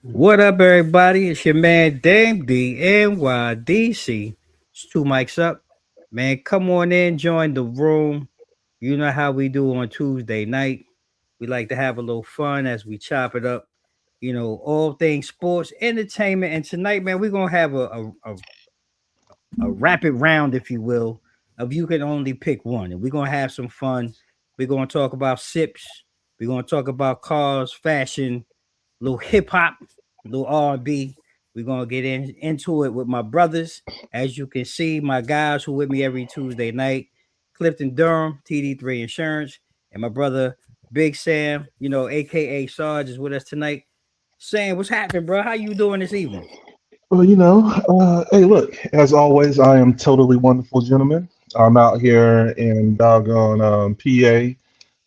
What up, everybody? It's your man Dame DNYDC. It's two mics up. Man, come on in, join the room. You know how we do on Tuesday night. We like to have a little fun as we chop it up. All things sports, entertainment. And tonight, man, we're gonna have a rapid round, if you will, of you can only pick one. And we're gonna have some fun. We're gonna talk about sips. We're gonna talk about cars, fashion, little hip hop, little R&B. We're gonna get into it with my brothers. As you can see, my guys who with me every Tuesday night, Clifton Durham, TD3 Insurance, and my brother Big Sam, aka Sarge, is with us tonight. Sam, what's happening, bro? How you doing this evening? Well, hey, look, as always, I am totally wonderful, gentlemen. I'm out here in doggone PA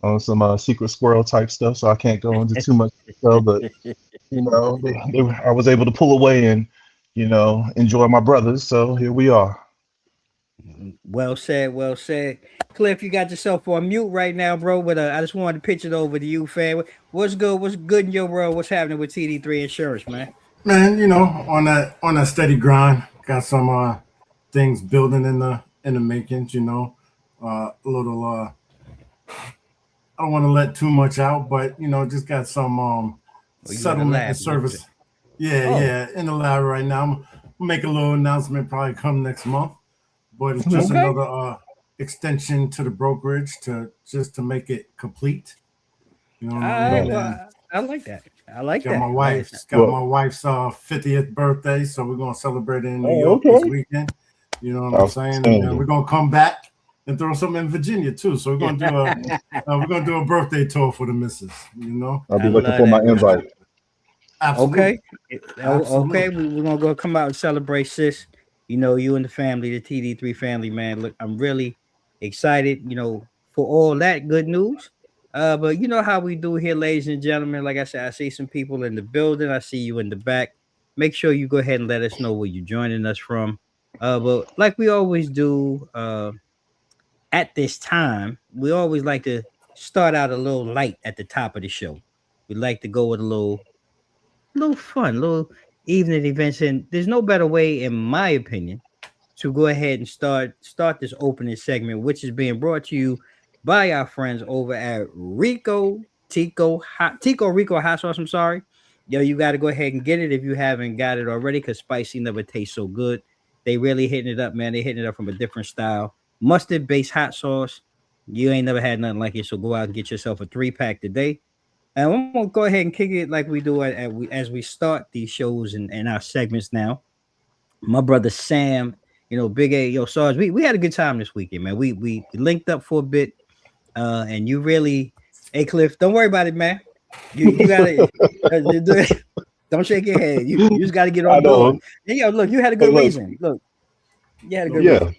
on some secret squirrel type stuff, so I can't go into too much detail, but I was able to pull away and enjoy my brothers. So here we are. Well said, well said. Cliff, you got yourself on mute right now, bro. But I just wanted to pitch it over to you, fam. What's good? What's good in your world? What's happening with TD3 Insurance, man? Man, on that steady grind, got some things building in the makings. A little. I don't want to let too much out, but just got some Oh, you in the settlement and lab? service. Yeah, Oh, yeah, in the lab right now. I'm make a little announcement probably come next month, but it's just okay. another extension to the brokerage to make it complete. You know All what I right. mean? Nice. And Well, I like that. I like got my that. wife's got Well, my wife's 50th birthday, so we're gonna celebrate it in New oh, York this okay. weekend. You know what I'm saying? And then we're Outstanding. gonna come back and throw something in Virginia too. So we're gonna do a birthday tour for the missus. I'll I be looking love for my that, man. invite. Okay. Absolutely, Okay. absolutely. We're gonna go come out and celebrate, sis. You and the family, the TD3 family, man. Look, I'm really excited, for all that good news. But you know how we do here, ladies and gentlemen. Like I said, I see some people in the building. I see you in the back. Make sure you go ahead and let us know where you're joining us from. But like we always do, at this time, we always like to start out a little light at the top of the show. We like to go with a little fun, little evening events, and there's no better way, in my opinion, to go ahead and start this opening segment, which is being brought to you by our friends over at Tico Rico Hot Sauce. I'm sorry, yo, you got to go ahead and get it if you haven't got it already, because spicy never tastes so good. They really hitting it up, man. They hitting it up from a different style, mustard based hot sauce. You ain't never had nothing like it, so go out and get yourself a 3-pack today. And I'm gonna go ahead and kick it like we do as we start these shows and our segments now. My brother Sam, Big A, Sarge, we had a good time this weekend, man. We linked up for a bit, and you really, hey Cliff, don't worry about it, man. You gotta don't shake your head. You just gotta get I on board. know. And look, you had a Hey, good look, reason. Look, you had a good Okay, yeah, reason,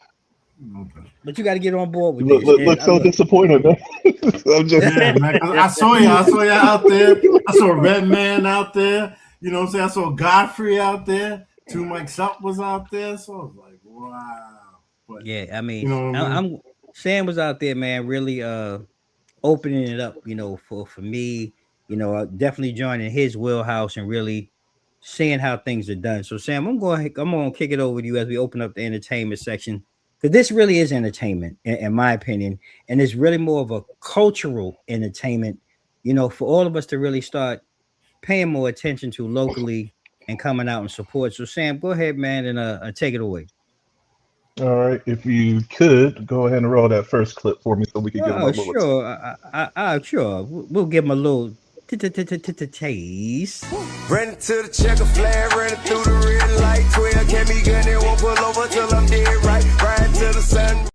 okay. but you got to get on board with look, this. look, And look I so look. disappointed, man. I'm just Yeah, man. 'Cause I saw you out there. I saw Red Man out there. You know what I'm saying? I saw Godfrey out there. Two Mike Up was out there. So I was like, wow. But Yeah, I mean, you know what I mean? I'm Sam was out there, man, really opening it up, for me, definitely joining his wheelhouse and really seeing how things are done. So Sam, I'm going to kick it over to you as we open up the entertainment section, because this really is entertainment in my opinion, and it's really more of a cultural entertainment, for all of us to really start paying more attention to locally and coming out and support. So Sam, go ahead, man, and take it away. all right. If you could go ahead and roll that first clip for me, so we could give them a Oh, little. sure. Sure. We'll give him a little taste. Running to the checker flag, running through the red light. 12 can be gun and won't pull over till I'm dead right. Riding to the sun.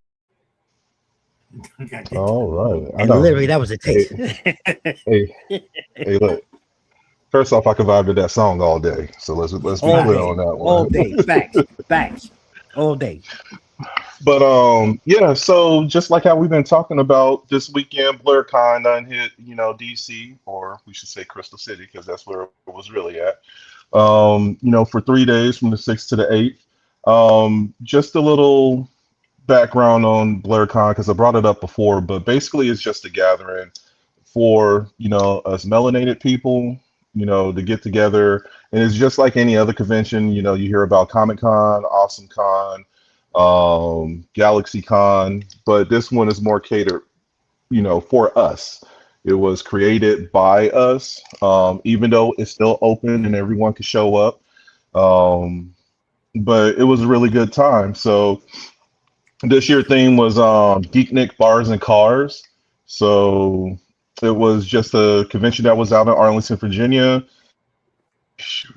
I got kicked. All right. I And know. literally, that was a Hey, taste. hey, hey, look. First off, I could vibe to that song all day. So let's be All clear Facts. on day, that all one. day. Facts, all day. But yeah, so just like how we've been talking about this weekend, BlurCon done hit, DC, or we should say Crystal City, because that's where it was really at. For 3 days from the 6th to the 8th. Just a little background on BlurCon, because I brought it up before, but basically it's just a gathering for, us melanated people to get together. And it's just like any other convention. You hear about Comic Con, Awesome Con, Galaxy Con, but this one is more catered, for us. It was created by us, even though it's still open and everyone could show up. But it was a really good time. So this year theme was Geeknik Bars and Cars. So it was just a convention that was out in Arlington, Virginia.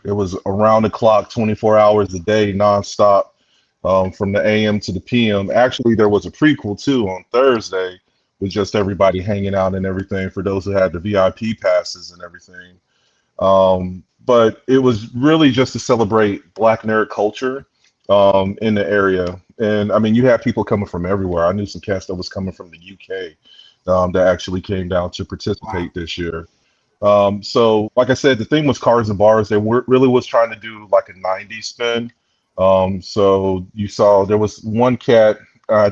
It was around the clock, 24 hours a day, nonstop, from the AM to the PM. Actually, there was a prequel too on Thursday with just everybody hanging out and everything for those who had the VIP passes and everything. But it was really just to celebrate Black nerd culture in the area. And I mean, you had people coming from everywhere. I knew some cast that was coming from the UK that actually came down to participate this year. So, like I said, the thing was cars and bars. They really was trying to do like a 90s spin. So you saw there was one cat,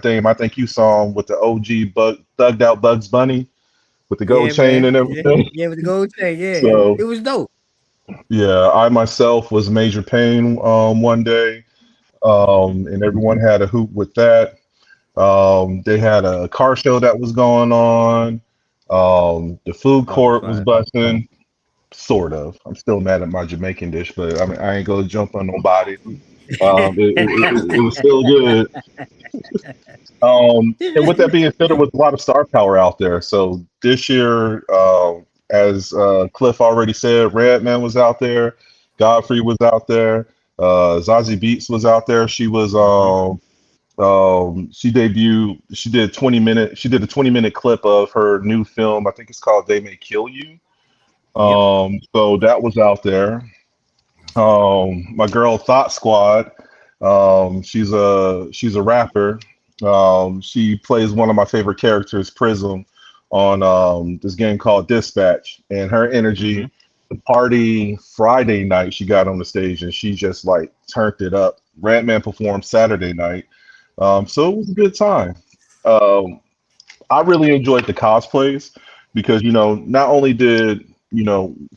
Dame, I think you saw him with the OG thugged out Bugs Bunny with the gold chain man. and everything. Yeah, with the gold chain. Yeah, So it was dope. yeah, I myself was Major Payne one day, and everyone had a hoop with that. They had a car show that was going on. The food court was busting, sort of. I'm still mad at my Jamaican dish, but I mean, I ain't gonna jump on nobody. It was still good. And with that being said, there was a lot of star power out there. So this year, as Cliff already said, Redman was out there, Godfrey was out there, Zazie Beetz was out there. She was she debuted. She did a 20-minute clip of her new film. I think it's called They May Kill You. So that was out there. My girl Thought Squad. She's a rapper. She plays one of my favorite characters, Prism, on this game called Dispatch. And her energy, the party Friday night, she got on the stage and she just like turned it up. Redman performed Saturday night. So it was a good time. I really enjoyed the cosplays because, not only did,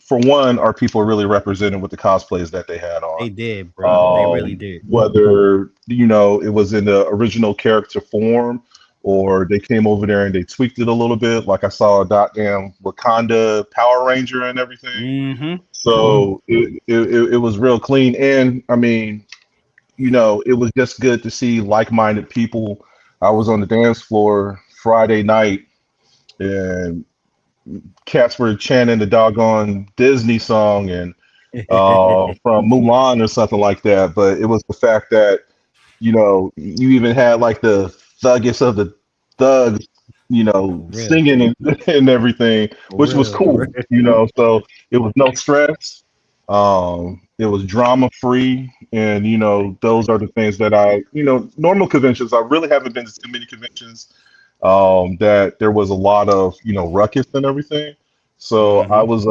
for one, our people really represented with the cosplays that they had on. They did, bro. They really did. Whether, it was in the original character form or they came over there and they tweaked it a little bit. Like I saw a goddamn Wakanda Power Ranger and everything. So it was real clean. And I mean, it was just good to see like-minded people. I was on the dance floor Friday night and cats were chanting the doggone Disney song and from Mulan or something like that. But it was the fact that, you even had like the thuggest of the thugs, singing and everything, which was cool, so it was no stress. It was drama free, and those are the things that I, normal conventions. I really haven't been to too many conventions that there was a lot of ruckus and everything. So I was,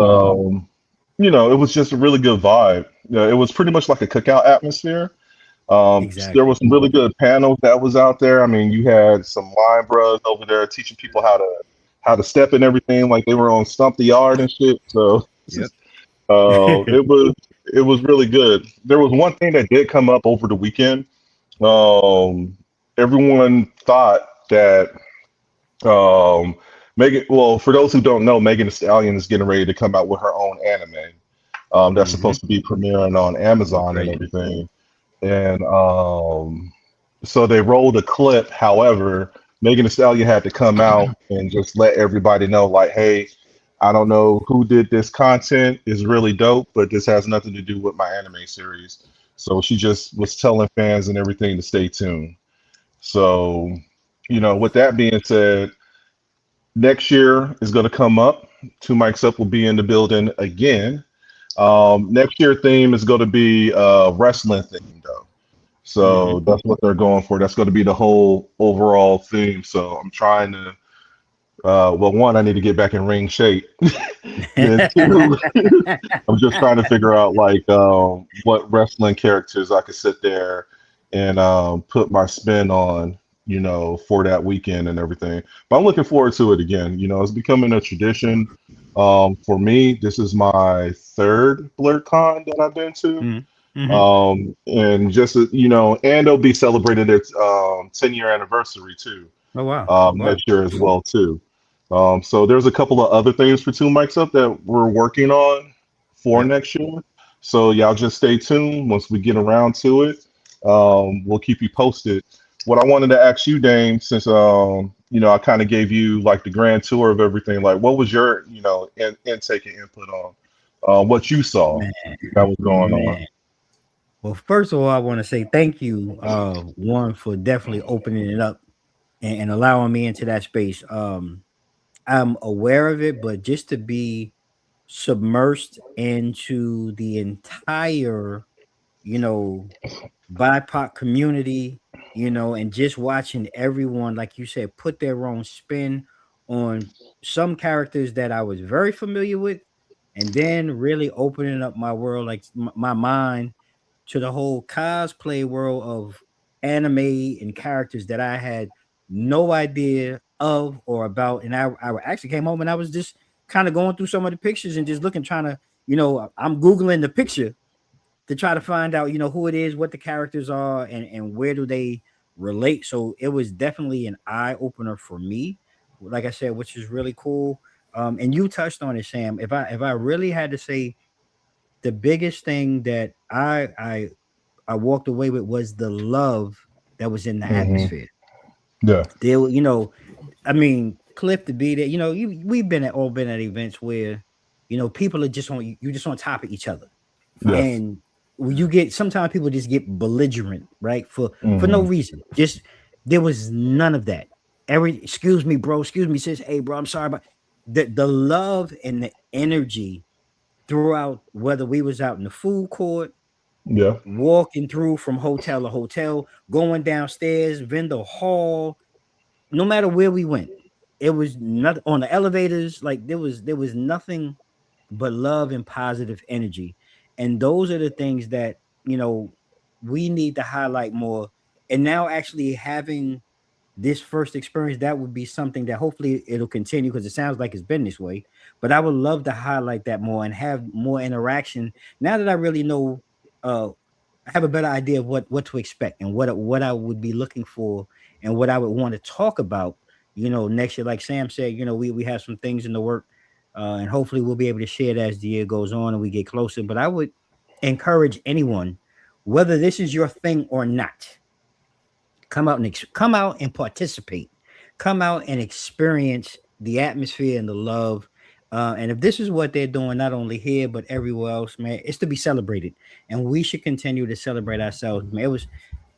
it was just a really good vibe. It was pretty much like a cookout atmosphere. Exactly. There was some really good panels that was out there. I mean, you had some line bros over there teaching people how to step and everything, like they were on Stump the Yard and shit. So it was really good. There was one thing that did come up over the weekend. Everyone thought that Megan. Well, for those who don't know, Megan Thee Stallion is getting ready to come out with her own anime. That's supposed to be premiering on Amazon and everything. And so they rolled a clip. However, Megan Thee Stallion had to come out and just let everybody know, like, hey, I don't know who did this content. It's really dope, but this has nothing to do with my anime series. So she just was telling fans and everything to stay tuned. So, with that being said, next year is going to come up. Two Mics Up will be in the building again. Next year theme is going to be wrestling theme, though. So that's what they're going for. That's going to be the whole overall theme. So I'm trying to, one, I need to get back in ring shape. And two, I'm just trying to figure out like what wrestling characters I could sit there and put my spin on, for that weekend and everything. But I'm looking forward to it again. It's becoming a tradition. For me, this is my third BlurCon that I've been to. Mm-hmm. And just you know, and they'll be celebrating their 10-year anniversary too, Oh wow. Wow. next year as well too. So there's a couple of other things for Two Mics Up that we're working on for Yep. next year. So y'all just stay tuned. Once we get around to it, we'll keep you posted. What I wanted to ask you, Dame, since you know, I kind of gave you like the grand tour of everything. Like, what was your, you know, intake and input on what you saw Man, that was going on? man. Well, first of all, I want to say thank you, one, for definitely opening it up and allowing me into that space. I'm aware of it, but just to be submersed into the entire, you know, BIPOC community, you know, and just watching everyone, like you said, put their own spin on some characters that I was very familiar with, and then really opening up my world, like my mind to the whole cosplay world of anime and characters that I had no idea of or about. And I actually came home and I was just kind of going through some of the pictures and just looking, trying to, you know, I'm Googling the picture to try to find out, you know, who it is, what the characters are, and where do they relate. So it was definitely an eye opener for me, like I said, which is really cool. And you touched on it, Sam. If I really had to say the biggest thing that I walked away with was the love that was in the Hmm. atmosphere. Yeah. There, you know, I mean, Cliff to be there, you know, we've been at events where, you know, people are just on you just on top of each other. Yeah. And you get sometimes people just get belligerent, right? For no Hmm. reason. Just there was none of that. Excuse me, bro, excuse me, sis. Hey, bro, I'm sorry, but the love and the energy throughout, whether we was out in the food court, Yeah. walking through from hotel to hotel, going downstairs, vendor hall, no matter where we went, it was nothing on the elevators. Like there was nothing but love and positive energy, and those are the things that, you know, we need to highlight more. And now, actually having this first experience, that would be something that hopefully it'll continue, because it sounds like it's been this way. But I would love to highlight that more and have more interaction now that I really know. I have a better idea of what to expect and what I would be looking for and what I would want to talk about. You know, next year, like Sam said, you know, we have some things in the work, and hopefully we'll be able to share it as the year goes on and we get closer. But I would encourage anyone, whether this is your thing or not, come out and participate, come out and experience the atmosphere and the love. And if this is what they're doing, not only here but everywhere else, man, it's to be celebrated, and we should continue to celebrate ourselves, man. It was,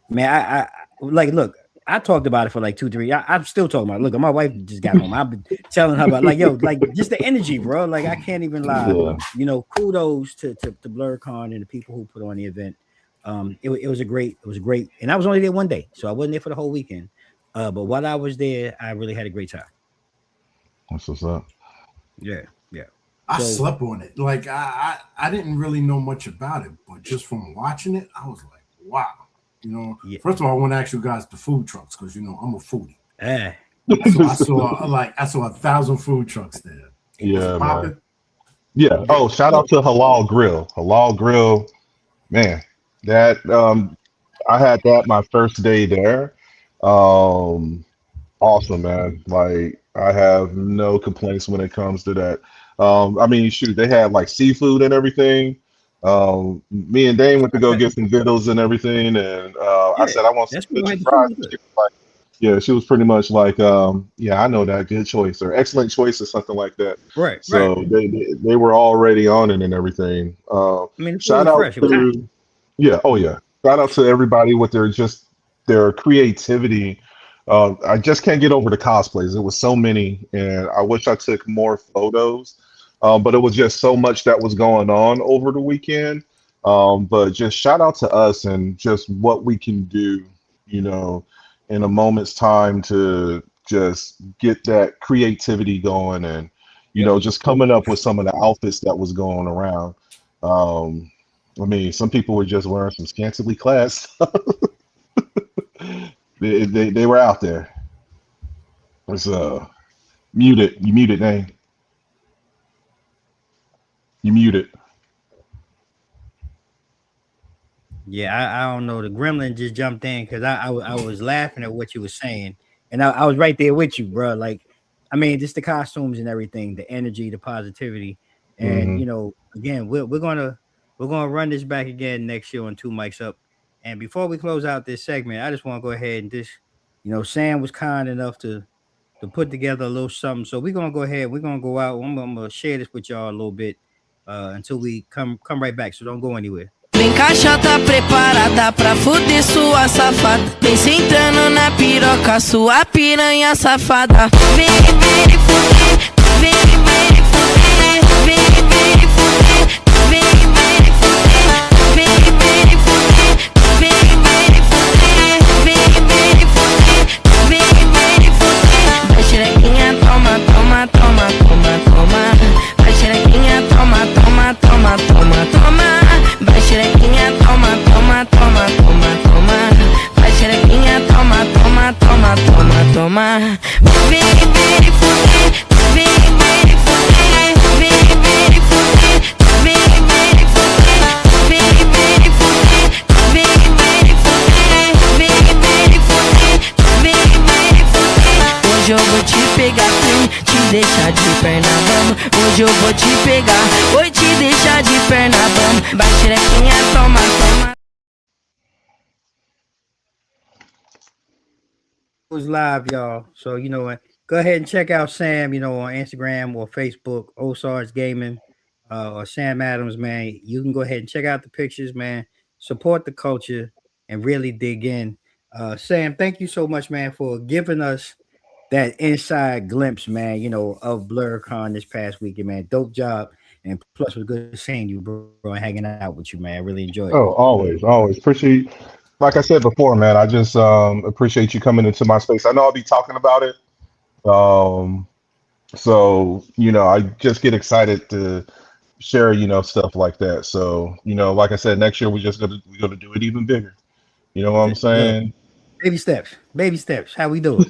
man, I like, look, I talked about it for like 2 3. I'm still talking about it. Look, my wife just got home, I've been telling her about, like, yo, like, just the energy, bro. Like, I can't even lie. Yeah. You know, kudos to BlurCon and the people who put on the event. It was a great, and I was only there one day, so I wasn't there for the whole weekend. But while I was there, I really had a great time. That's what's up. Yeah, yeah. I So slept on it. Like I didn't really know much about it, but just from watching it, I was like, wow. You know, yeah, first of all, I want to ask you guys the food trucks, because you know I'm a foodie. eh, So I saw 1,000 food trucks there. Was it Yeah, man. popping? Yeah. Oh, shout out to Halal Grill. Halal Grill, man. That I had that my first day there. Um, Awesome, man. Like I have no complaints when it comes to that. I mean, shoot, they had like seafood and everything. Me and Dane went to I go bet. get some vittles and everything, and I Yeah, said I want some that's where I fish had and the food fries. was And good. she was like, yeah, she was pretty much like, yeah, I know that, good choice or excellent choice or something like that. Right, right. So they were already on it and everything. I mean, the food Shout was out fresh. It was hot. to yeah, oh yeah. Shout out to everybody with their creativity. I just can't get over the cosplays. It was so many, and I wish I took more photos. But it was just so much that was going on over the weekend. But just shout out to us and just what we can do, you know, in a moment's time to just get that creativity going and, you Yep. know, just coming up with some of the outfits that was going around. Um, I mean, some people were just wearing some scantily clad stuff. They were out there. It's muted. You muted, name. You muted. Yeah, I don't know. The gremlin just jumped in because I was laughing at what you were saying, and I was right there with you, bro. Like, I mean, just the costumes and everything, the energy, the positivity, and Hmm. again, we're gonna run this back again next year on Two Mics Up. And before we close out this segment, I just want to go ahead and just, Sam was kind enough to put together a little something, so we're gonna go ahead. We're gonna go out. I'm gonna share this with y'all a little bit until we come right back. So don't go anywhere. Vem caixa tá preparada pra fuder sua safada. Vem sentando na piroca, sua piranha safada. Vem, vem fuder, vem, vem fuder, vem, vem fuder, vem, vem fuder, vem, vem fuder, vem, vem fuder, vem, vem fuder, vem, vem fuder. Vai xerequinha, toma, toma, toma, toma, toma. Vai xerequinha, toma, toma, toma, toma, toma. Vai xerequinha, toma, toma, toma, toma, toma. Vai xerequinha, toma, toma, toma, toma, toma. Vem, vem fuder, vem, vem fuder, vem, vem fuder, vem, vem fuder, vem, vem fuder, vem, vem fuder, vem, vem fuder, vem, vem fuder. Hoje eu vou te pegar, te deixar de perna bamba. Hoje eu vou te pegar, vou te deixar de perna bamba. Vai xerequinha, toma, toma. Was live, y'all. So what? Go ahead and check out Sam, on Instagram or Facebook, Osar's Gaming, or Sam Adams, man. You can go ahead and check out the pictures, man. Support the culture and really dig in. Sam, thank you so much, man, for giving us that inside glimpse, man, of BlurCon this past weekend, man. Dope job. And plus, it was good seeing you, bro, and hanging out with you, man. I really enjoyed it. Oh, always, always appreciate. Like I said before, man, I just appreciate you coming into my space. I know I'll be talking about it. Um, so I just get excited to share, stuff like that. So, like I said, next year we're gonna do it even bigger. You know what I'm Look, saying? baby steps, baby steps. How we doing?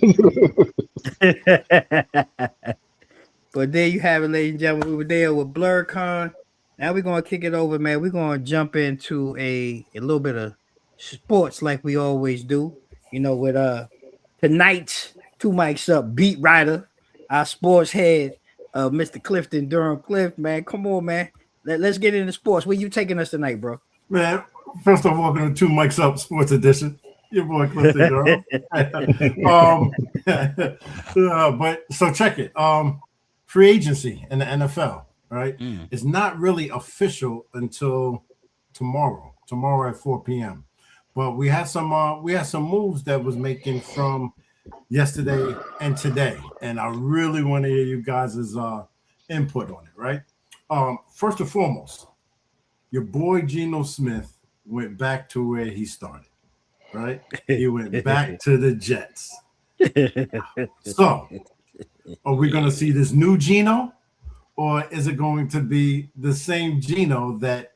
But there you have it, ladies and gentlemen. We were there with BlurCon. Now we're gonna kick it over, man. We're gonna jump into a little bit of sports like we always do. With tonight's Two Mics Up beat writer, our sports head, Mr. Clifton Durham. Cliff, man, come on, man. Let's get into sports. Where you taking us tonight, bro? Man, first off, welcome to Two Mics Up Sports Edition. Your boy Clifton Durham. But so check it. Free agency in the NFL, right? It's not really official until tomorrow at 4 p.m. But we had some moves that was making from yesterday and today, and I really want to hear you guys' input on it, right? First and foremost, your boy Geno Smith went back to where he started, right? He went back to the Jets. So, are we going to see this new Geno, or is it going to be the same Geno that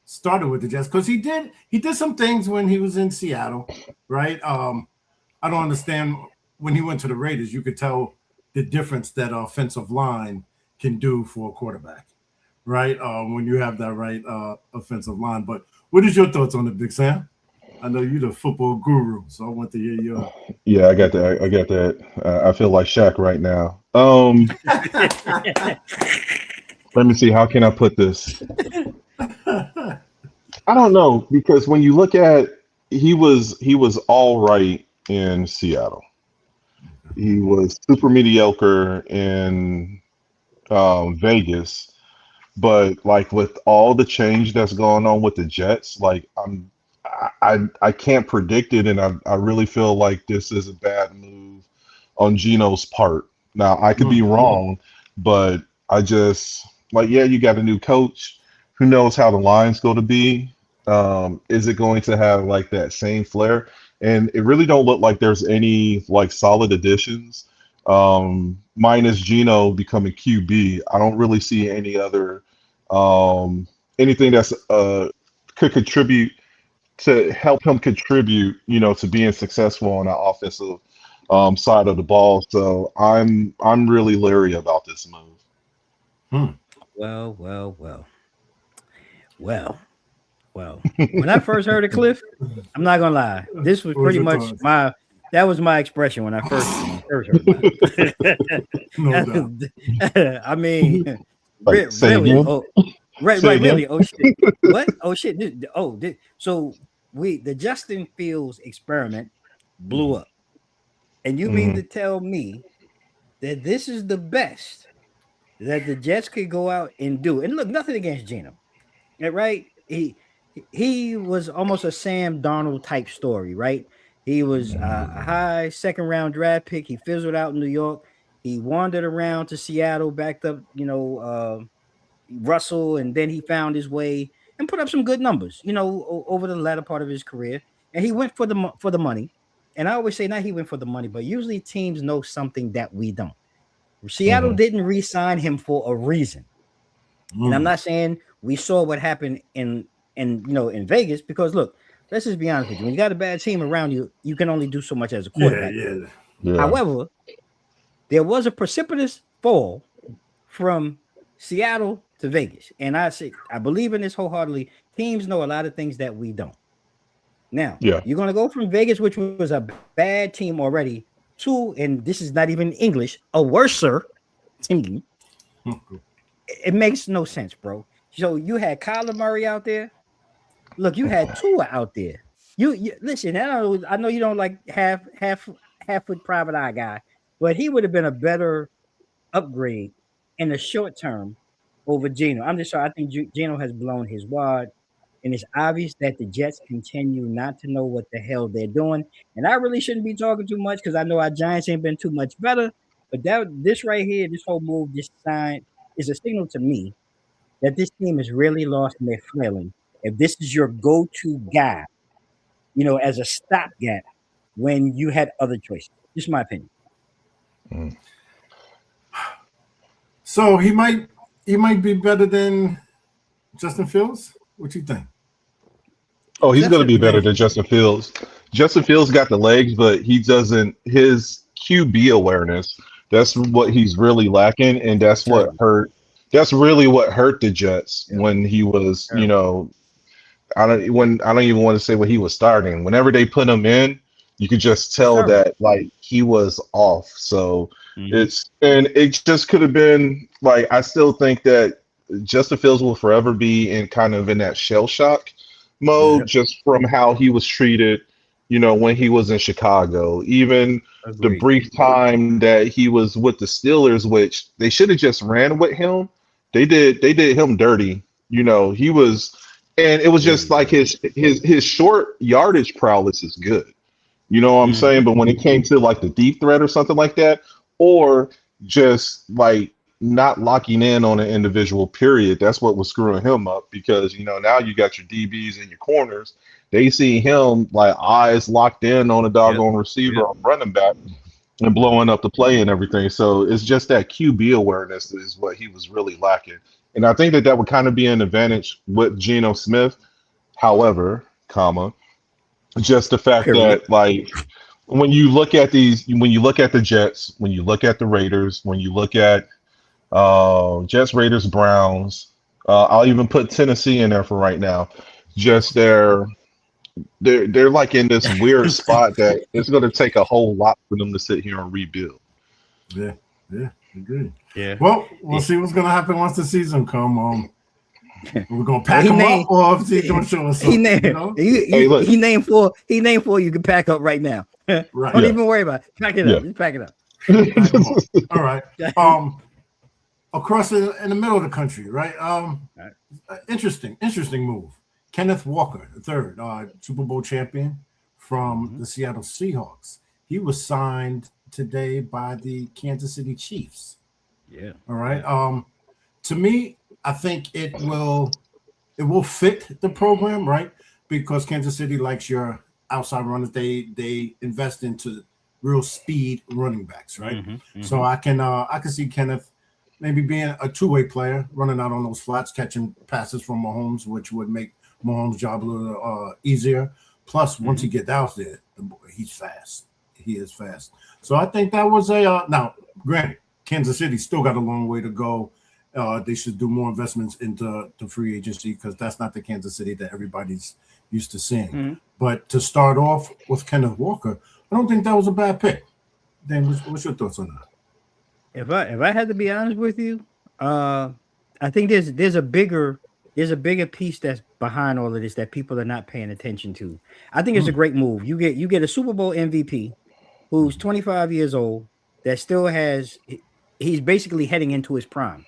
started with the Jets? Because he did some things when he was in Seattle, right? I don't understand when he went to the Raiders. You could tell the difference that offensive line can do for a quarterback, right? When you have that right offensive line. But what is your thoughts on it, Big Sam? I know you're the football guru, so I want to hear your. Yeah, I got that. I feel like Shaq right now. Let me see. How can I put this? I don't know, because when you look at, he was all right in Seattle. He was super mediocre in Vegas, but like with all the change that's going on with the Jets, like I can't predict it, and I really feel like this is a bad move on Geno's part. Now I could be wrong, but I just like, yeah, you got a new coach. Who knows how the line's going to be? Is it going to have like that same flair? And it really don't look like there's any like solid additions. Minus Geno becoming QB, I don't really see any other anything that's could contribute to help him contribute, to being successful on the offensive side of the ball. So I'm really leery about this move. Well. Well, when I first heard of Cliff, I'm not gonna lie. This was What was pretty your much thoughts? that was my expression when I first heard about No doubt. it. I mean, Like, say really? again. Oh, right, Say right, again. really? Oh shit! What? Oh shit! So the Justin Fields experiment blew up, and you mean Hmm. to tell me that this is the best that the Jets could go out and do? And look, nothing against Geno, right? He was almost a Sam Darnold type story, right? He was a high second round draft pick. He fizzled out in New York. He wandered around to Seattle, backed up, Russell, and then he found his way and put up some good numbers, over the latter part of his career. And he went for the money. And I always say, not he went for the money, but usually teams know something that we don't. Seattle Hmm. didn't re-sign him for a reason. And I'm Mm. not saying we saw what happened in Vegas, because look, let's just be honest with you. When you got a bad team around you, you can only do so much as a Yeah, quarterback. yeah. Yeah. However, there was a precipitous fall from Seattle to Vegas. And I believe in this wholeheartedly. Teams know a lot of things that we don't. Now, Yeah. you're going to go from Vegas, which was a bad team already, to, and this is not even English, a worser team. It makes no sense, bro. So you had Kyler Murray out there. Look, you had Tua out there. You listen. I know you don't like half foot private eye guy, but he would have been a better upgrade in the short term over Geno. I'm just sorry. I think Geno has blown his wad, and it's obvious that the Jets continue not to know what the hell they're doing. And I really shouldn't be talking too much because I know our Giants ain't been too much better. But this right here, this whole move, this sign is a signal to me that this team is really lost and they're flailing. If this is your go-to guy, as a stopgap when you had other choices. Just my opinion. Mm. So he might be better than Justin Fields. What you think? Oh, he's going to be better Man. than Justin Fields. Justin Fields got the legs, but he doesn't. His QB awareness. That's what he's really lacking, and that's what Terrible. hurt. That's really what hurt the Jets Yeah. when he was, Terrible. I don't even want to say when he was starting. Whenever they put him in, you could just tell Terrible. that like he was off. So Mhm. it just could have been like I still think that Justin Fields will forever be in kind of in that shell shock mode Yeah. just from how he was treated, when he was in Chicago. Even the Agreed. brief time that he was with the Steelers, which they should have just ran with him. They did him dirty. He was, and it was just like his short yardage prowess is good. You know what I'm Mhm. saying? But when it came to like the deep threat or something like that, or just like not locking in on an individual period, that's what was screwing him up because now you got your DBs and your corners. They see him like eyes locked in on a Yep. doggone receiver Yep. or running back and blowing up the play and everything. So it's just that QB awareness is what he was really lacking. And I think that would kind of be an advantage with Geno Smith. However, just the fact Period. that like when you look at the Jets, when you look at the Raiders, when you look at Jets, Raiders, Browns, I'll even put Tennessee in there for right now. Just they're like in this weird spot that it's going to take a whole lot for them to sit here and rebuild. Yeah. Good. Yeah. Well, we'll see what's gonna happen once the season come. We're gonna pack He him named- up, or if he's gonna show us He something. named Hey, look. he named four you can pack up right now. Right. Don't Yeah. even worry about it. Pack it Yeah. up. Just pack it up. Pack 'em up. All right. Across in the middle of the country, right? Interesting move. Kenneth Walker, the third Super Bowl champion from the Seattle Seahawks. He was signed today by the Kansas City Chiefs. Yeah. All right. To me, I think it will fit the program, right? Because Kansas City likes your outside runners. They invest into real speed running backs, right? So I can see Kenneth maybe being a two-way player, running out on those flats, catching passes from Mahomes, which would make Mahomes' job a little easier. Plus, once he gets out there, he's fast. He is fast. So I think that was now, granted, Kansas City still got a long way to go they should do more investments into the free agency because that's not the Kansas City that everybody's used to seeing. Mm-hmm. But to start off with Kenneth Walker, I don't think that was a bad pick. Dan, what's your thoughts on that? If I had to be honest with you, I think there's a bigger piece that's behind all of this that people are not paying attention to. I think it's a great move. You get a Super Bowl MVP who's 25 years old that still he's basically heading into his prime.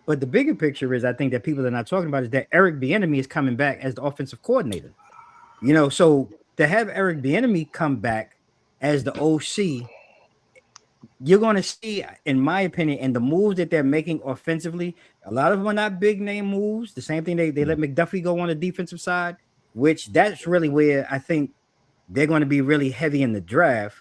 But the bigger picture is I think that people are not talking about is that Eric Bieniemy is coming back as the offensive coordinator. So to have Eric Bieniemy come back as the OC, you're going to see, in my opinion, and the moves that they're making offensively, a lot of them are not big name moves. The same thing they let McDuffie go on the defensive side, which that's really where I think they're going to be really heavy in the draft.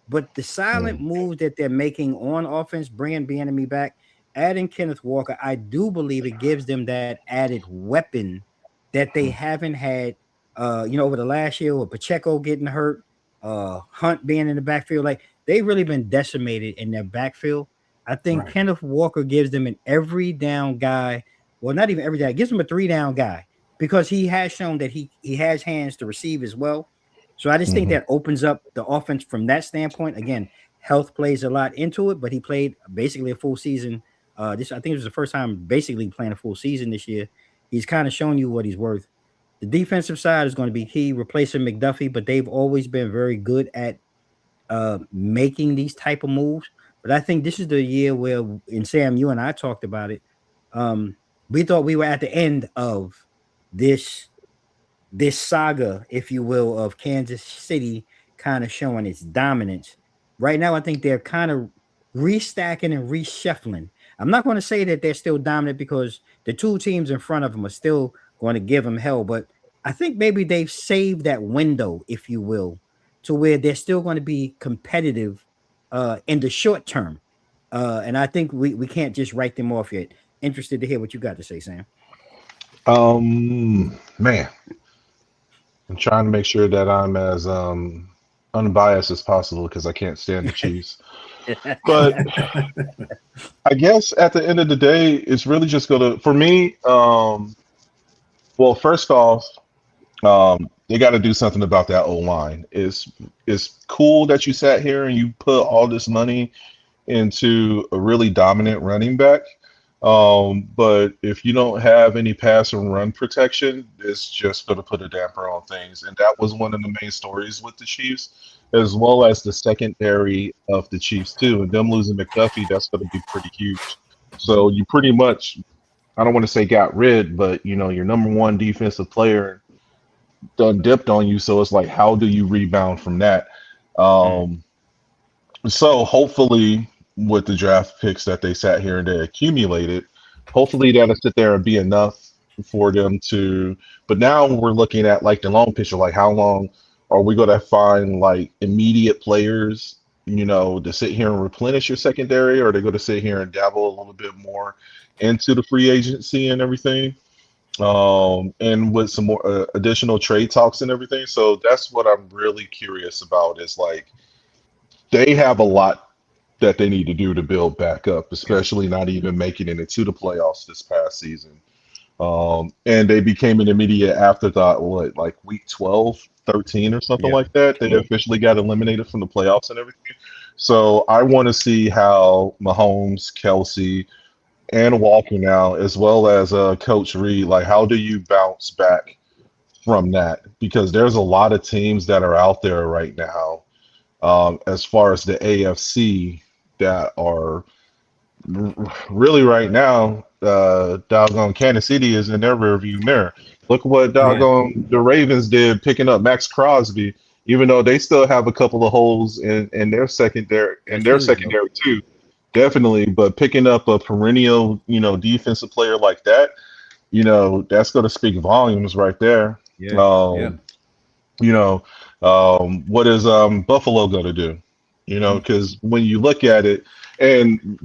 But the silent moves that they're making on offense, bringing Bieniemy back, adding Kenneth Walker, I do believe it gives them that added weapon that they haven't had, over the last year with Pacheco getting hurt, Hunt being in the backfield. Like, they've really been decimated in their backfield. I think Kenneth Walker gives them an every down guy. Well, not even every down. Gives them a 3-down guy because he has shown that he has hands to receive as well. So I just think that opens up the offense from that standpoint. Again, health plays a lot into it, but he played basically a full season. I think it was the first time basically playing a full season this year. He's kind of shown you what he's worth. The defensive side is going to be key, replacing McDuffie, but they've always been very good at making these type of moves. But I think this is the year where, and Sam, you and I talked about it. We thought we were at the end of this saga, if you will, of Kansas City kind of showing its dominance. Right now, I think they're kind of restacking and reshuffling. I'm not going to say that they're still dominant because the two teams in front of them are still going to give them hell, but I think maybe they've saved that window, if you will, to where they're still going to be competitive in the short term. And I think we can't just write them off yet. Interested to hear what you got to say, Sam. Man, I'm trying to make sure that I'm as unbiased as possible because I can't stand the Chiefs. But I guess at the end of the day, it's really just going to, for me, well, first off, they got to do something about that O-line. It's cool that you sat here and you put all this money into a really dominant running back. But if you don't have any pass and run protection, it's just going to put a damper on things. And that was one of the main stories with the Chiefs, as well as the secondary of the Chiefs too. And them losing McDuffie, that's going to be pretty huge. So you pretty much, I don't want to say got rid, but your number one defensive player done dipped on you. So it's like, how do you rebound from that? So hopefully with the draft picks that they sat here and they accumulated, hopefully that'll sit there and be enough for them to, but now we're looking at like the long picture, like how long are we going to find like immediate players, to sit here and replenish your secondary, or are they going to sit here and dabble a little bit more into the free agency and everything? And with some more additional trade talks and everything. So that's what I'm really curious about is like, they have a lot that they need to do to build back up, especially not even making it into the playoffs this past season. And they became an immediate afterthought, like week 12, 13 or something like that. They officially got eliminated from the playoffs and everything. So I want to see how Mahomes, Kelsey, and Walker now, as well as Coach Reed, like how do you bounce back from that? Because there's a lot of teams that are out there right now, as far as the AFC, that are really right now, doggone Kansas City is in their rearview mirror. Look what doggone the Ravens did picking up Max Crosby, even though they still have a couple of holes in their secondary too. Definitely, but picking up a perennial, defensive player like that, that's going to speak volumes right there. What is Buffalo going to do? Because when you look at it, and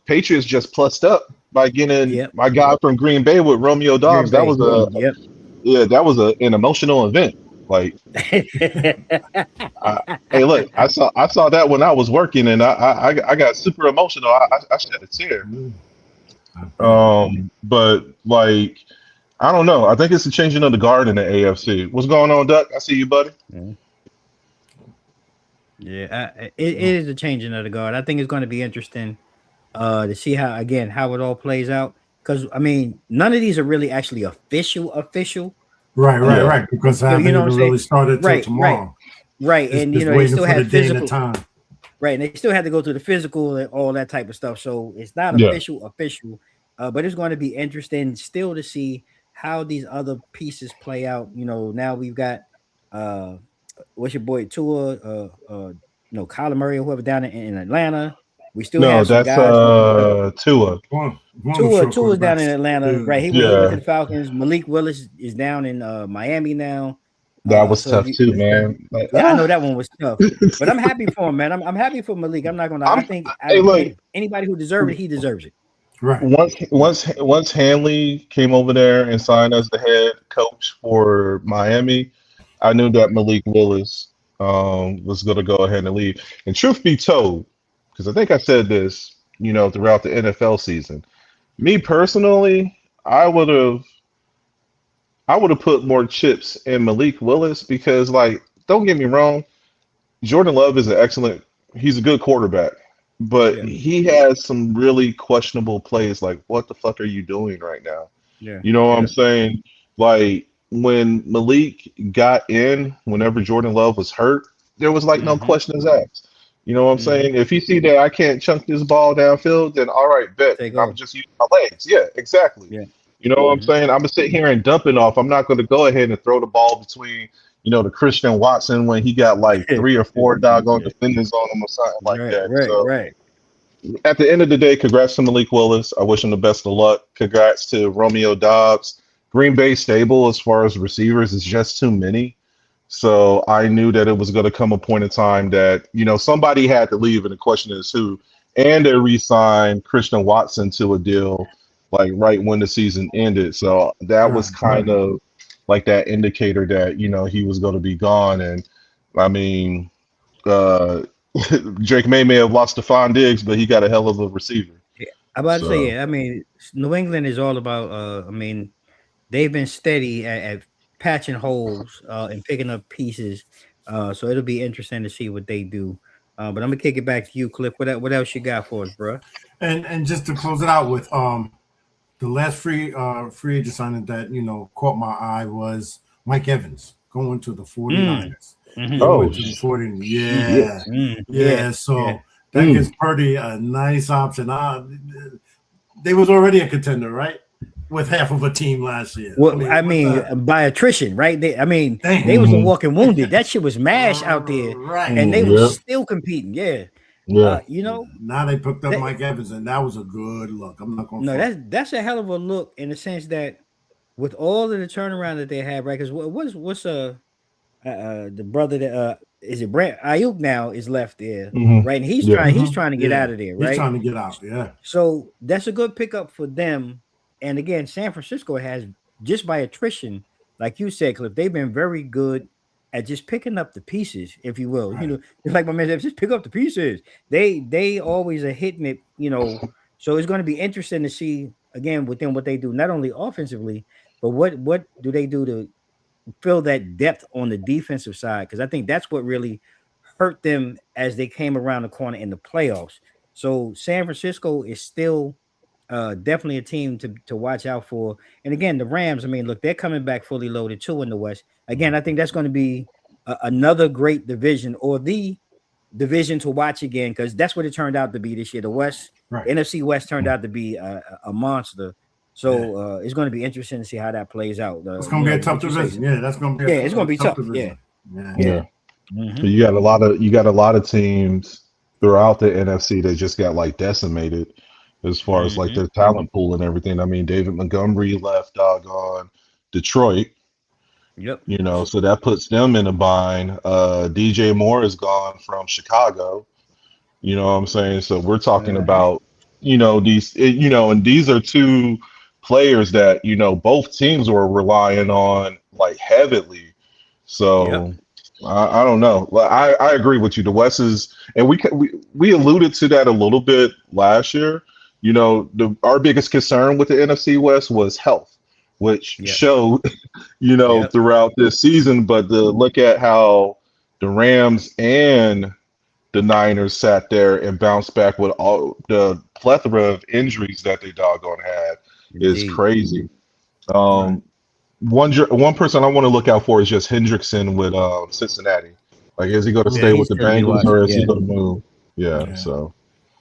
Patriots just plussed up by getting my guy from Green Bay with Romeo Dobbs. That was an emotional event. Like, hey, look, I saw that when I was working, and I got super emotional. I shed a tear. But like, I don't know. I think it's the changing of the guard in the AFC. What's going on, Duck? I see you, buddy. Yeah, it is a changing of the guard. I think it's going to be interesting to see how it all plays out. Because I mean, none of these are really actually official. Right. Because I haven't even really started till tomorrow. Right, and just they still for had the day and physical the time. Right, and they still had to go through the physical and all that type of stuff. So it's not official, but it's going to be interesting still to see how these other pieces play out. Now we've got what's your boy Tua, Kyler Murray or whoever down in Atlanta. We still have some that's guys. Tua. Tua's down in Atlanta, right? He went to the Falcons. Malik Willis is down in Miami now. That was tough too, man. Like, I know that one was tough, but I'm happy for him, man. I'm happy for Malik. I'm not gonna lie. I think anybody who deserves it, he deserves it. Right. Once Hanley came over there and signed as the head coach for Miami, I knew that Malik Willis was going to go ahead and leave. And truth be told, because I think I said this, throughout the NFL season, me personally, I would have put more chips in Malik Willis because, like, don't get me wrong, Jordan Love is he's a good quarterback, but he has some really questionable plays. Like, what the fuck are you doing right now? Yeah. You know what I'm saying? Like, when Malik got in, whenever Jordan Love was hurt, there was like no questions asked. You know what I'm saying? If you see that I can't chunk this ball downfield, then all right, bet. I'm just using my legs. Yeah, exactly. Yeah. You know what I'm saying? I'm gonna sit here and dump it off. I'm not gonna go ahead and throw the ball between, the Christian Watson when he got like 3 or 4 doggone defenders on him or something like that. Right. At the end of the day, congrats to Malik Willis. I wish him the best of luck. Congrats to Romeo Doubs. Green Bay stable as far as receivers is just too many. So I knew that it was going to come a point in time that, somebody had to leave, and the question is who. And they re-signed Christian Watson to a deal like right when the season ended. So that was kind of like that indicator that, he was going to be gone. And I mean, Drake may have lost Stephon Diggs, but he got a hell of a receiver. Yeah, I'm about to say, I mean, New England is all about, they've been steady at patching holes and picking up pieces. So it'll be interesting to see what they do. But I'm gonna kick it back to you, Cliff. What else you got for us, bro? And just to close it out with the last free agent signing that caught my eye was Mike Evans going to the 49ers. Oh, to the 49ers. So that gives Purdy a nice option. They was already a contender, right? With half of a team last year. Well, by attrition, right? They was a walking wounded. That shit was mash out there, right? And they were still competing. Yeah. Yeah. Now they picked up Mike Evans, and that was a good look. I'm not going. No, that's a hell of a look in the sense that with all of the turnaround that they have, right? Because what's the brother that is it Brent Ayuk now is left there, right? And he's trying to get out of there, right? He's trying to get out, yeah. So that's a good pickup for them. And again, San Francisco has, just by attrition, like you said, Cliff, they've been very good at just picking up the pieces, if you will. Right. Like my man said, just pick up the pieces. They always are hitting it, So it's going to be interesting to see again within what they do, not only offensively, but what do they do to fill that depth on the defensive side? Because I think that's what really hurt them as they came around the corner in the playoffs. So San Francisco is still definitely a team to watch out for. And again, the Rams, look, they're coming back fully loaded too in the West. Again, I think that's going to be another great division, or the division to watch again, because that's what it turned out to be this year. The West, NFC West turned out to be a monster. So it's going to be interesting to see how that plays out. It's going to be a tough division. Yeah, that's going to be. It's going to be tough. Division. Yeah. So you got a lot of teams throughout the NFC that just got like decimated as far as like their talent pool and everything. David Montgomery left doggone Detroit. Yep. So that puts them in a bind. DJ Moore is gone from Chicago. You know what I'm saying? So we're talking about, these, and these are two players that, both teams were relying on like heavily. So I don't know. I agree with you. The West is, and we alluded to that a little bit last year. our biggest concern with the NFC West was health, which showed, throughout this season. But to look at how the Rams and the Niners sat there and bounced back with all the plethora of injuries that they doggone had is crazy. One person I want to look out for is just Hendrickson with Cincinnati. Like, is he going to stay with the Bengals or is he going to move? Yeah, so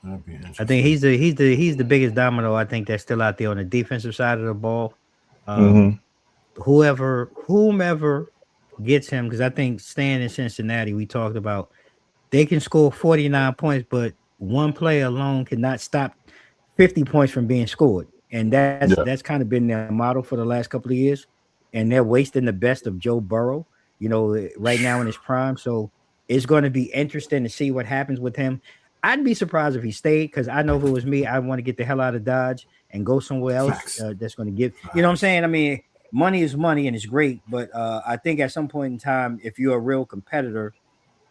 I think he's the biggest domino. I think that's still out there on the defensive side of the ball. Whomever gets him, because I think staying in Cincinnati, we talked about they can score 49 points, but one play alone cannot stop 50 points from being scored, and that's kind of been their model for the last couple of years. And they're wasting the best of Joe Burrow, right now in his prime. So it's going to be interesting to see what happens with him. I'd be surprised if he stayed, because I know if it was me, I'd want to get the hell out of Dodge and go somewhere else that's going to give. You know what I'm saying? I mean, money is money and it's great, but I think at some point in time, if you're a real competitor,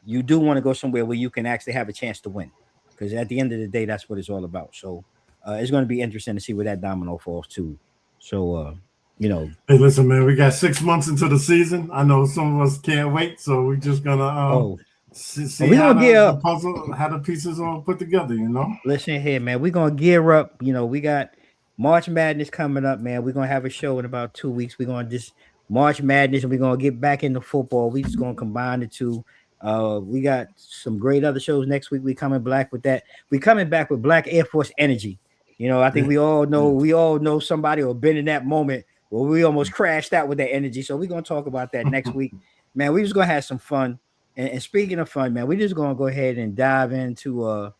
you do want to go somewhere where you can actually have a chance to win, because at the end of the day, that's what it's all about. So it's going to be interesting to see where that domino falls too. So, Hey, listen, man, we got 6 months into the season. I know some of us can't wait, so we're just gonna see how the puzzle, how the pieces are put together. Listen here, man, we're gonna gear up. We got March Madness coming up, man. We're gonna have a show in about 2 weeks. We're gonna just March Madness, and we're gonna get back into football. We just gonna combine the two. We got some great other shows next week. We coming back with that. We coming back with Black Air Force Energy. I think we all know somebody or been in that moment where we almost crashed out with that energy. So we're going to talk about that next week. Man, we just going to have some fun. And speaking of fun, man, we're just going to go ahead and dive into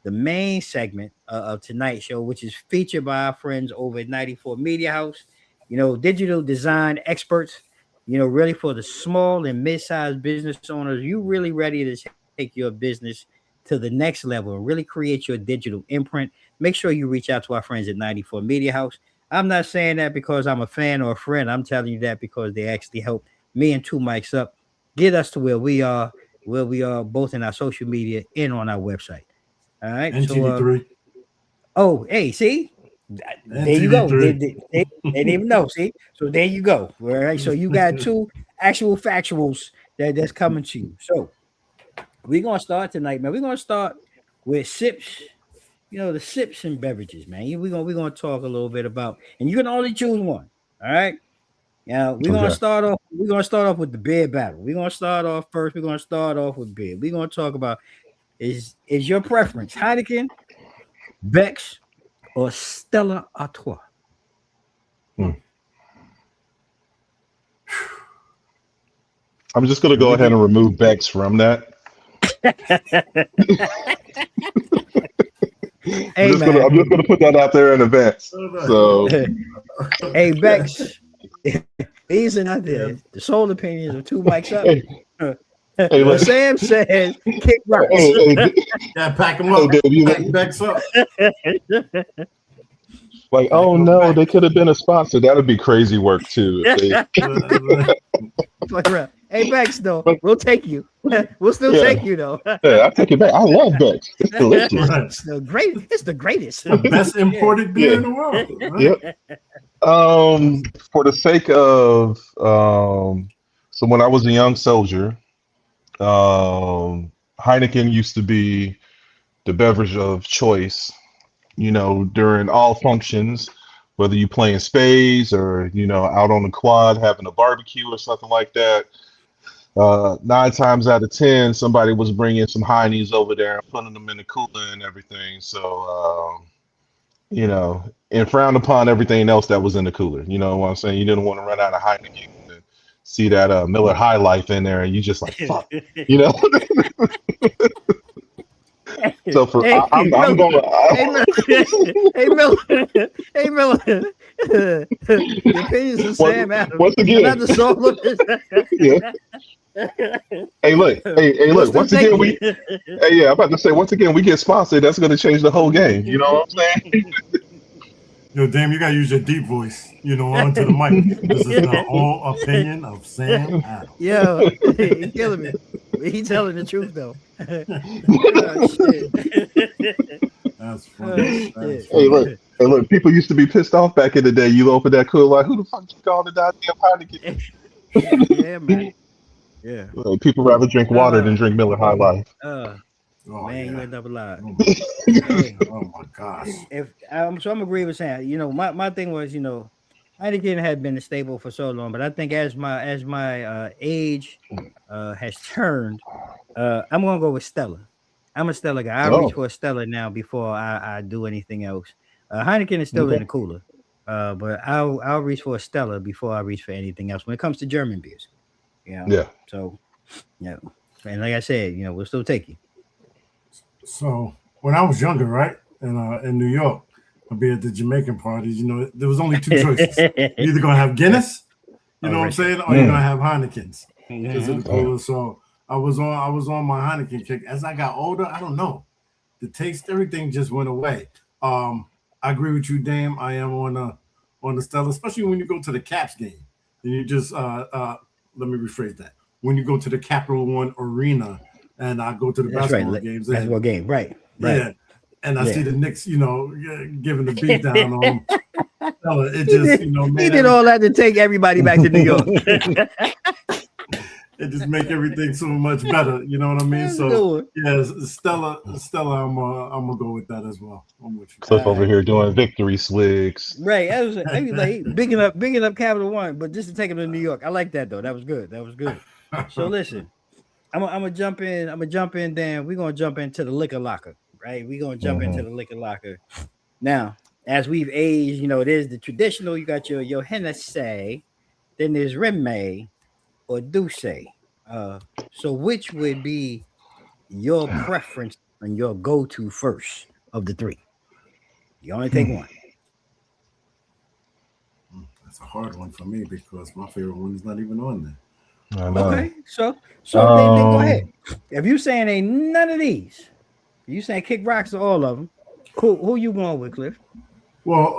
the main segment of tonight's show, which is featured by our friends over at 94 Media House. Digital design experts, really for the small and mid-sized business owners. You really ready to take your business to the next level and really create your digital imprint. Make sure you reach out to our friends at 94 Media House. I'm not saying that because I'm a fan or a friend. I'm telling you that because they actually helped me and Two Mics Up get us to where we are both in our social media and on our website. All right. And TV3. Hey, see? There you go. They didn't even know. See? So there you go. All right. So you got two actual factuals that's coming to you. So we're gonna start tonight, man. We're gonna start with sips. The sips and beverages, man. We're gonna talk a little bit about, and you can only choose one. All right. Now we're gonna start off. We're gonna start off with the beer battle. We're gonna start off first. We're gonna start off with beer. We're gonna talk about is your preference Heineken, Becks, or Stella Artois? I'm just gonna go ahead and remove Becks from that. Hey, I'm just gonna put that out there in advance. So, hey, Becks, these are not the sole opinions of Two Mics Up. Hey, Sam says kick rocks. Pack them up. Pack Becks up. Like, oh no, they could have been a sponsor. That'd be crazy work too. Hey, Becks, though, we'll take you. We'll still take you, though. Yeah, I'll take it back. I love Becks. It's delicious. It's the greatest. The best imported beer in the world. Yep. For the sake of so when I was a young soldier, Heineken used to be the beverage of choice, during all functions, whether you playing spades or, out on the quad having a barbecue or something like that. 9 times out of 10, somebody was bringing some Heinies over there and putting them in the cooler and everything. So, and frowned upon everything else that was in the cooler. You know what I'm saying? You didn't want to run out of Heineken and see that Miller High Life in there, and you just like, fuck, So for I'm going. Hey Miller. The opinions of Sam Adams. Once again, not the soul of his. Hey, look. Once again, I'm about to say. Once again, we get sponsored. That's going to change the whole game. You know what I'm saying? Yo, damn, you gotta use your deep voice, onto the mic. This is the whole opinion of Sam Adams. Yo, he's killing me. He's telling the truth though. Oh, shit. That's funny. That's Shit. Hey, look. funny. Hey, look. People used to be pissed off back in the day. You open that cool like, who the fuck you call the goddamn Heineken? Yeah, man. Yeah. Like, people rather drink water than Uh, drink Miller High Life. Oh Man, you yeah. end up alive. Oh my, Hey, oh my gosh. if I'm agree with Sam. My thing was, Heineken had been stable for so long, but I think as my age has turned, I'm gonna go with Stella. I'm a Stella guy. I reach Oh, for a Stella now before I do anything else. Heineken is still in okay. the cooler, but I'll reach for a Stella before I reach for anything else when it comes to German beers. Yeah. So and like I said, we'll still take you. So when I was younger, right, in New York, I'd be at the Jamaican parties. There was only two choices. You're either gonna have Guinness, you know what I'm saying, or you're gonna have Heinekens because of the Damn. cooler. So I was on my Heineken kick. As I got older, I don't know, the taste, everything just went away. I agree with you, Dame. I am on the Stella, especially when you go to the Caps game. And you just let me rephrase that. When you go to the Capital One Arena and I go to the That's right. basketball games, Basketball game, right? yeah, and I see Yeah. the Knicks, giving the beat down on Stella. It just, He man, did all that to take everybody back to New York. it just make everything so much better. You know what I mean? That's So good. yeah, Stella, I'm gonna go with that as well. I'm with you. Cliff over here doing victory swigs. Right. I was like bigging up Capital One, but just to take him to New York. I like that though. That was good. So listen, I'm gonna jump in. Then we're gonna jump into the liquor locker. Right. We're gonna jump into the liquor locker. Now, as we've aged, there's the traditional. You got your Hennessy, then there's Rémy or Douce. So which would be your preference and your go-to first of the three? You only take one. That's a hard one for me because my favorite one is not even on there. I know. Okay, so then go ahead. If you saying ain't none of these, you saying kick rocks or all of them, cool. Who you going with, Cliff? Well,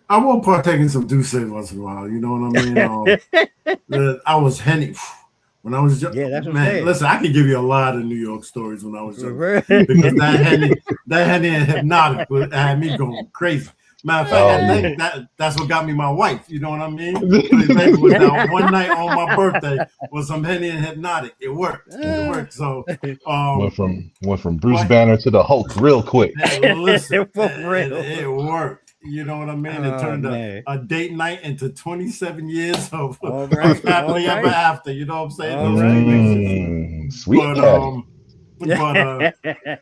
I will partake in some Douce once in a while. You know what I mean? I was Henny when I was young. Yeah, that's what I'm Man, saying. listen, I can give you a lot of New York stories when I was young because that Henny and Hypnotic had me going crazy. Matter of fact, I think that's what got me my wife. You know what I mean? It was that one night on my birthday was some Henny and Hypnotic. It worked. So went from Bruce Banner to the Hulk real quick. Listen, it worked. You know what I mean? It turned a date night into 27 years of happily ever after. You know what I'm saying? Sweet. But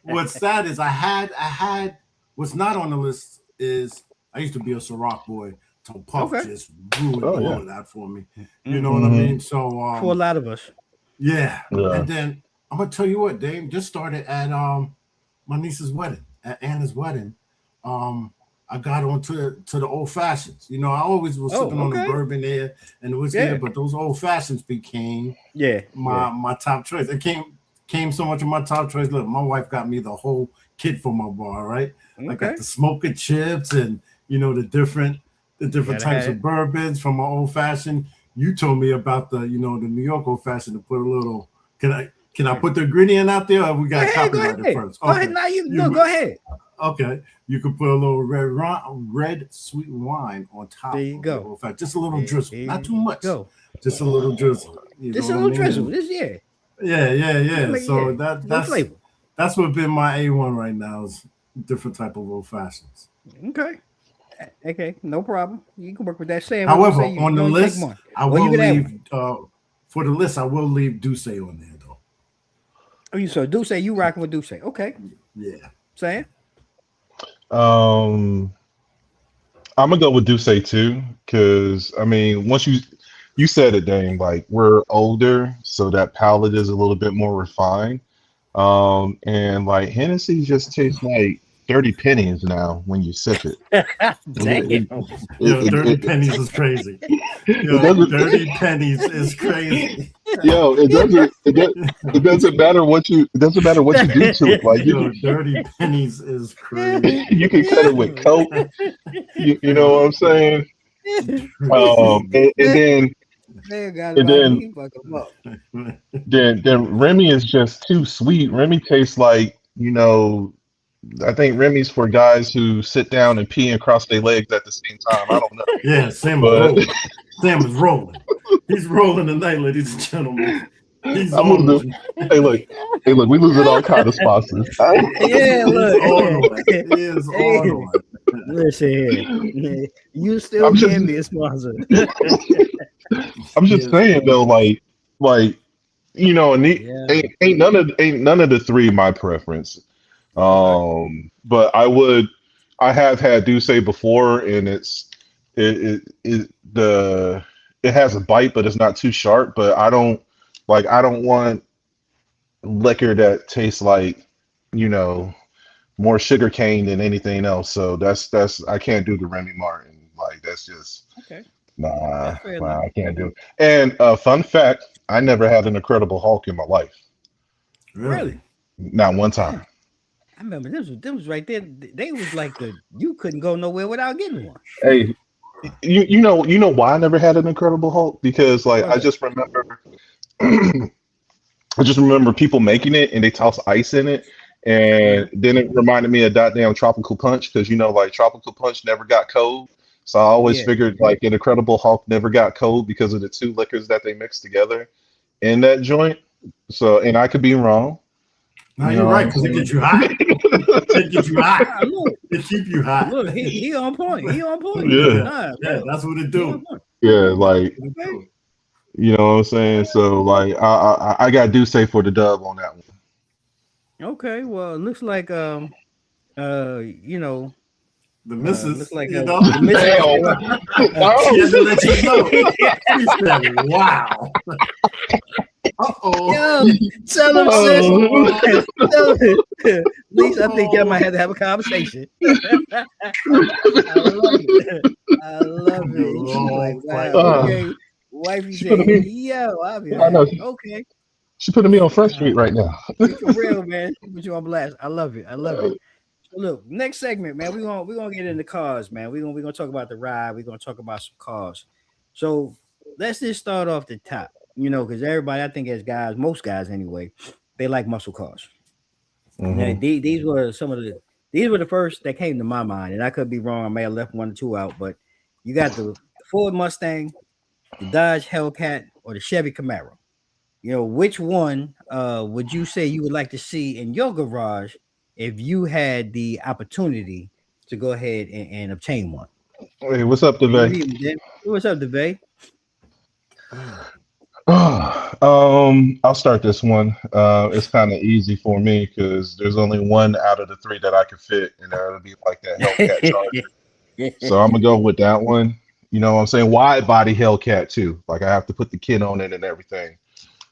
what's sad is I had what's not on the list is I used to be a Ciroc boy. So Puff just ruined all of that for me. You know what I mean? So for a lot of us. Yeah. And then I'm gonna tell you what, Dave, just started at my niece's wedding, at Anna's wedding. I got on to the old fashions. I always was sipping on the bourbon there and the whiskey there, but those old fashions became my top choice. It came so much of my top choice. Look, my wife got me the whole kit for my bar, right? I got the smoker chips and the different types of bourbons from my old fashioned. You told me about the the New York old fashioned to put a little. Can I put the ingredient out there, or we got copyrighted first? Go ahead. Now go ahead. Okay, you can put a little red sweet wine on top. There you go. Old fashioned. Just a little drizzle, not too much. Just a little drizzle. Just a little drizzle. Yeah. So that's what been my A1 right now is different type of old fashions. Okay, no problem. You can work with that. However, on the list, I will leave for the list. I will leave Douce on there though. Oh, so Douce, you rocking with Douce? Okay. Yeah. Sam? I'm gonna go with Douce too, because I mean, once you said it, Dane, like we're older, so that palate is a little bit more refined. And like Hennessy just tastes like 30 pennies now when you sip it. Damn. 30 pennies is crazy. 30 pennies is crazy. It doesn't matter what you do to it. Like 30 pennies is crazy. You can cut it with Coke. You know what I'm saying? Then Remy is just too sweet. Remy tastes like I think Remy's for guys who sit down and pee and cross their legs at the same time. I don't know, Yeah, Sam is but rolling. Sam is rolling. He's rolling tonight, ladies and gentlemen. He's I'm on losing. one. Hey, look, we losing all kind of sponsors. Yeah, He's look. on one. He is Hey, on one. listen here. You still I'm just, can be a sponsor. I'm He just is saying on though, one. like and Yeah. ain't none of the three my preference. Okay. But I have had do say before, and it has a bite, but it's not too sharp. But I don't want liquor that tastes like, you know, more sugar cane than anything else. So that's I can't do the Remy Martin. Like that's just Okay. nah, That's fair enough. nah, I can't do it. And fun fact, I never had an Incredible Hulk in my life. Really? Not one time. Man, I remember them was right there. They was like you couldn't go nowhere without getting one. Hey, you know why I never had an Incredible Hulk? Because like What's that? I just remember people making it and they toss ice in it. Uh-huh. And then it reminded me of that damn Tropical Punch because like Tropical Punch never got cold. So I always Yeah. figured like an Incredible Hulk never got cold because of the two liquors that they mixed together in that joint. So, and I could be wrong. No, You you're know what right, I'm because it saying? gets you hot. It gets you hot. Nah, look, It keep you hot. look, he on point. He on point. Yeah, Yeah, Nah, yeah, look, that's what it he on do. point. yeah, like What it Okay. do. you know what I'm saying. So like I got do say for the dub on that one. Okay. Well, it looks like you know, The looks missus, like you know, the missus. Damn. she had to let you know. Yo, She said, "Wow." Uh-oh. tell him, sis. Oh. Tell him. At least I think y'all Uh-oh. might have to have a conversation. I love it. I love The it. She's like, wrong wow, fight. okay. Wifey She putting said, me. yo, I'll be I like, know okay. she putting me on Front Uh, Street right now. for real, man. She put you on blast. I love it. I love it. So look, next segment, man. We're gonna get into cars, man. We're gonna talk about the ride. We're gonna talk about some cars. So let's just start off the top, because everybody, I think as guys, most guys anyway, they like muscle cars. Now, Hmm. these were the first that came to my mind, and I could be wrong. I may have left one or two out, but you got the Ford Mustang, the Dodge Hellcat, or the Chevy Camaro. Which one would you say you would like to see in your garage if you had the opportunity to go ahead and obtain one? Hey, what's up, You today? hear me, Dan? What's up, DeVay? I'll start this one. It's kind of easy for me because there's only one out of the three that I can fit, and that'll be like that Hellcat Charger. So I'm gonna go with that one. You know what I'm saying? Wide body Hellcat too. Like I have to put the kit on it and everything.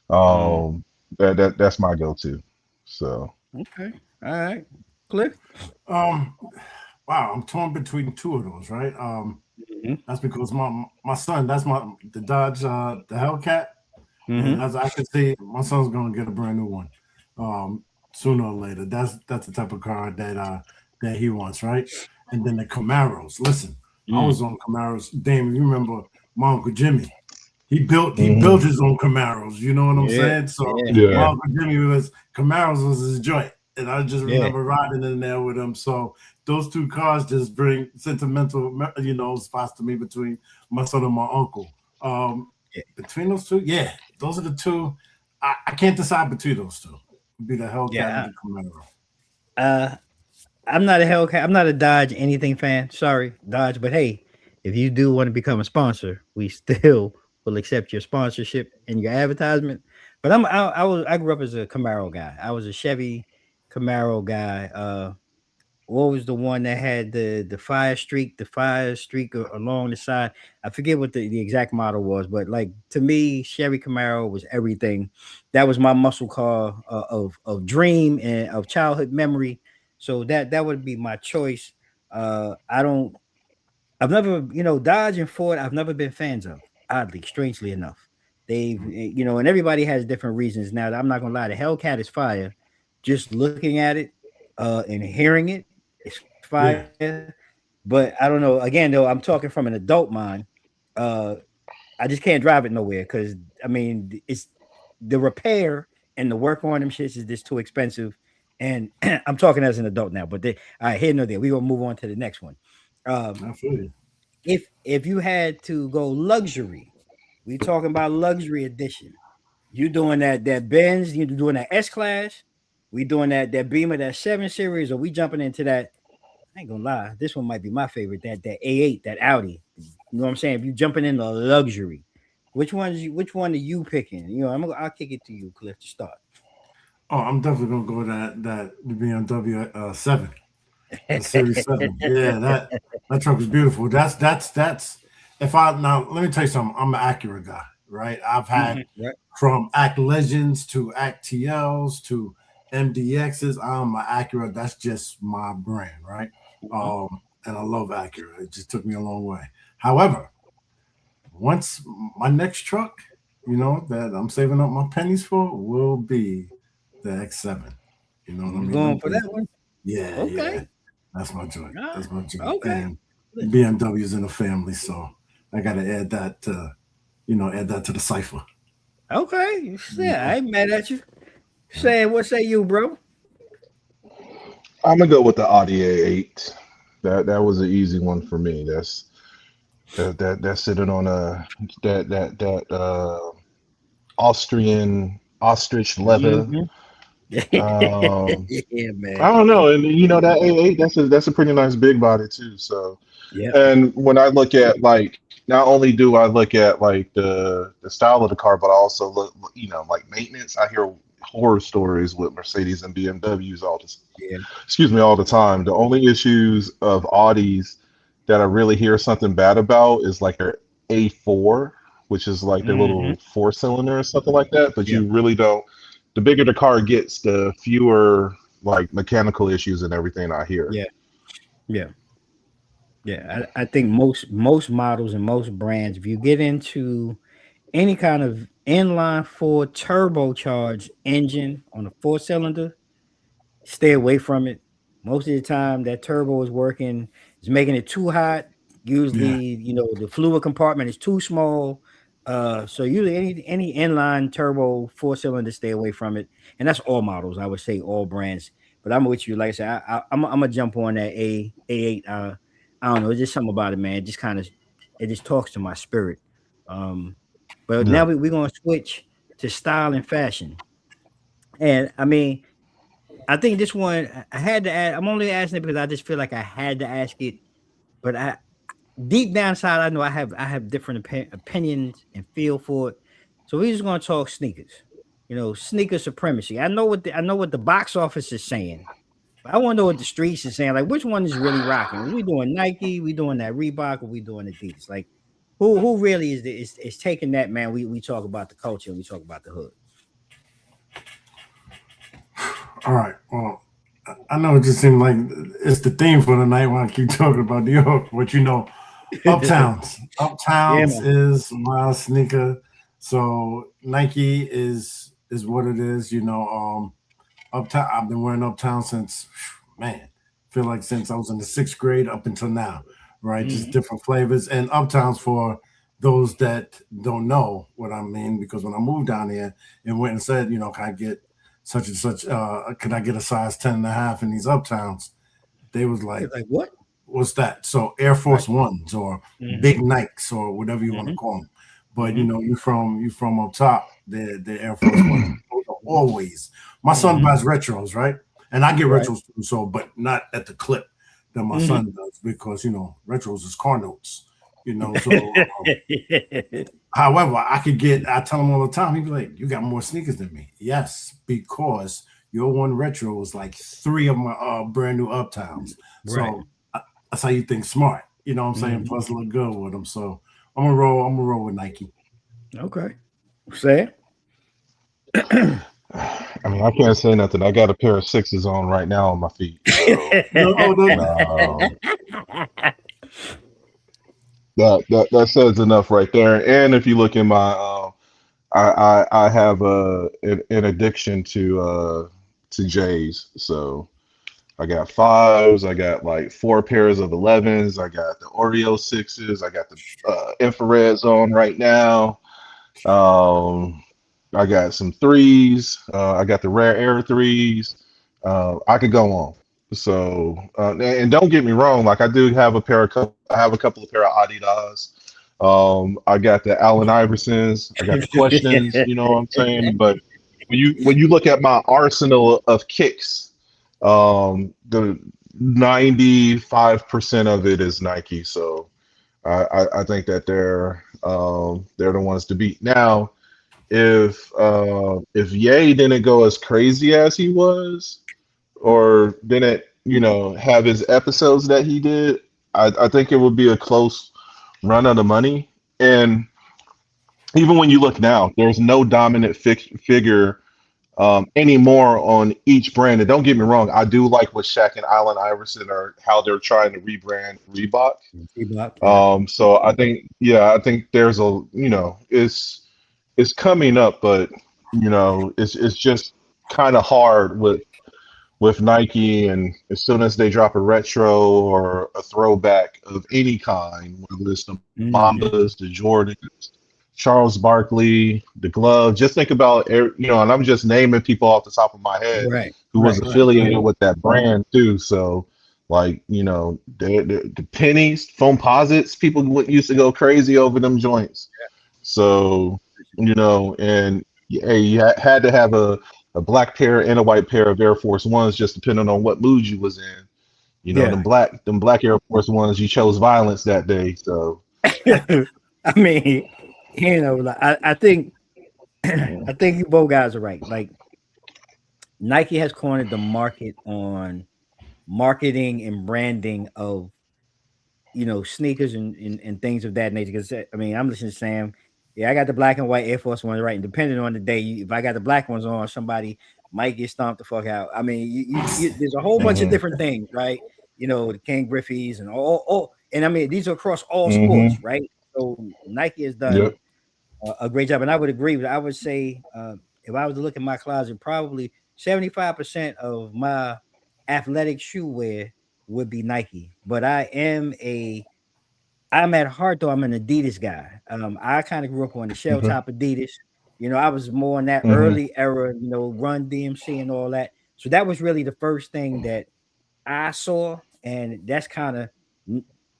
Mm, That's my go-to. So okay. All right. Cliff? Um, wow, I'm torn between two of those, right? Mm-hmm. That's because my son, that's the Dodge, the Hellcat, and Mm-hmm. as I can see, my son's gonna get a brand new one, sooner or later. That's the type of car that he wants, right? And then the Camaros. Listen, I Mm. was on Camaros. Damn, you remember my Uncle Jimmy? He built mhm. his own Camaros. You know what I'm Yeah. saying? So Yeah. my Yeah. Uncle Jimmy Camaros was his joint, and I just Yeah. remember riding in there with him. So those two cars just bring sentimental, spots to me between my son and my uncle. Yeah. Between those two, yeah, those are the two. I can't decide between those two. It'd be the Hellcat and Yeah. the Camaro. Uh, I'm not a Hellcat. I'm not a Dodge anything fan. Sorry, Dodge. But hey, if you do want to become a sponsor, we still will accept your sponsorship and your advertisement. But I grew up as a Camaro guy. I was a Chevy Camaro guy. What was the one that had the fire streak along the side? I forget what the exact model was, but like to me, Chevy Camaro was everything. That was my muscle car of dream and of childhood memory. So that would be my choice. I don't. I've never, Dodge and Ford. I've never been fans of. Oddly, strangely enough, and everybody has different reasons. Now, I'm not gonna lie, the Hellcat is fire. Just looking at it, and hearing it, it's fire. Yeah, But I don't know. Again, though, I'm talking from an adult mind. Uh, I just can't drive it nowhere because I mean, it's the repair and the work on them shits is just too expensive. And I'm talking as an adult now, but all right, here no there. We're gonna move on to the next one. I feel you. If you had to go luxury, we talking about luxury edition. You doing that Benz, you doing that S class, we doing that Beamer, that 7 series, or we jumping into that. I ain't gonna lie, this one might be my favorite. That A8, that Audi. You know what I'm saying? If you jumping into luxury, which one are you picking? You know, I'll kick it to you, Cliff, to start. Oh, I'm definitely gonna go that the BMW 7, the Series 7. Yeah, that truck is beautiful. That's. If I now let me tell you something. I'm an Acura guy, right? I've had Right. from Act Legends to Act TLs to MDXs. I'm an Acura. That's just my brand, right? And I love Acura. It just took me a long way. However, once my next truck, that I'm saving up my pennies for, will be the X7. You know what I You mean? going for that one? Yeah, yeah. Okay. That's my joint. Ah, That's my joint. okay. And BMW's in the family, so I got to add that to the cipher. Okay. You Yeah, know? I ain't mad at you. Say what say you, bro? I'm gonna go with the Audi A8. That was an easy one for me. That's sitting on a that ostrich leather. Mm-hmm. Um, Yeah, man. I don't know, and that A8 that's a pretty nice big body too. So, Yeah. and when I look at like, not only do I look at like the style of the car, but I also look, like maintenance. I hear horror stories with Mercedes and BMWs Yeah. all the time. The only issues of Audis that I really hear something bad about is like their A4, which is like their Mm-hmm. little 4 cylinder or something like that. But Yeah. you really don't. The bigger the car gets, the fewer like mechanical issues and everything I hear. Yeah. Yeah. Yeah. I think most models and most brands, if you get into any kind of inline four turbocharged engine on a 4 cylinder, stay away from it. Most of the time, that turbo is working, it's making it too hot. Usually, Yeah. the fluid compartment is too small. So usually any inline turbo 4 cylinder, stay away from it. And that's all models, I would say, all brands. But I'm with you. Like I said, I'm gonna jump on that A8. I don't know, it's just something about it, man. It just kind of it just talks to my spirit. Um, but now Yeah. we're gonna switch to style and fashion. And I mean, I think this one I had to ask. I'm only asking it because I just feel like I had to ask it. But I deep down inside, I know I have different opinions and feel for it. So we're just gonna talk sneakers. Sneaker supremacy. I know what the box office is saying. But I want to know what the streets is saying. Like, which one is really rocking? We doing Nike? We doing that Reebok? Or we doing Adidas? Like, who really is taking that, man? We talk about the culture and we talk about the hood. All right. Well, I know it just seemed like it's the theme for the night when I keep talking about New York, but Uptowns. Yeah, Uptowns man. is my sneaker. So Nike is what it is. Uptown. I've been wearing Uptown since, man, feel like since I was in the 6th grade up until now. Right, just Mhm. different flavors and Uptowns for those that don't know what I mean. Because when I moved down here and went and said, can I get such and such? Could I get a size 10.5 in these Uptowns? They was like, It's like what? what's that? So Air Right. Force Ones or Mhm. Big Nikes or whatever you want to Mhm. call them. But Mhm. you from up top, the Air Force Ones. Those are always. My son Mhm. buys retros, right? And I get Right. retros too, so but not at the clip that my Mhm. son does because retros is car notes. However, I tell him all the time, he'd be like, you got more sneakers than me. Yes, because your one retro was like three of my brand new Uptowns. Right. So that's how you think smart. You know what I'm saying? Mhm. Plus look good with them. So I'm gonna roll with Nike. Okay. Say I mean, I can't say nothing. I got a pair of sixes on right now on my feet. So No, oh, no, um, that says enough right there. And if you look in my, I have an addiction to J's. So I got fives. I got like 4 pairs of 11s. I got the Oreo sixes. I got the infrared zone right now. Um, I got some threes. I got the rare air threes. I could go on. So, and don't get me wrong, like I do have I have a couple of pair of Adidas. I got the Allen Iversons. I got the questions. You know what I'm saying? But when you look at my arsenal of kicks, the 95% of it is Nike. So I think that they're the ones to beat. Now, if Ye didn't go as crazy as he was, or didn't have his episodes that he did, I think it would be a close run of the money. And even when you look now, there's no dominant figure anymore on each brand. And don't get me wrong, I do like what Shaq and Allen Iverson are how they're trying to rebrand Reebok. Reebok, yeah. So I think there's it's coming up, but it's just kind of hard with Nike, and as soon as they drop a retro or a throwback of any kind, whether it's the Mambas, the Jordans, Charles Barkley, the glove, just think about and I'm just naming people off the top of my head who was affiliated with that brand too. So like the pennies, foamposites, people used to go crazy over them joints. So and hey, you had to have a black pair and a white pair of Air Force Ones, just depending on what mood you was in. Them black Air Force Ones, you chose violence that day. So I mean, like, I think you both guys are right. Like Nike has cornered the market on marketing and branding of sneakers and things of that nature. Because I mean, I'm listening to Sam. Yeah, I got the black and white Air Force Ones, right? And depending on the day, if I got the black ones on, somebody might get stomped the fuck out. I mean, there's a whole bunch of different things, right? The Ken Griffey's and all, and I mean, these are across all sports, right? So Nike has done a great job, and I would agree with. I would say, if I was to look at my closet, probably 75% of my athletic shoe wear would be Nike. But I'm at heart though, I'm an Adidas guy. I kind of grew up on the shell top Adidas. I was more in that early era, Run DMC and all that. So that was really the first thing that I saw, and that's kind of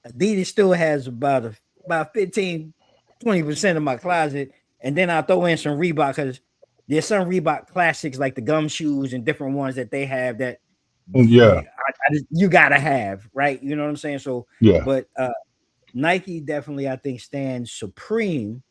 Adidas still has about 15-20% of my closet, and then I'll throw in some Reebok because there's some Reebok classics like the gum shoes and different ones that they have that you gotta have, right? You know what I'm saying? So but Nike definitely, I think, stands supreme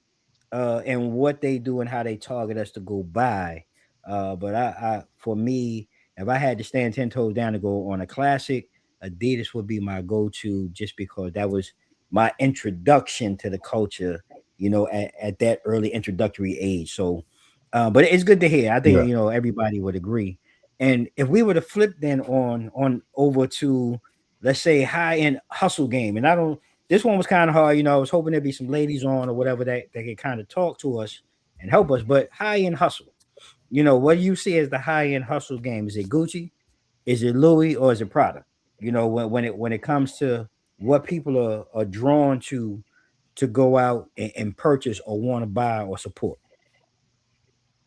in what they do and how they target us to go buy. But for me, if I had to stand 10 toes down to go on a classic, Adidas would be my go-to, just because that was my introduction to the culture, at that early introductory age. So, but it's good to hear. I think everybody would agree. And if we were to flip then on over to, let's say, high-end hustle game, and this one was kind of hard, I was hoping there'd be some ladies on or whatever that could kind of talk to us and help us. But high-end hustle, what do you see as the high-end hustle game? Is it Gucci? Is it Louis, or is it Prada? When it comes to what people are drawn to go out and purchase or want to buy or support.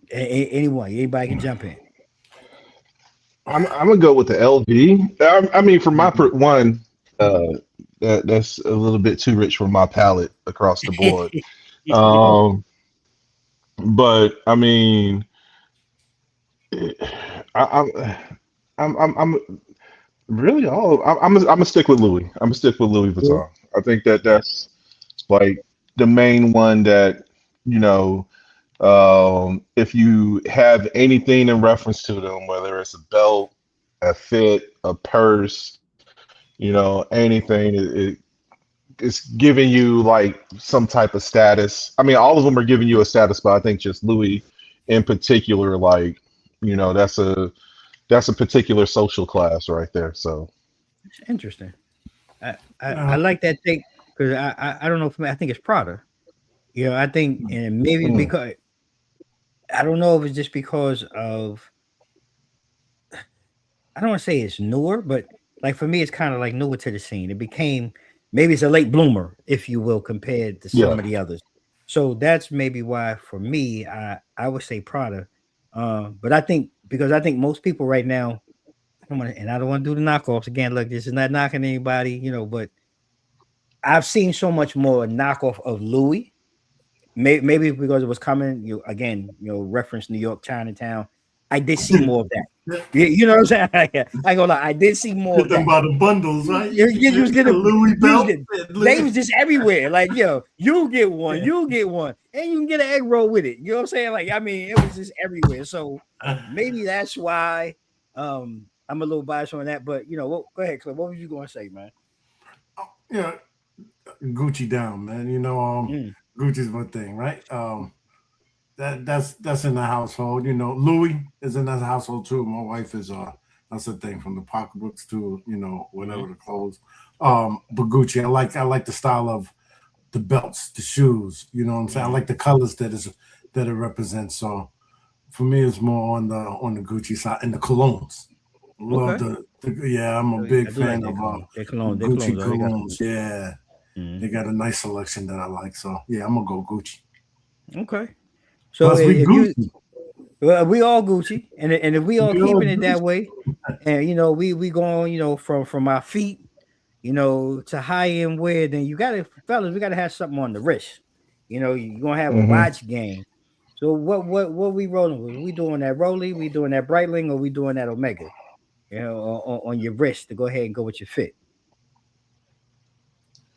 Anybody can jump in. I'm gonna go with the LV. I mean, for my one, that's a little bit too rich for my palate across the board. But I mean, I'm really I'm gonna stick with Louis. I'm gonna stick with Louis Vuitton. I think that's like the main one that if you have anything in reference to them, whether it's a belt, a fit, a purse, anything, it's giving you like some type of status. I mean, all of them are giving you a status, but I think just Louis in particular, like, that's a particular social class right there. So it's interesting. I like that take, because I don't know, for me, I think it's Prada. I think, and maybe because I don't know if it's just because of, I don't want to say it's newer, but like for me, it's kind of like newer to the scene. It became, maybe it's a late bloomer, if you will, compared to some of the others. So that's maybe why for me, I would say Prada. But I think, because I think most people right now, and I don't want to do the knockoffs again. Look, this is not knocking anybody, but I've seen so much more knockoff of Louis. Maybe because it was coming, reference New York Chinatown. I did see more of that. You know what I'm saying? I ain't gonna lie, I did see more of that. About the bundles, right? You was getting Louis belt. They was just everywhere. Like, you get one, you get one, and you can get an egg roll with it. You know what I'm saying? Like, I mean, it was just everywhere. So maybe that's why I'm a little biased on that. But go ahead, Cliff. What was you gonna say, man? Gucci down, man. Gucci's one thing, right? That's in the household. Louis is in that household too. My wife is that's the thing, from the pocketbooks to whatever the clothes. But Gucci, I like the style of the belts, the shoes. You know what I'm saying? I like the colors that it represents. So for me, it's more on the Gucci side and the colognes. Love I'm a big fan of Gucci colognes. Yeah. They got a nice selection that I like. So yeah, I'm gonna go Gucci. Okay. So plus we Gucci. We all Gucci, and if we all keeping it that way, and we going from our feet, to high end wear, then fellas, we gotta have something on the wrist. You're gonna have a watch game. So what we rolling with? We doing that Rolly, we doing that Breitling, or we doing that Omega? On your wrist to go ahead and go with your fit.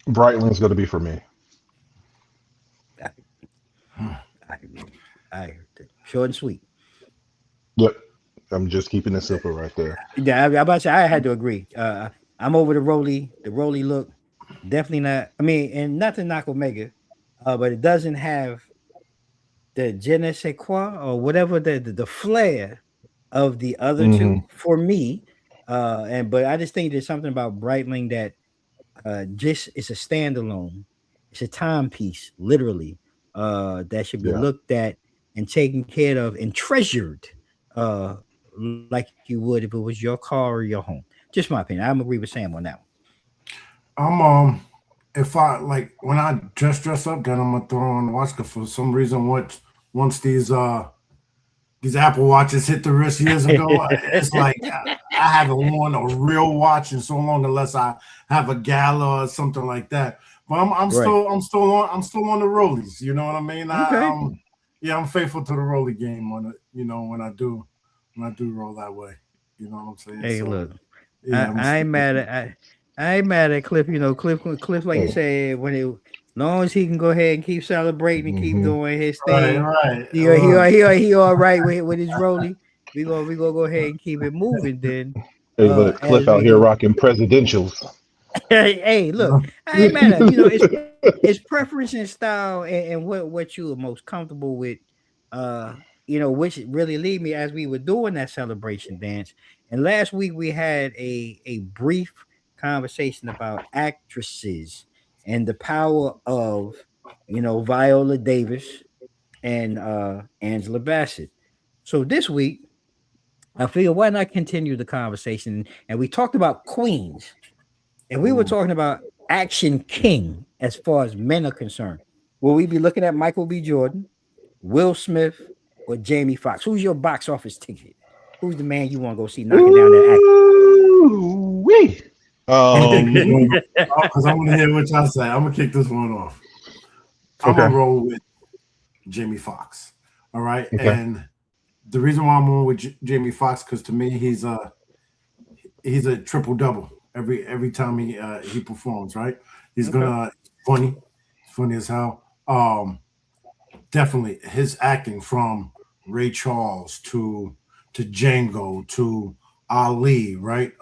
Breitling's going to be for me. I heard that. Short and sweet. Yep. I'm just keeping it simple right there. Yeah, I'm about to say I had to agree. I'm over the Rolly look. Definitely not. I mean, and not to knock Omega, but it doesn't have the je ne sais quoi or whatever the flair of the other two for me. But I just think there's something about Breitling that just it's a standalone. It's a timepiece, literally, that should be looked at and taken care of and treasured, like you would if it was your car or your home. Just my opinion. I'm agree with Sam on that one. If I like when I dress up, then I'm gonna throw on the watch. For some reason, once these Apple Watches hit the wrist years ago, it's like I haven't worn a real watch in so long, unless I have a gala or something like that. But I'm still on the rollies. You know what I mean? Okay. I'm faithful to the rollie game on it. When I do roll that way. You know what I'm saying? Hey, look, I ain't mad at Cliff. Cliff, like you said, as long as he can go ahead and keep celebrating and keep doing his thing, right. He all right with his rollie. We gonna go ahead and keep it moving then. Hey, look, Cliff out here rocking presidentials. Hey, look, I ain't mad at it's preference and style and what you are most comfortable with. Which really lead me as we were doing that celebration dance. And last week we had a brief conversation about actresses and the power of Viola Davis and Angela Bassett. So this week I feel why not continue the conversation, and we talked about queens, and we were talking about action king as far as men are concerned. Will we be looking at Michael B. Jordan, Will Smith, or Jamie Foxx? Who's your box office ticket? Who's the man you want to go see knocking down that actor? Because I want to hear what y'all say. I'm gonna kick this one off. I'm gonna roll with Jamie Foxx. All right, and the reason why I'm going with Jamie Foxx, because to me he's a triple double every time he performs. Right, he's gonna funny as hell. Definitely his acting from Ray Charles to Django to Ali. Right.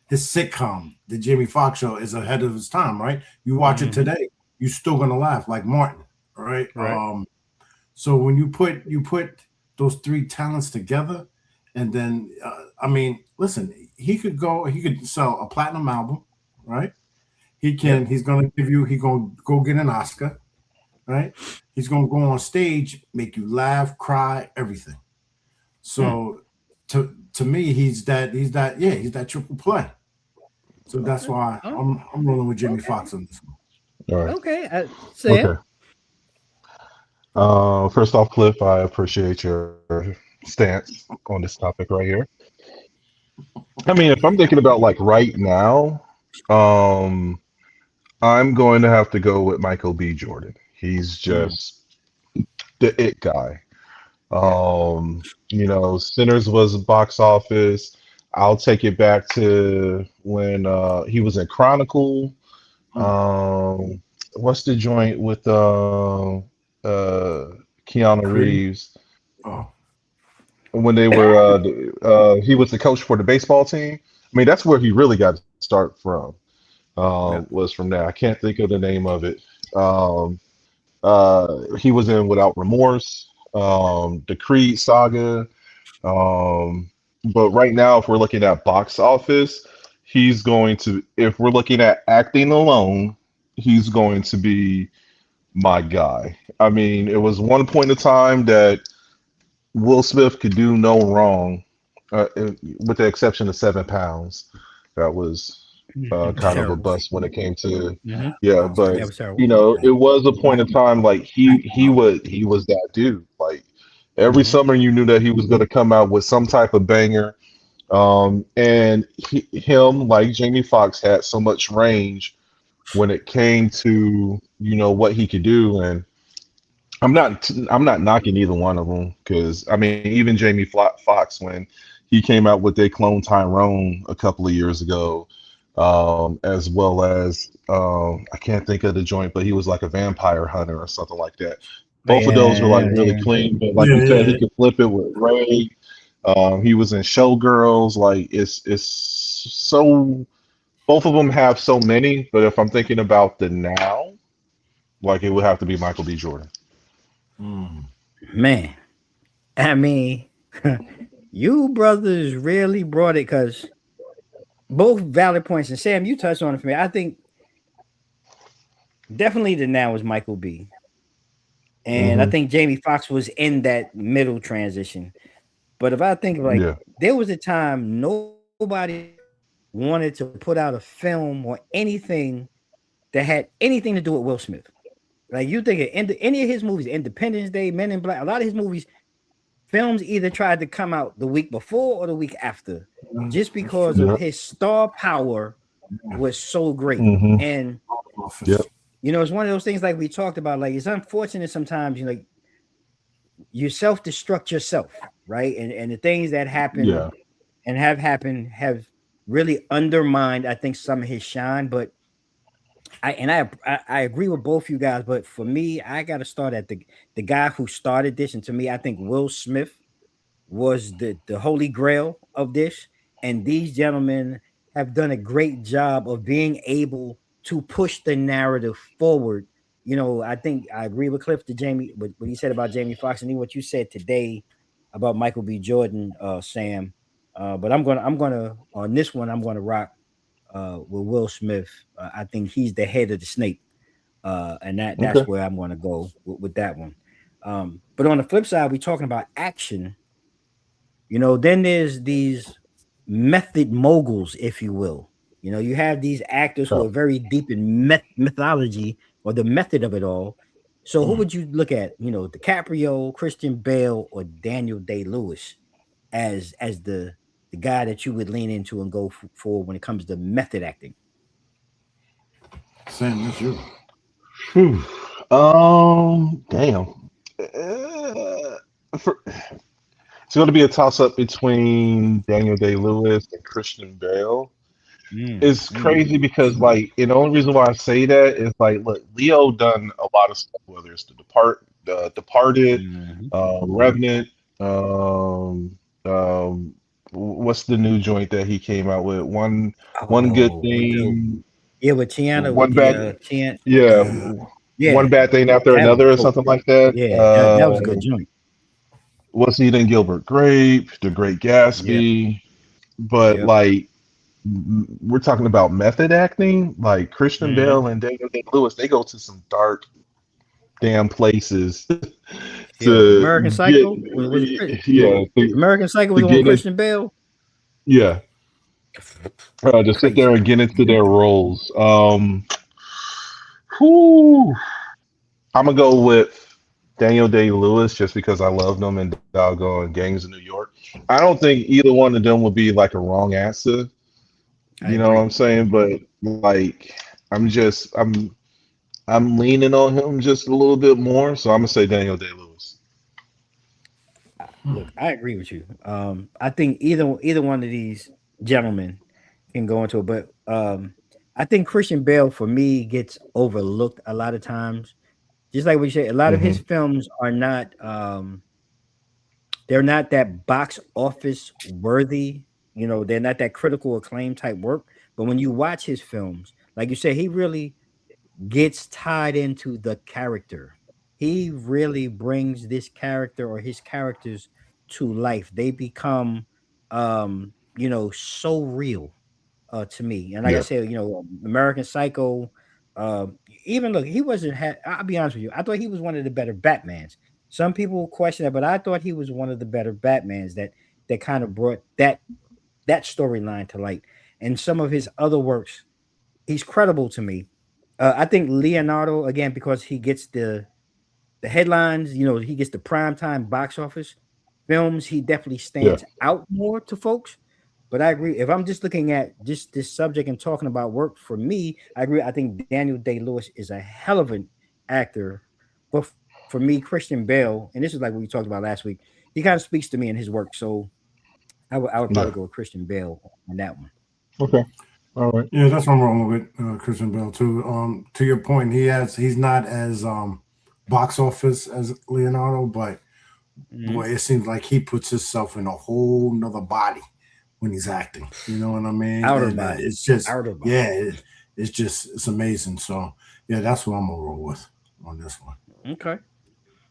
His sitcom, the Jamie Foxx Show, is ahead of his time, right? You watch it today, you're still gonna laugh, like Martin, right? So when you put those three talents together, and then listen, he could sell a platinum album, right? He's gonna go get an Oscar, right? He's gonna go on stage, make you laugh, cry, everything. So to me, he's that triple play. So that's why I'm rolling with Jamie Foxx on this one. All right. Okay. Sam? Okay. First off, Cliff, I appreciate your stance on this topic right here. I mean, if I'm thinking about like right now, um, I'm going to have to go with Michael B. Jordan. He's just the it guy. Yeah. Sinners was box office. I'll take it back to when he was in Chronicle. Mm. What's the joint with Keanu Creed. Reeves Oh, when they were he was the coach for the baseball team. I mean, that's where he really got to start from. Yeah. Was from there. I can't think of the name of it. Um, he was in Without Remorse, the Creed saga. Um, but right now, if we're looking at box office, he's going to, if we're looking at acting alone, he's going to be my guy. I mean, it was one point in time that Will Smith could do no wrong, with the exception of 7 pounds. That was It was kind of a terrible. bust when it came to, Hmm. yeah. that was But That crazy. was terrible. it was a point in time like he was that dude. Like every Hmm. summer, you knew that he was going to come out with some type of banger. And him, like Jamie Foxx, had so much range when it came to what he could do. And I'm not knocking either one of them because I mean even Jamie Foxx when he came out with they clone Tyrone a couple of years ago, as well as I can't think of the joint, but he was like a vampire hunter or something like that. But Both of those were like yeah, really yeah. clean, but like Yeah, you said, yeah. he could flip it with Ray. He was in Showgirls. Like it's so both of them have so many, but if I'm thinking about the now, like it would have to be Michael B. Jordan. Mm. Man, I mean, you brothers really brought it because both valid points. And Sam, you touched on it for me. I think definitely the now is Michael B. And I Hmm. think Jamie Foxx was in that middle transition. But if I think like Yeah. there was a time nobody wanted to put out a film or anything that had anything to do with Will Smith. Like you think of any of his movies, Independence Day, Men in Black, a lot of his movies, films either tried to come out the week before or the week after, just That's because true. of Yeah. his star power Yeah. was so great. Hmm. And Yep. Office. it's one of those things like we talked about. Like it's unfortunate sometimes, like you self-destruct yourself, right? And the things that happen Yeah. and have happened have really undermined, I think, some of his shine. But I agree with both you guys. But for me, I got to start at the guy who started this, and to me, I think Will Smith was the holy grail of this, and these gentlemen have done a great job of being able to push the narrative forward. I think I agree with Cliff to Jamie, what he said about Jamie Foxx, and even what you said today about Michael B. Jordan, Sam. But I'm gonna on this one, I'm gonna rock with Will Smith. I think he's the head of the snake, and that's Okay. where I'm gonna go with that one. But on the flip side, we're talking about action. Then there's these method moguls, if you will. You have these actors who Oh. are very deep in mythology or the method of it all. So who Mm. would you look at? DiCaprio, Christian Bale, or Daniel Day Lewis as the guy that you would lean into and go for when it comes to method acting. Sam, that's you. Phew. Damn. Uh, it's going to be a toss up between Daniel Day Lewis and Christian Bale. Mm, It's mm, crazy because, like, and the only reason why I say that is like, look, Leo done a lot of stuff, whether it's the Departed, mhm. Revenant, um, what's the new joint that he came out with? One good Oh, thing, with Tiana, with one the bad, Tian. yeah, Yeah. one Yeah, bad thing after that was another or dope. something like that. Yeah, that was a good joint. What's he then? Gilbert Grape, The Great Yeah, Gatsby, but yeah. like we're talking about method acting, like Christian Hmm. Bale and Daniel Day Lewis, they go to some dark damn places Yeah, to American get, Psycho was it yeah, American Psycho to was on get it, Christian Bale. yeah, to sit there Crazy. and get into their roles. Whew, I'm gonna go with. Daniel Day-Lewis, just because I love them and doggone Gangs of New York. I don't think either one of them would be like a wrong answer. I You know what I'm agree. saying? But like, I'm just I'm leaning on him just a little bit more, so I'm gonna say Daniel Day-Lewis. Look, I agree with you. I think either one of these gentlemen can go into it, but I think Christian Bale for me gets overlooked a lot of times. Just like we said, a lot of his Hmm. films are not they're not that box office worthy. You know, they're not that critical acclaim type work. But when you watch his films, like you said, he really gets tied into the character. He really brings this character or his characters to life. They become so real to me. And like I Yeah. said, American Psycho, uh, even look, he wasn't. I'll be honest with you. I thought he was one of the better Batmans. Some people question that, but I thought he was one of the better Batmans that kind of brought that storyline to light. And some of his other works, he's credible to me. I think Leonardo again because he gets the headlines. He gets the prime time box office films. He definitely Yeah. stands out more to folks. But I agree. If I'm just looking at just this subject and talking about work for me, I agree. I think Daniel Day Lewis is a hell of an actor. But for me, Christian Bale, and this is like what we talked about last week, he kind of speaks to me in his work. So I would Yeah. probably go with Christian Bale on that one. Okay. All right. Yeah, that's what I'm wrong with Christian Bale too. To your point, he's not as box office as Leonardo, but Mhm. boy, it seems like he puts himself in a whole nother body when he's acting. You know what I mean? Outer And body. it's just, Outer body. yeah, it's amazing. So yeah, that's what I'm gonna roll with on this one. Okay.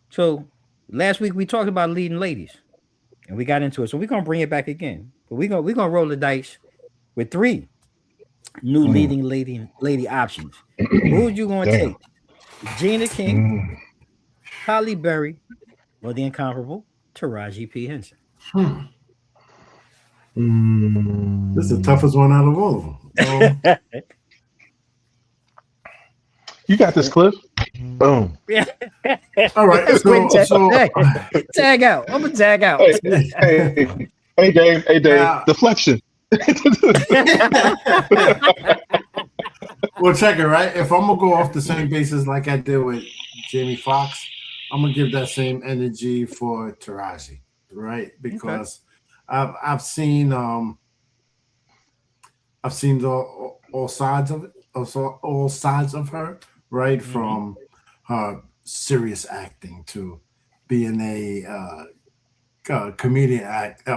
So last week we talked about leading ladies and we got into it. So we're gonna bring it back again. But we're gonna roll the dice with three new Mm. leading lady options. Who would you gonna Damn. take? Gina King, Mm. Holly Berry, or the incomparable Taraji P. Henson? Hmm. This is the Mm. toughest one out of all of them. You got this, Cliff. Boom. Yeah. All right, That's quick so tag out. I'm gonna tag out. Hey, hey, Dave. Hey, Dave. now, Deflection. well, check it right. If I'm gonna go off the same basis like I did with Jamie Foxx, I'm gonna give that same energy for Taraji, right? Okay. Because I've seen all sides of it, also all sides of her, right? Mhm. From her serious acting to being a comedian act,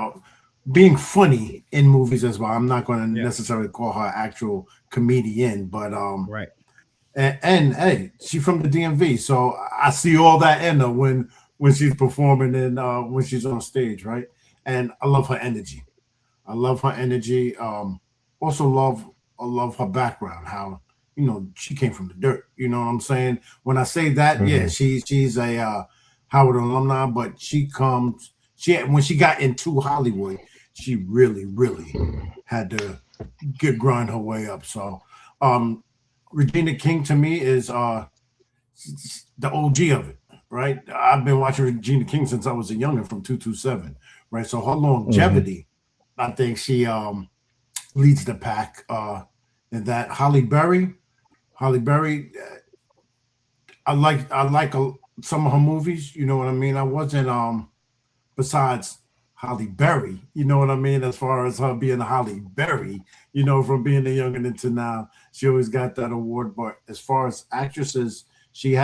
being funny in movies as well. I'm not going to Yeah. necessarily call her actual comedian, but Right. and hey, she's from the DMV, so I see all that in her when she's performing and when she's on stage, right? And I love her energy. I love her energy. Also I love her background. How she came from the dirt. You know what I'm saying? When I say that, yeah, Hmm. she's a Howard alumni, but when she got into Hollywood, she really had to grind her way up. So, Regina King to me is the OG of it, right? I've been watching Regina King since I was a youngin' from 227, right? So her Hmm. longevity, I think she leads the pack. In that Holly Berry, I like some of her movies. You know what I mean? I wasn't besides Holly Berry. You know what I mean? As far as her being a Holly Berry, from being a youngin' into now, she always got that award. But as far as actresses, she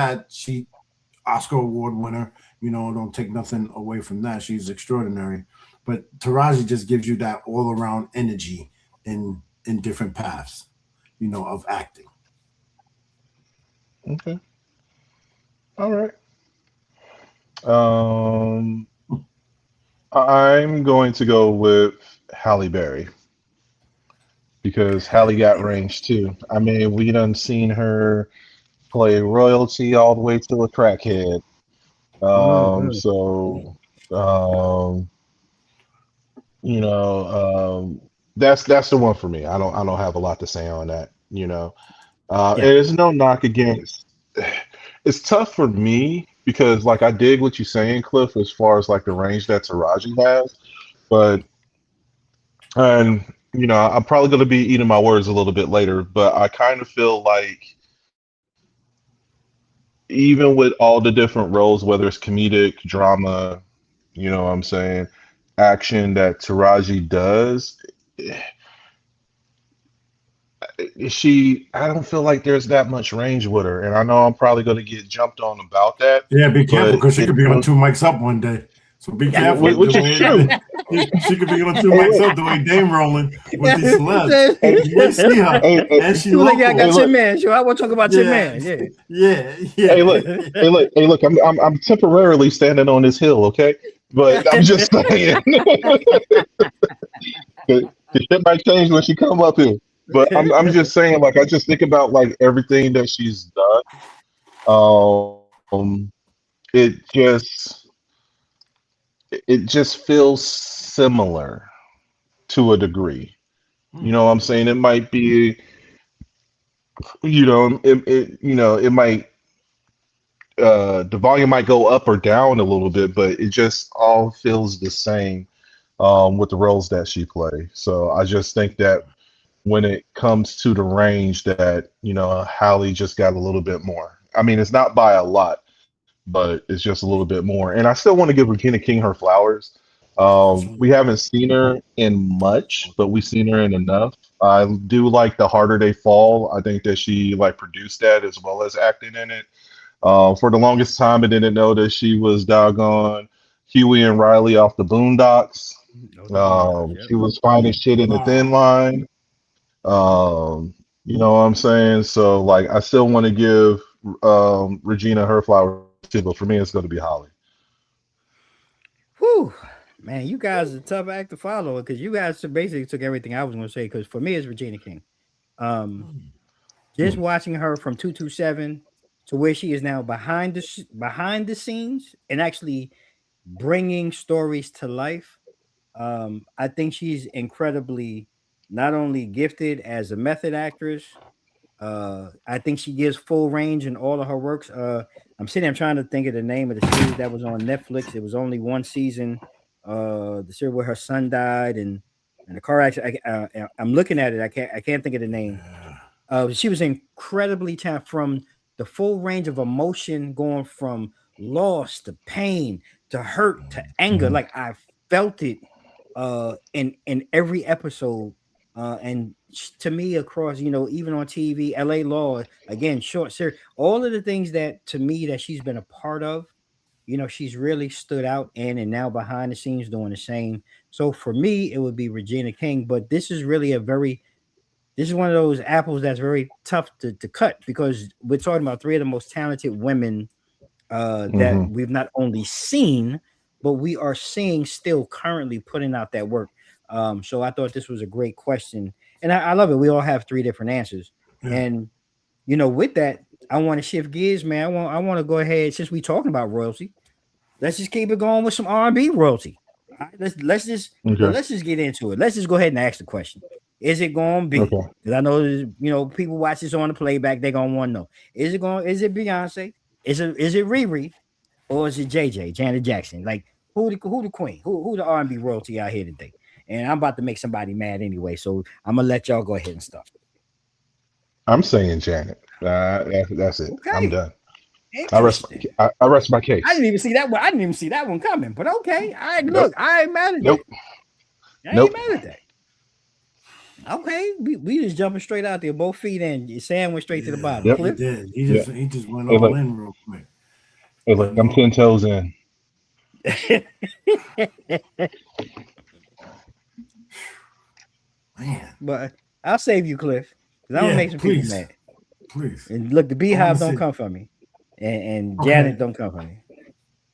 Oscar award winner. Don't take nothing away from that. She's extraordinary. But Taraji just gives you that all around energy in different paths, of acting. Okay. All right. Um, I'm going to go with Halle Berry because Halle got range too. I mean, we done seen her play royalty all the way to a crackhead. Mhm. So um, you know, that's the one for me. I don't have a lot to say on that. Yeah. And it's no knock against. It's tough for me because like I dig what you're saying, Cliff, as far as like the range that Taraji has, but and I'm probably going to be eating my words a little bit later, but I kind of feel like even with all the different roles, whether it's comedic, drama, what I'm saying, action that Taraji does, I don't feel like there's that much range with her. And I know I'm probably going to get jumped on about that, Yeah, be careful but because she could be on two mics up one day. So be careful. which is true. She could be on two Hey, mics look, up the way Dame rolling with these celebs. hey, You may see her, hey, and she You like, I local. hey, got your look, man. Sure, I want to talk about your man. Yeah. Yeah. hey, look. I'm temporarily standing on this hill, okay? But I'm just saying, the shit might change when she come up here. But I'm just saying, like, I just think about like everything that she's done. It just feels similar to a degree. You know what I'm saying? It might be, it might the volume might go up or down a little bit, but it just all feels the same with the roles that she plays. So I just think that when it comes to the range, that Halle just got a little bit more. I mean, it's not by a lot, but it's just a little bit more. And I still want to give Regina King her flowers. We haven't seen her in much, but we've seen her in enough. I do like The Harder They Fall. I think that she like produced that as well as acting in it. For the longest time, I didn't know that she was doggone Huey and Riley off the Boondocks. She was fine as shit in the Thin Line. You know what I'm saying? So, like, I still want to give Regina her flowers too, but for me, it's going to be Holly. Whew. Man, you guys are a tough act to follow because you guys basically took everything I was going to say. Because for me, it's Regina King. Just watching her from 227 to where she is now behind the scenes and actually bringing stories to life. I think she's incredibly not only gifted as a method actress. I think she gives full range in all of her works. I'm trying to think of the name of the series that was on Netflix. It was only one season. The series where her son died and the car accident. I'm looking at it. I can't think of the name. She was incredibly talented from the full range of emotion, going from loss to pain to hurt to anger. Mhm. Like I felt it in every episode. And to me, across even on TV, LA Law again, short series, all of the things that to me that she's been a part of, she's really stood out in and now behind the scenes doing the same. So for me, it would be Regina King. But this is really this is one of those apples that's very tough to cut because we're talking about three of the most talented women that Mhm. we've not only seen, but we are seeing still currently putting out that work. So I thought this was a great question, and I love it. We all have three different answers, and with that, I want to shift gears, man. I want to go ahead since we talking about royalty. Let's just keep it going with some R&B royalty. All right, Okay. let's just get into it. Let's just go ahead and ask the question: is it going to be? Okay. Because I know, people watch this on the playback. They're gonna want to know: is it Beyonce? Is it Riri? Or is it Janet Jackson? Like who the queen? Who the R&B royalty out here today? And I'm about to make somebody mad anyway, so I'm gonna let y'all go ahead and start. I'm saying Janet. That's it. I'm Okay, done. interesting. I rest my I case. didn't even see that one. I didn't even see that one coming. But okay, I Nope. look. I ain't mad at Nope. that. I ain't Nope. mad at that. Okay, we just jumping straight out there, both feet in. Sam went straight to the bottom. Yep. He Cliff. did. Yep. He just went Hey, all look. in real quick. Hey, You look. I'm know? 10 toes in. Man. But I'll save you, Cliff, because I'm gonna Yeah, make some people please. mad. Please. And look, the I want Beehive to don't see. come for me, and Janet Okay. don't come for me.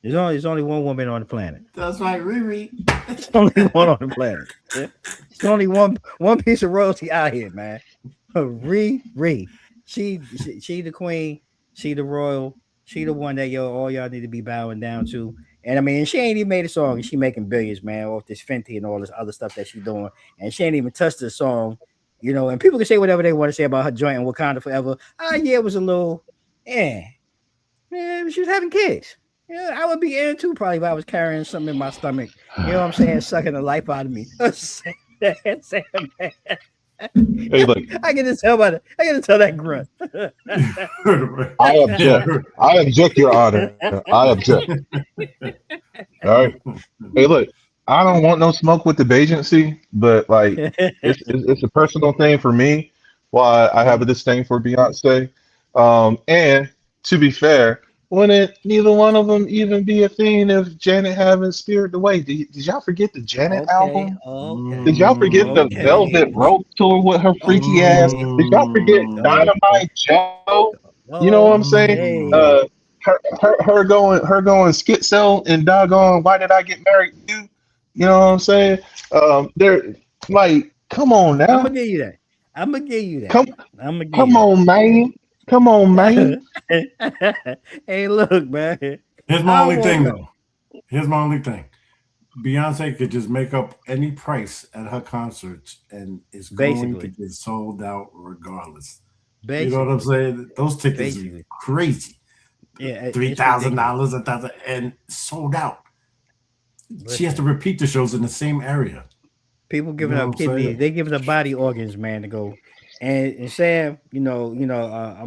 There's only one woman on the planet. That's right, Riri. There's only one on the planet. Yeah? There's only one piece of royalty out here, man. Riri. She the queen. She the royal. She the one that all y'all need to be bowing down to. And I mean, she ain't even made a song, and she making billions, man, off this Fenty and all this other stuff that she doing. And she ain't even touched the song, And people can say whatever they want to say about her joint and Wakanda Forever. Yeah, it was a little, eh. Yeah, she was having kids. Yeah, I would be in too probably if I was carrying something in my stomach. You know what I'm saying? Sucking the life out of me. Hey, look, I get to tell about it. I get to tell that grunt. I object. I object, Your Honor. I object. All right. Hey, look, I don't want no smoke with the agency, but like, it's a personal thing for me. Why I have a disdain for Beyonce. And to be fair, wouldn't neither one of them even be a thing if Janet haven't Spirit Away? Did y'all forget the Janet Okay, album? Did y'all okay, forget the okay. Velvet Rope tour with her freaky ass? Did y'all forget Okay, Dynamite Joe? You know what I'm saying? okay. Uh, her going schizo and doggone. Why did I get married to you? You know what I'm saying? They're like, come on I'm now, gonna give you that. I'm gonna give you that. come, I'm gonna give come you on, man, come on, man. that. Hey, look, man. Here's my I only don't thing, want though. Here's my only thing. Beyonce could just make up any price at her concerts, and it's going to basically, get sold out regardless. You know what I'm basically, saying? Those tickets are basically. crazy. Yeah, it's ridiculous. $3,000, 1,000, and sold out. She has to Listen, repeat the shows in the same area. people You giving know up what I'm saying? kidneys, they giving up body organs, man, to go. And Sam, I'm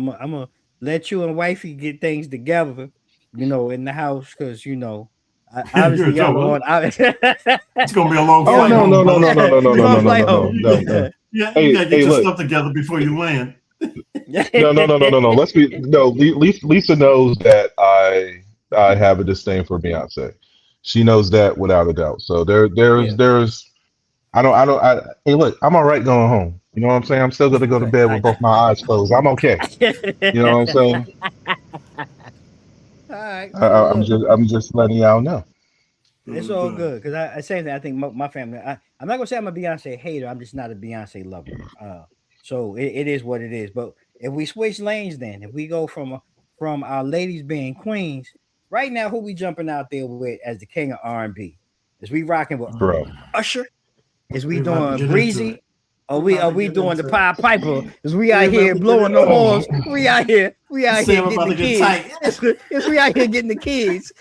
gonna let you and wifey get things together, in the house, because You're obviously a y'all Joe. on. It's gonna be a long Oh flight no, home, no, no, brother. no, no, no, no, no, Long no, no, flight no, home. no, no, no. Yeah, you Hey, gotta get hey, your look. stuff together before you land. No, no, no, no, no, no. Let's be no. Lisa knows that I have a disdain for Beyonce. She knows that without a doubt. So Yeah, there's hey, look, I'm all right going home. You know what I'm saying? I'm still gonna go to right. bed with both my eyes closed. I'm okay. You know what I'm saying? All right. Well, look. I'm just letting y'all know. It's all good because I same thing. I think my family. I'm not gonna say I'm a Beyonce hater. I'm just not a Beyonce lover. So it is what it is. But if we switch lanes, then if we go from our ladies being queens, right now, who we jumping out there with as the king of R&B? Is we rocking with Bro. Usher? Is we We're about to doing get into it. Breezy? Or We're we about are to we get doing the into it. Pied Piper? Is we out We're about here to get blowing the into horns? it. We out here Sam getting about the to get kids. tight. It's we out here getting the kids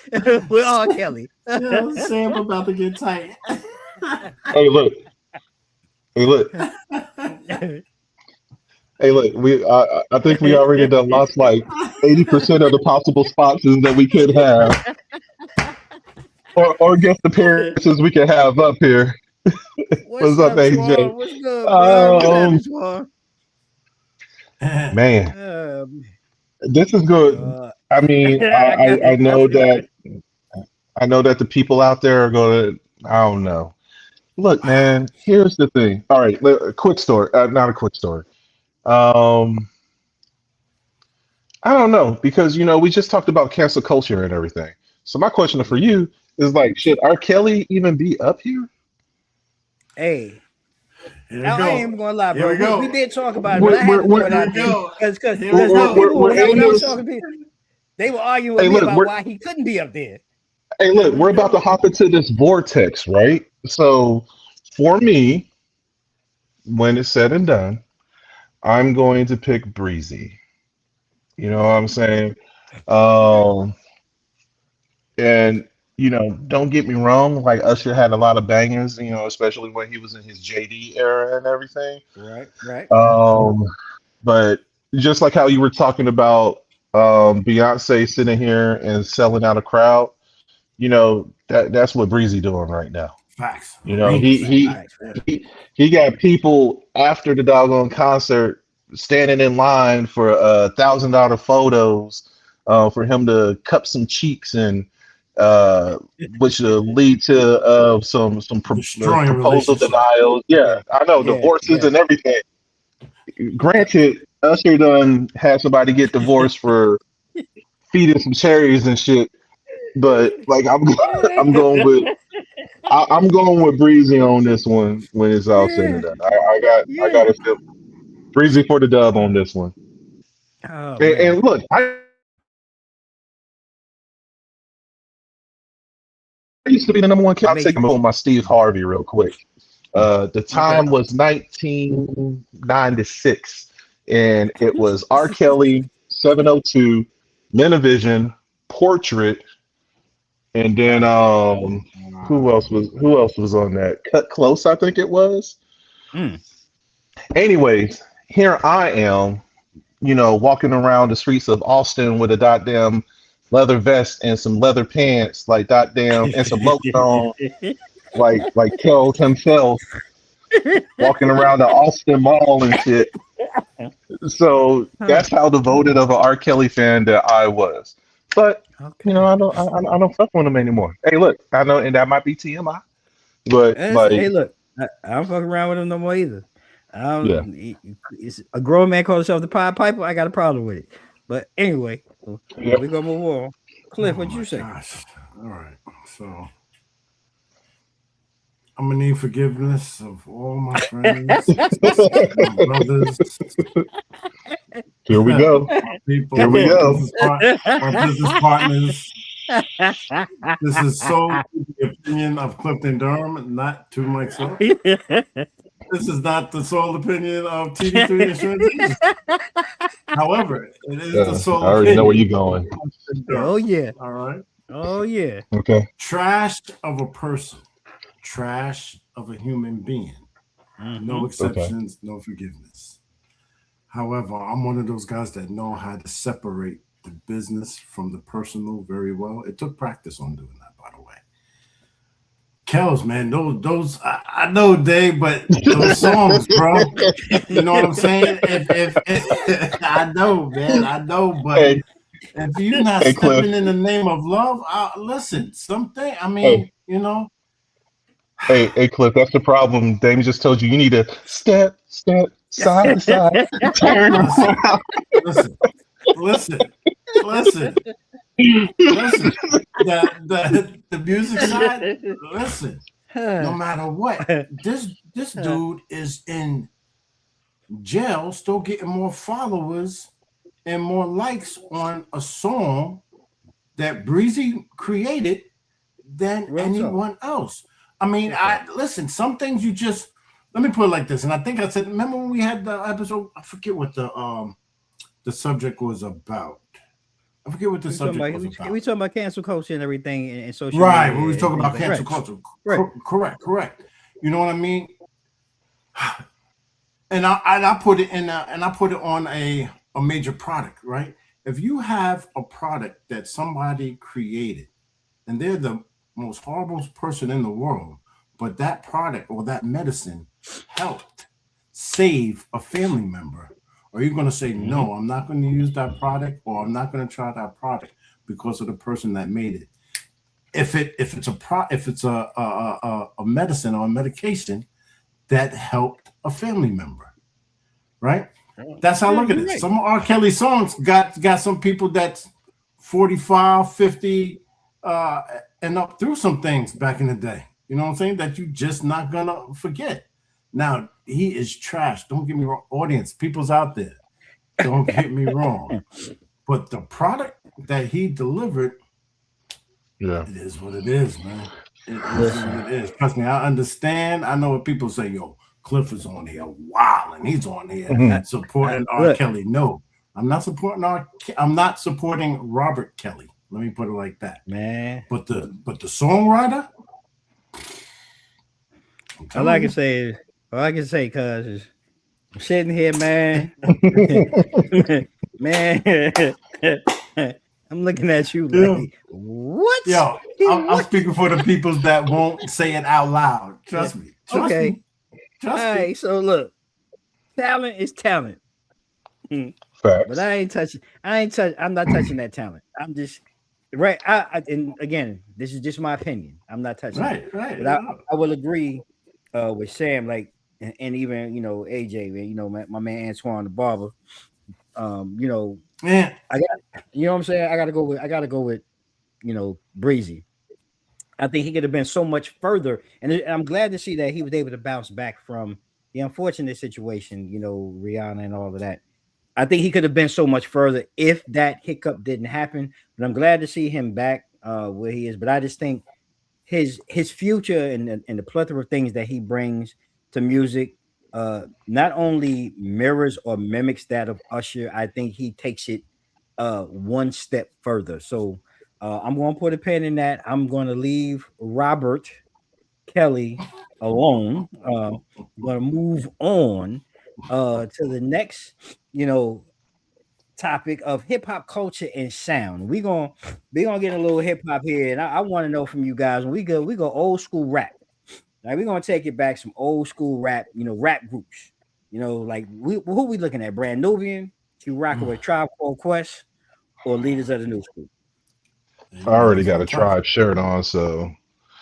with R. Kelly. Yeah, Sam about to get tight. Hey, look. Hey, look. Hey, look. I think we already done lost like 80% of the possible spots that we could have, or guest appearances we could have up here. What's What's up, up, AJ? Twan? What's good, bro? What's Um, happening, Twan? man, Um, this is good. uh, I mean, I got I it. I know feel that it. the people out there are gonna. I don't know. Look, man. Here's the thing. All right, a quick story. Not a quick story. Um, I don't know because we just talked about cancel culture and everything. So my question for Yeah. you is like, should R. Kelly even be up here? Hey, Here we I ain't go. even gonna lie, Here bro. we We go. did talk about it, but We're I had we're to throw we're it Here out we there go. because Here we we're, go. people we're when in I was this. talking to people, they were arguing with Hey, me look, about why he couldn't be up there. Here we we're about to go. hop into this vortex, right? So for me, when it's said and done, I'm going to pick Breezy. You know what I'm saying? Um, and don't get me wrong, like Usher had a lot of bangers, especially when he was in his JD era and everything. Right, right. Um, but just like how you were talking about Beyonce sitting here and selling out a crowd, that's what Breezy doing right now. Facts. You know, Real he facts. he Facts, facts. he he got people after the doggone concert standing in line for $1,000 photos for him to cup some cheeks and uh, which will lead to Destroying proposal relationships. denials. Yeah, Yeah, I know yeah, divorces yeah. and everything. Granted, Usher done had somebody get divorced for feeding some cherries and shit, but like I'm going with I'm going with Breezy on this one when it's all said and Yeah, done. I got yeah. to feel Breezy for the dub on this one. Oh man. And look, I used to be the number one kid. I'll Make take him on my Steve Harvey real quick. The okay. time was 1996, and it was R. Kelly 702 Minivision, Portrait, and then who else was on that? Cut Close, I think it was. Mm. Anyways, here I am, walking around the streets of Austin with a goddamn leather vest and some leather pants, like goddamn, and some lotion on, like Kells himself, walking around the Austin Mall and shit. So that's how devoted of an R. Kelly fan that I was. But Okay. I don't fuck with him anymore. Hey, look, I know, and that might be TMI, but Hey, like, look, I don't fuck around with him no more either. yeah, It's a grown man calls himself the Pied Piper. I got a problem with it. But anyway, yeah. we're gonna move on. Cliff, Oh what'd you my say? gosh. All right. So I'm gonna need forgiveness of all my friends, my brothers, Here we go. people, Here we go. my business partners. This is solely the opinion of Clifton Durham, not to myself. This is not the sole opinion of TD3 Insurance Agency. However, it is the sole I already know where opinion you're going. of Clifton Durham. Oh yeah. All right. Oh yeah. Okay. Trash of a person, trash of a human being. No exceptions, no forgiveness. However, I'm one of those guys that know how to separate the business from the personal very well. It took practice on doing that, by the way. Kells, man, those I know, Dave, but those songs, bro. You know what I'm saying? If I know, man, I know, but Hey, if you're not Hey, Cliff. stepping in the name of love, listen, something. I mean, hey, Cliff, that's the problem. Damien just told you need to step, side to side, turn around. listen. The music side, listen. No matter what, this dude is in jail, still getting more followers and more likes on a song that Breezy created than anyone else. I mean, listen, some things you just, let me put it like this, and I think I said, remember when we had the episode, I forget what the subject was about. I forget what the subject was about. We talking about cancel culture and everything and social right, media. when we talking about right. cancel culture. Right. Correct. You know what I mean? And I put it in and I put it on a major product, right? If you have a product that somebody created and they're the most horrible person in the world, but that product or that medicine helped save a family member, are you going to say, no, I'm not going to use that product, or I'm not going to try that product because of the person that made it? If it's a medicine or a medication that helped a family member, right? That's how I look at it. Right. Some R. Kelly songs got some people that's 45, 50, and up through some things back in the day. You know what I'm saying? That you just not gonna forget. Now, he is trash. Don't get me wrong, audience, people's out there. Don't get me wrong. But the product that he delivered, it is what it is, man. It is what it is. Trust me, I understand. I know what people say, yo, Cliff is on here, wow, and he's on here supporting R. Kelly. No, I'm not supporting I'm not supporting Robert Kelly. Let me put it like that. Man. But the songwriter, all I can say, cuz is I'm sitting here, man. Man, I'm looking at you like, what? Yo, I'm speaking for the people that won't say it out loud. Trust me. Trust me. All right, so look, talent is talent. Facts. But I'm not touching that talent. I'm just right. And again, this is just my opinion. I'm not touching it. Right. But I will agree with Sam, like, and even AJ, my man Antoine the barber. Yeah. I got, you know what I'm saying? I gotta go with Breezy. I think he could have been so much further, and I'm glad to see that he was able to bounce back from the unfortunate situation, Rihanna and all of that. I think he could have been so much further if that hiccup didn't happen. But I'm glad to see him back where he is. But I just think his future and the plethora of things that he brings to music not only mirrors or mimics that of Usher. I think he takes it one step further. So I'm going to put a pin in that. I'm going to leave Robert Kelly alone. Going to move on to the next, topic of hip hop culture and sound. We gonna get a little hip hop here, and I want to know from you guys. When we go old school rap. Like we're gonna take it back some old school rap, rap groups. Like who we looking at? Brand Nubian, you rocking with Tribe Called Quest, or Leaders of the New School? I already got a Tribe shirt on, so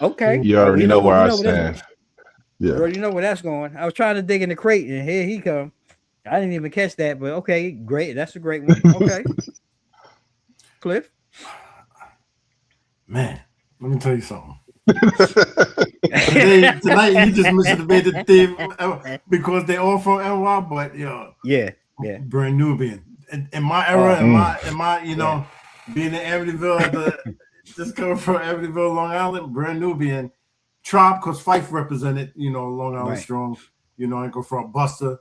Okay, you already know where I where stand. you Yeah. already know where that's going. I was trying to dig in the crate, and here he come. I didn't even catch that, but okay, great. That's a great one. Okay, Cliff. Man, let me tell you something. Tonight you just missed the theme because they all from NY, but yeah, Brand Nubian. In my era, in my being in Amityville, just coming from Amityville, Long Island, Brand Nubian, Tribe, because Fife represented, Long Island strong. I go from Buster,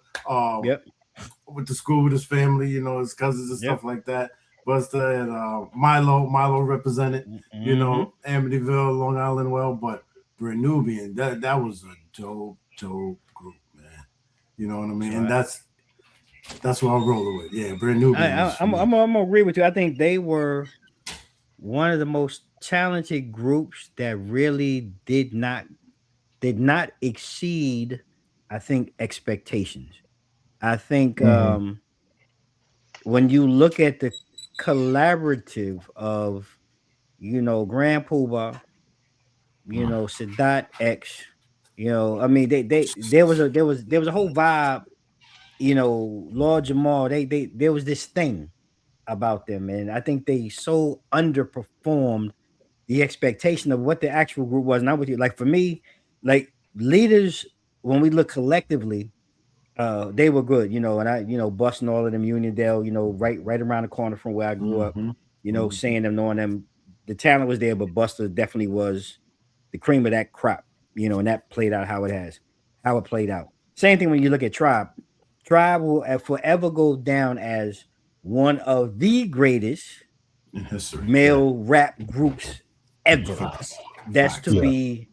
with the school with his family, his cousins and stuff like that. Buster and Milo represented, Amityville, Long Island well, but Brand Nubian, that was a dope group, man. You know what I mean? And that's what I'm rolling with. Yeah, Brand Nubian. I'm gonna agree with you. I think they were one of the most talented groups that really did not exceed, I think, expectations. I think when you look at the collaborative of, Grand Poobah, Sadat X, I mean, there was a whole vibe, Lord Jamal, there was this thing about them, and I think they so underperformed the expectation of what the actual group was. Not with you, like for me, like Leaders, when we look collectively, they were good, and I, busting all of them Uniondale, right around the corner from where I grew up, seeing them, knowing them, the talent was there, but Buster definitely was the cream of that crop, and that played out how it played out. Same thing when you look at Tribe. Tribe will forever go down as one of the greatest in history, male rap groups ever. That's to be,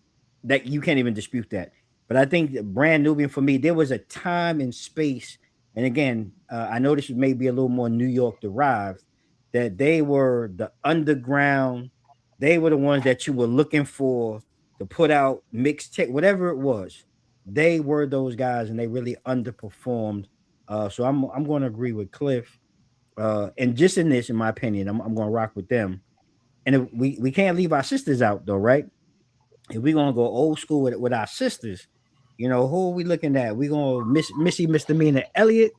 that you can't even dispute that. But I think Brand Nubian, for me, there was a time and space, and again, I know this may be a little more New York derived, that they were the underground. They were the ones that you were looking for to put out mixtape, whatever it was. They were those guys, and they really underperformed. So I'm going to agree with Cliff. And just in this, in my opinion, I'm going to rock with them. And if we can't leave our sisters out, though, right? If we're going to go old school with our sisters, who are we looking at? We going Missy Misdemeanor Elliott.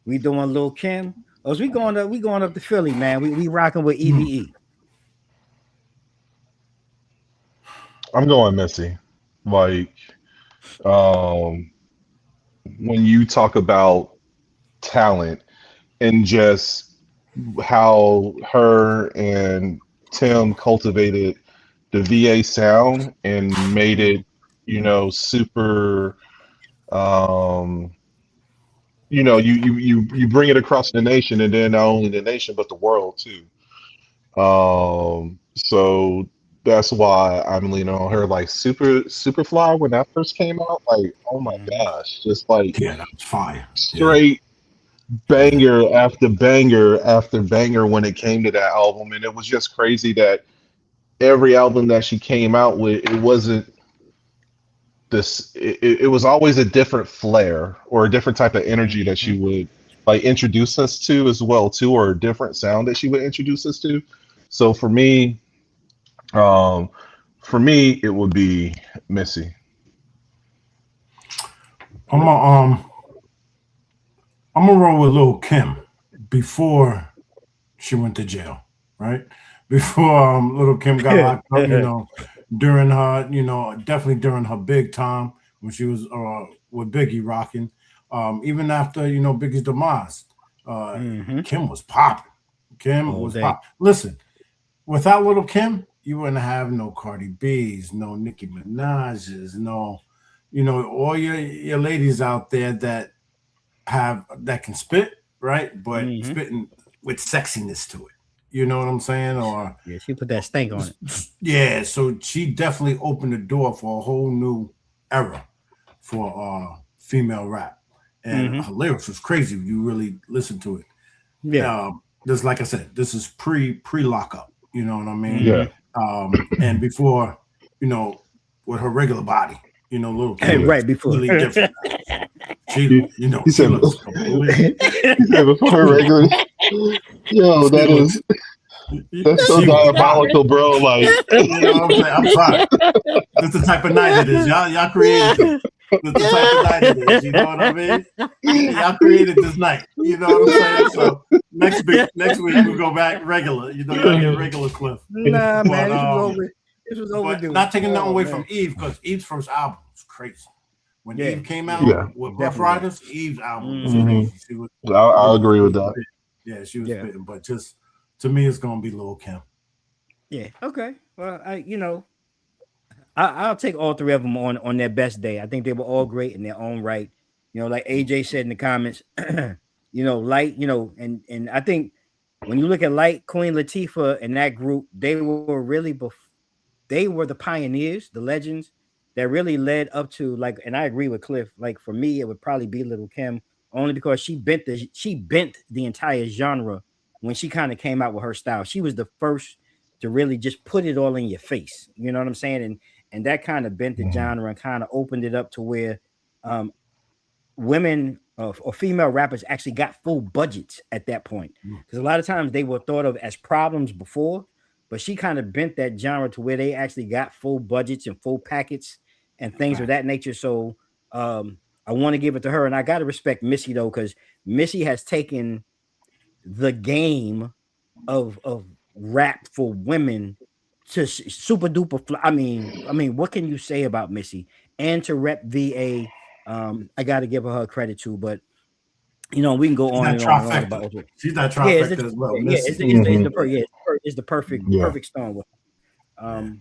We doing Lil Kim. Or we going up to Philly, man. We rocking with EVE. I'm going Missy. Like, when you talk about talent and just how her and Tim cultivated the VA sound and made it, super. You bring it across the nation, and then not only the nation but the world too. So that's why I'm leaning on her. Like Superfly, when that first came out, like, oh my gosh, just like that was fire. Straight banger after banger after banger when it came to that album, and it was just crazy that every album that she came out with, it wasn't this. It was always a different flair or a different type of energy that she would like introduce us to as well too, or a different sound that she would introduce us to. So for me, it would be Missy. I'm gonna roll with Lil Kim before she went to jail, right? Before Lil Kim got locked up, during her, definitely during her big time when she was with Biggie rocking. Even after, Biggie's demise, Kim was popping. Kim was popping. Listen, without Lil Kim, you wouldn't have no Cardi B's, no Nicki Minaj's, no, all your ladies out there that can spit, right? But spitting with sexiness to it. You know what I'm saying? Or Yeah, she put that stank on it. yeah, so she definitely opened the door for a whole new era for female rap. And her lyrics was crazy if you really listen to it. Yeah. This, like I said, this is pre lockup. You know what I mean? Yeah. And before, you know, with her regular body, you know, little Kim right before really different. She, you know, he she said, looks completely. he said before her regular. Yo, that's so diabolical, bro. Like, you know what I'm saying? I'm sorry. This is the type of night it is. Y'all created it. This is the type of night it is. You know what I mean? Y'all created this night. You know what I'm saying? So next week we'll go back regular. You know, y'all get regular Cliff. Nah, man, this was overdue. Not taking nothing away from Eve, because Eve's first album was crazy. When Eve came out with Rough Riders, Eve's album was crazy. She was, I'll agree with that. Yeah, she was spitting, but just to me, it's gonna be Lil' Kim. Yeah. Okay. Well, I'll take all three of them on their best day. I think they were all great in their own right. You know, like AJ said in the comments, you know, Lyte, you know, and I think when you look at Lyte, Queen Latifah, and that group, they were really they were the pioneers, the legends that really led up to, like, and I agree with Cliff. Like, for me, it would probably be Lil' Kim, only because she bent the entire genre when she kind of came out with her style. She was the first to really just put it all in your face. You know what I'm saying? And that kind of bent the genre and kind of opened it up to where women or female rappers actually got full budgets at that point. Because a lot of times they were thought of as problems before, but she kind of bent that genre to where they actually got full budgets and full packets and things of that nature. So I want to give it to her. And I got to respect Missy, though, because Missy has taken the game of rap for women to super duper. I mean, what can you say about Missy? And to rep VA, I got to give her credit too. But you know, we can go on and on about it. She's not trifecta as well. Yeah, it's the perfect storm with her.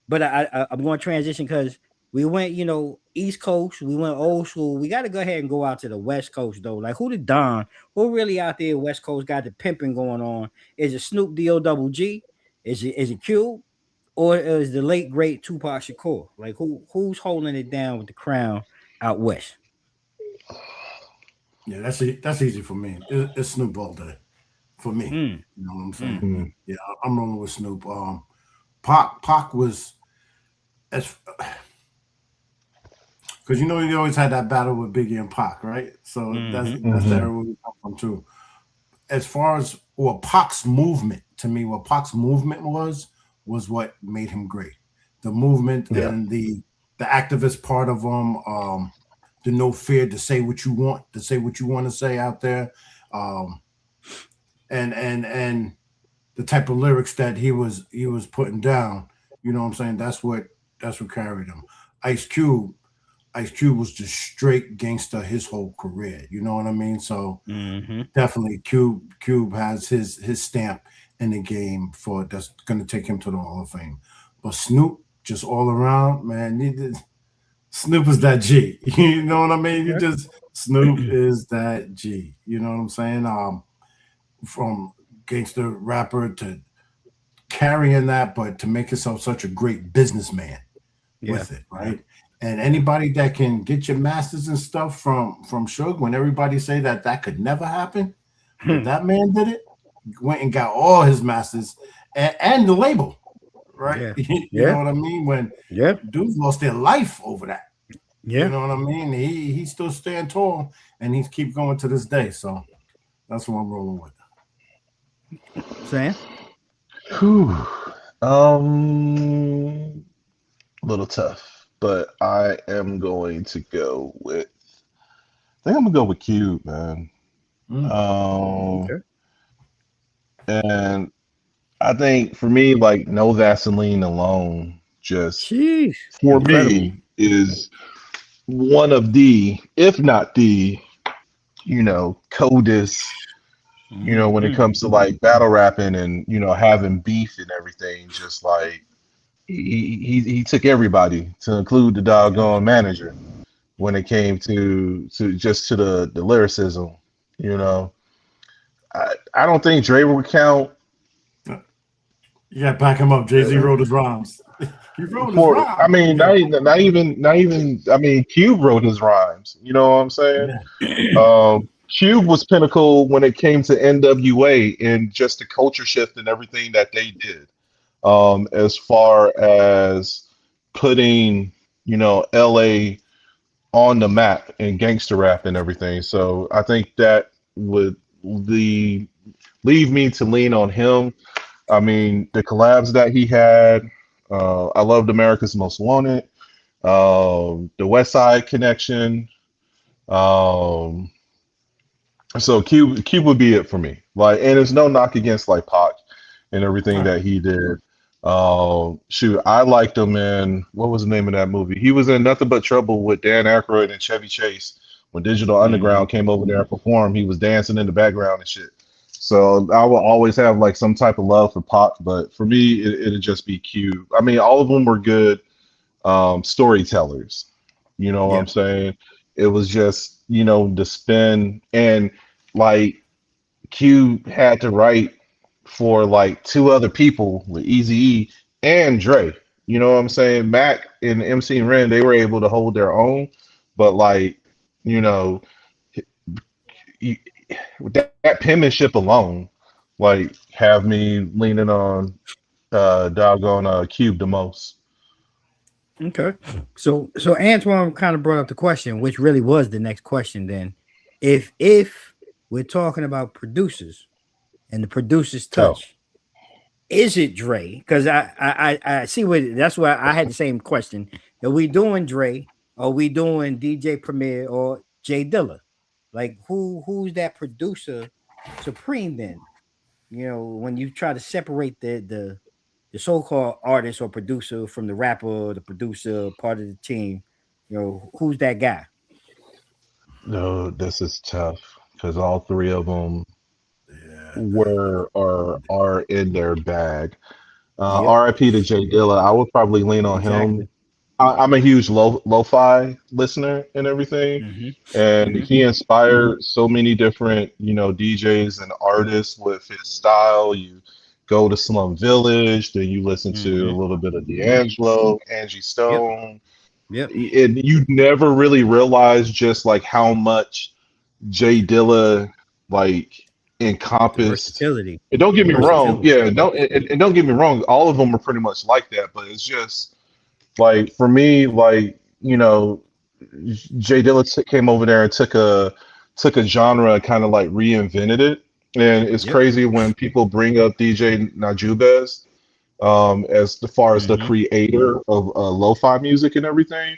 But I'm going to transition because we went, you know, East Coast, we went old school. We got to go ahead and go out to the West Coast, though. Like, who the Don? Who really out there West Coast got the pimping going on? Is it Snoop D-O-double-G? Is it Cube? Or is the late great Tupac Shakur? Like, who's holding it down with the crown out west? Yeah, that's easy for me. It's Snoop all day for me. You know what I'm saying? Yeah, I'm rolling with Snoop. Pac was as because you know you always had that battle with Biggie and Pac, right? So that's the era we come from too. As far as Pac's movement, to me, what Pac's movement was what made him great. The movement and the activist part of him, the no fear to say what you want, to say out there, and the type of lyrics that he was putting down. You know what I'm saying? That's what carried him. Ice Cube was just straight gangster his whole career. You know what I mean? So definitely Cube has his stamp in the game that's going to take him to the Hall of Fame. But Snoop, just all around, man. Snoop is that G. You know what I mean? Snoop is that G. You know what I'm saying? From gangster rapper to carrying that, but to make yourself such a great businessman with it, right? And anybody that can get your masters and stuff from Suge, when everybody say that could never happen, but that man did it, went and got all his masters and the label, right? You know what I mean? When dudes lost their life over that. You know what I mean? He's still staying tall and he's keep going to this day. So that's what I'm rolling with. Sam? A little tough, but I am going to go with. I think I'm gonna go with Cube, man. And I think for me, like No Vaseline alone, just for me is one of the, if not the, you know, coldest. You know, when it comes to like battle rapping and, you know, having beef and everything, just like he took everybody to include the doggone manager when it came to the lyricism, you know. I don't think Dre would count. You got to back him up. Jay-Z wrote his rhymes. He wrote his For I rhymes. mean, not even. I mean, Cube wrote his rhymes. You know what I'm saying? Yeah. Cube was pinnacle when it came to NWA and just the culture shift and everything that they did. As far as putting, LA on the map and gangster rap and everything. So I think that would leave me to lean on him. I mean, the collabs that he had, I loved America's Most Wanted, the West Side Connection. So Cube would be it for me. Like, and there's no knock against like Pac and everything that he did. Shoot, I liked him in what was the name of that movie? He was in Nothing But Trouble with Dan Aykroyd and Chevy Chase. When Digital Underground came over there and performed, he was dancing in the background and shit. So I will always have like some type of love for Pac, but for me, it'd just be Cube. I mean, all of them were good storytellers. You know what I'm saying? It was just, the spin, and like Cube had to write for like two other people with Eazy-E and Dre. You know what I'm saying? Mac and MC Ren, they were able to hold their own, but like, with that penmanship alone, like, have me leaning on doggone Cube the most. Okay. So Antoine kind of brought up the question, which really was the next question then. If we're talking about producers and the producer's touch, is it Dre? Because I see what that's why I had the same question. Are we doing Dre? Are we doing DJ Premier or Jay Dilla? Like who's that producer supreme then? When you try to separate the so-called artist or producer from the rapper, the producer, part of the team, who's that guy? No, this is tough because all three of them are in their bag. RIP to Jay Dilla. I would probably lean on him. I'm a huge lo-fi listener and everything, and he inspired so many different DJs and artists with his style. You go to Slum Village, then you listen to a little bit of D'Angelo, Angie Stone. And you never really realize just like how much Jay Dilla like encompassed. And don't get me wrong, and don't get me wrong, all of them are pretty much like that, but it's just like for me, like Jay Dilla came over there and took a genre and kind of like reinvented it. And it's crazy when people bring up DJ Najubez as far as the creator of lo-fi music and everything.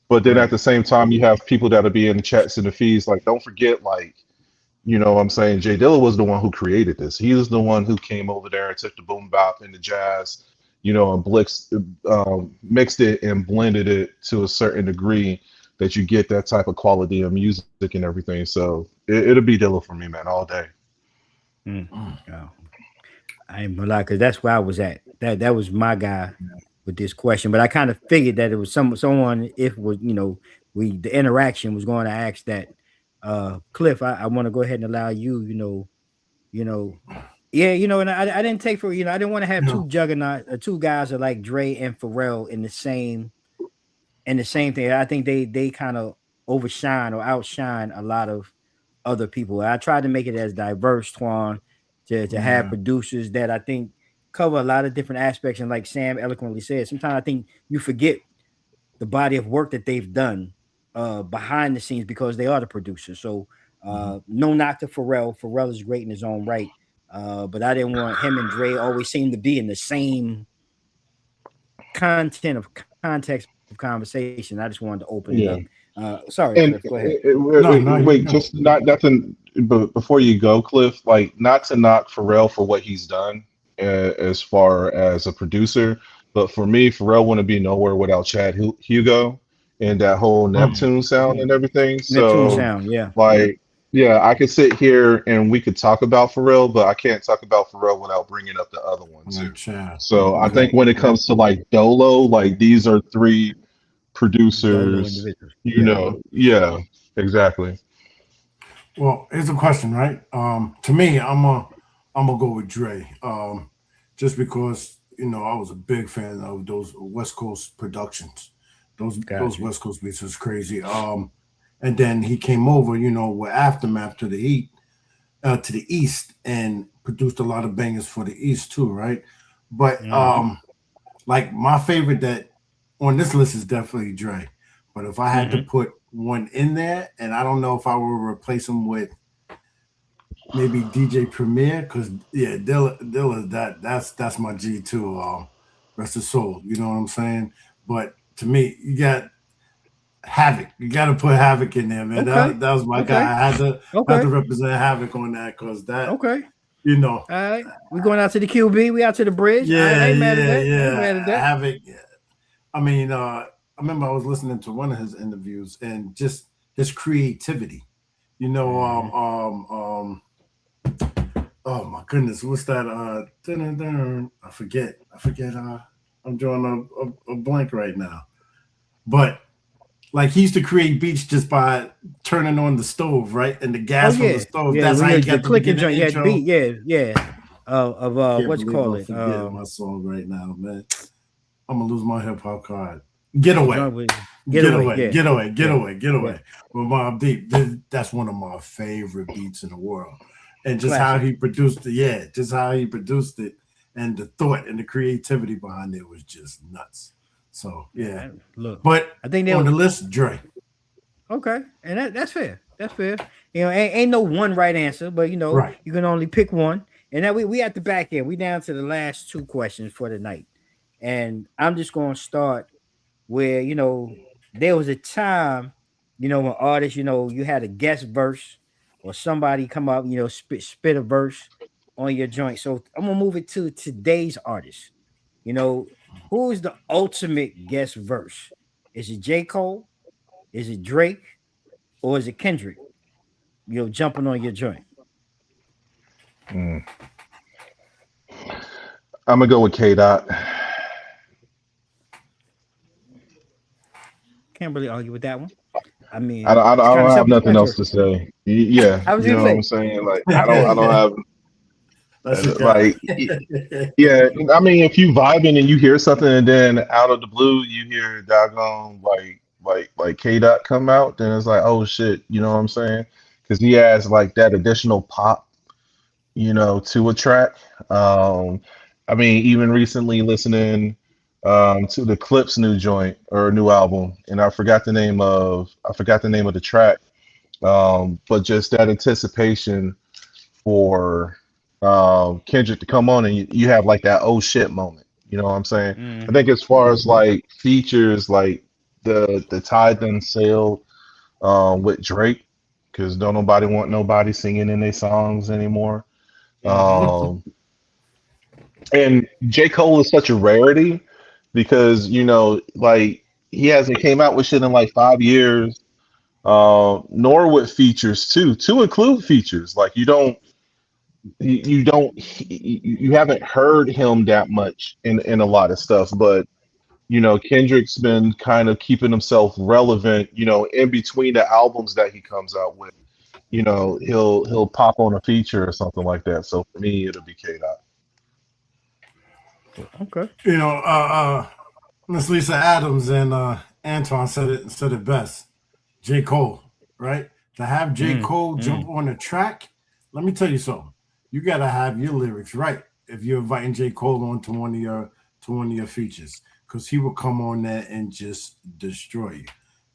But then at the same time, you have people that'll be in the chats and the feeds. Like, don't forget, like, what I'm saying? Jay Dilla was the one who created this. He was the one who came over there and took the boom bap and the jazz, and mixed it and blended it to a certain degree that you get that type of quality of music and everything. So it'll be Dilla for me, man, all day. Oh. I ain't gonna lie, because that's where I was at. That was my guy with this question, but I kind of figured that it was someone. If it was the interaction was going to ask that. Cliff, I want to go ahead and allow you. And I didn't take for I didn't want to have two juggernaut, two guys are like Dre and Pharrell in the same thing. I think they kind of overshine or outshine a lot of other people. I tried to make it as diverse, Twan, to have producers that I think cover a lot of different aspects. And like Sam eloquently said, sometimes I think you forget the body of work that they've done behind the scenes because they are the producers. So no knock to Pharrell. Pharrell is great in his own right. But I didn't want him and Dre always seem to be in the same context of conversation. I just wanted to open it up. Sorry, and, Cliff, go ahead. Wait, just nothing. But before you go, Cliff, like not to knock Pharrell for what he's done as far as a producer, but for me, Pharrell wouldn't be nowhere without Chad Hugo and that whole Neptune sound and everything. Neptune sound, I could sit here and we could talk about Pharrell, but I can't talk about Pharrell without bringing up the other one too. So I think when it comes to like Dolo, like these are three producers, exactly. Well, here's a question, right? To me, I'm gonna go with Dre. Just because I was a big fan of those West Coast productions. Those Gotcha. West Coast beats was crazy. And then he came over, with Aftermath to the East, and produced a lot of bangers for the East too, right? But Mm-hmm. like my favorite that on this list is definitely Dre. But if I had to Mm-hmm. put one in there, and I don't know if I would replace him with maybe DJ Premier, because Dilla that's my G too. Rest his soul. You know what I'm saying? But to me, you got Havoc. You got to put Havoc in there, man. Okay. That was my Okay. guy. I had to Okay. represent Havoc on that because that Okay. you know. All right. We going out to the QB. We out to the bridge. I Yeah, ain't mad at yeah, that. I ain't yeah. mad at that. Havoc. Yeah. I mean, I remember I was listening to one of his interviews and just his creativity. You know, Mm-hmm. oh my goodness, what's that? I forget. I'm drawing a blank right now. But like he used to create beats just by turning on the stove, right? And the Oh gas from the yeah. stove. Yeah. That's We how you had the got the clicking beginning joint. You had the intro. beat. Yeah. Yeah. Of Can't what's believe call I'm it? forgetting my song right now, man. I'm gonna lose my hip hop card. Get away. Joint with getaway. Yeah. Get Yeah. away, get Yeah. away. With Mob Deep, that's one of my favorite beats in the world. And just how Classic. he produced it, yeah, just how he produced it, and the thought and the creativity behind it was just nuts. So yeah, Look, but I think on they'll the list, Dre. okay, and that's fair. That's fair. Ain't no one right answer, but Right. you can only pick one. And now we at the back end. We down to the last two questions for the night, and I'm just gonna start where there was a time, when artists, you had a guest verse or somebody come up, spit a verse on your joint. So I'm gonna move it to today's artist. You know, who is the ultimate guest verse? Is it J. Cole? Is it Drake? Or is it Kendrick? Jumping on your joint. Mm. I'm gonna go with K Dot. Can't really argue with that one. I I mean, don't, I don't it's I kind don't of have nothing else self-explanatory. to say. Yeah, I was you gonna know what I'm say, saying? Like I don't That's have a guy. like yeah. I mean, if you vibing and you hear something and then out of the blue you hear doggone like K Dot come out, then it's like oh shit, you know what I'm saying? Because he has like that additional pop, to a track. Um, I mean, even recently listening to the Clips new joint or new album, and I forgot the name of the track. But just that anticipation for Kendrick to come on and you have like that oh shit moment. You know what I'm saying? I mm-hmm, think as far as like features, like the Tide Done Sailed with Drake, because don't nobody want nobody singing in their songs anymore. mm-hmm. Um, and J. Cole is such a rarity because, like he hasn't came out with shit in like 5 years, nor with features too, to include features. Like you don't, you haven't heard him that much in a lot of stuff, but Kendrick's been kind of keeping himself relevant, in between the albums that he comes out with. He'll pop on a feature or something like that. So for me, it'll be K Dot. Okay. you know, Miss Lisa Adams and Antoine said it best. J. Cole, right? To have J. Mm, Cole jump mm. on a track, let me tell you something. You gotta have your lyrics right if you're inviting J. Cole on to one of your features, because he will come on there and just destroy you.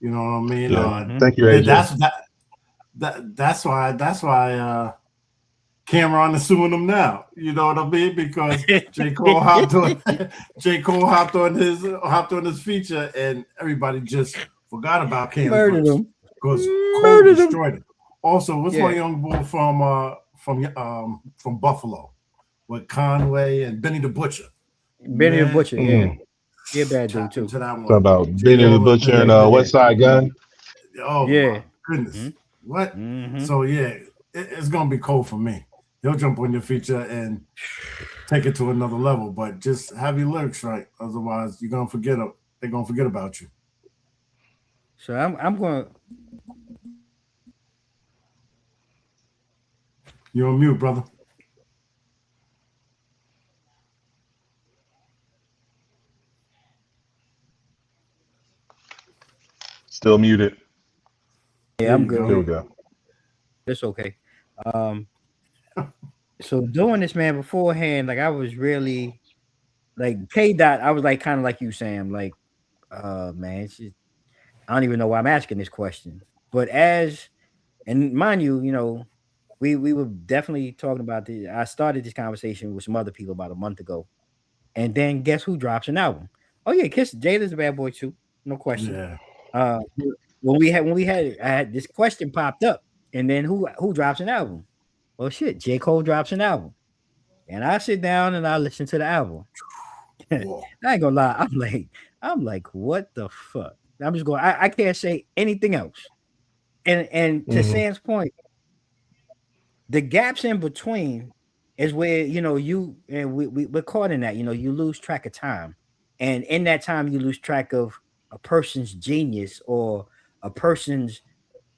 You know what I mean? Yeah. Mm-hmm. Thank you, AJ. That's why Cameron is suing him now. You know what I mean? Because J. Cole hopped on J. Cole hopped on his feature, and everybody just forgot about Cam's Murdered verse him. because Cole Murdered him. destroyed it. Also, what's my Yeah. young boy from Buffalo with Conway and Benny the Butcher? Benny the Man, Butcher. Yeah. Mm. He a bad dude tap too. into that Talk one. about J. Benny the Cole and Butcher and Benny. West Side Gun. Oh Yeah. my goodness. What? Mm-hmm. So yeah, it's gonna be cold for me. He'll jump on your feature and take it to another level, but just have your lyrics right. Otherwise, you're gonna forget it. They're gonna forget about you. So I'm going. You're on mute, brother. Still muted. Yeah, There I'm you good. There go. we go. It's okay. Um, so doing this, man, beforehand, like I was really like K Dot. I was like kind of like you, Sam. Like, man, it's just, I don't even know why I'm asking this question. But and mind you, we were definitely talking about this. I started this conversation with some other people about a month ago, and then guess who drops an album? Oh yeah, Kiss Jada's a bad boy too, no question. Yeah. Uh, when I had this question popped up, and then who drops an album? Well, shit, J. Cole drops an album, and I sit down and I listen to the album. I Whoa. ain't gonna lie, I'm like, what the fuck? I'm just going. I can't say anything else. And to Hmm. Sam's point, the gaps in between is where you and we're caught in that. You lose track of time, and in that time, you lose track of a person's genius or a person's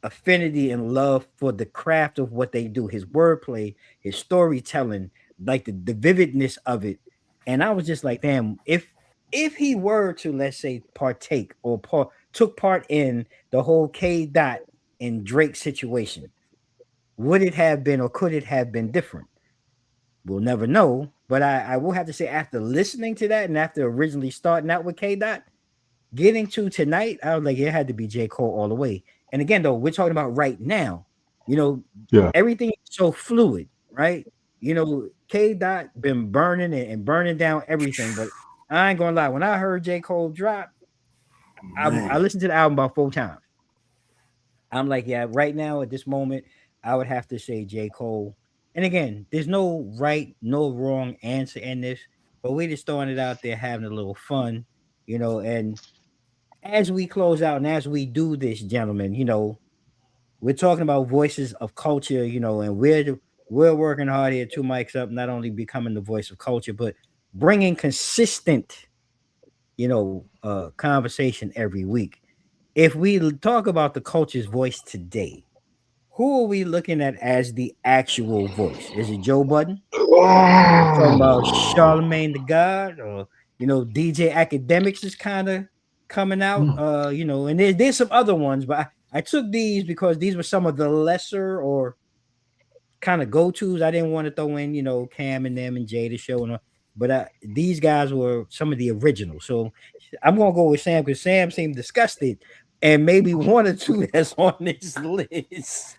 affinity and love for the craft of what they do, his wordplay, his storytelling, like the vividness of it. And I was just like, damn, if he were to, let's say, partake or took part in the whole K Dot and Drake situation, would it have been or could it have been different? We'll never know. But I will have to say, after listening to that and after originally starting out with K Dot, getting to tonight, I was like, it had to be J. Cole all the way. And again, though, we're talking about right now. You know, Yeah. everything is so fluid, right? K Dot been burning it and burning down everything. But I ain't gonna lie, when I heard J. Cole drop, I Man. listened to the album about 4 times. I'm like, yeah, right now at this moment, I would have to say J. Cole. And again, there's no right, no wrong answer in this, but we just throwing it out there, having a little fun, and as we close out and as we do this, gentlemen, we're talking about voices of culture, and we're working hard here, two mics up, not only becoming the voice of culture, but bringing consistent, conversation every week. If we talk about the culture's voice today, who are we looking at as the actual voice? Is it Joe Budden? We talking about Charlemagne the God, or DJ Academics is kind of coming out. Mm. And there's some other ones, but I took these because these were some of the lesser or kind of go-tos. I didn't want to throw in, Cam and them and Jada Show and all, but these guys were some of the originals. So I'm gonna go with Sam because Sam seemed disgusted, and maybe one or two that's on this list.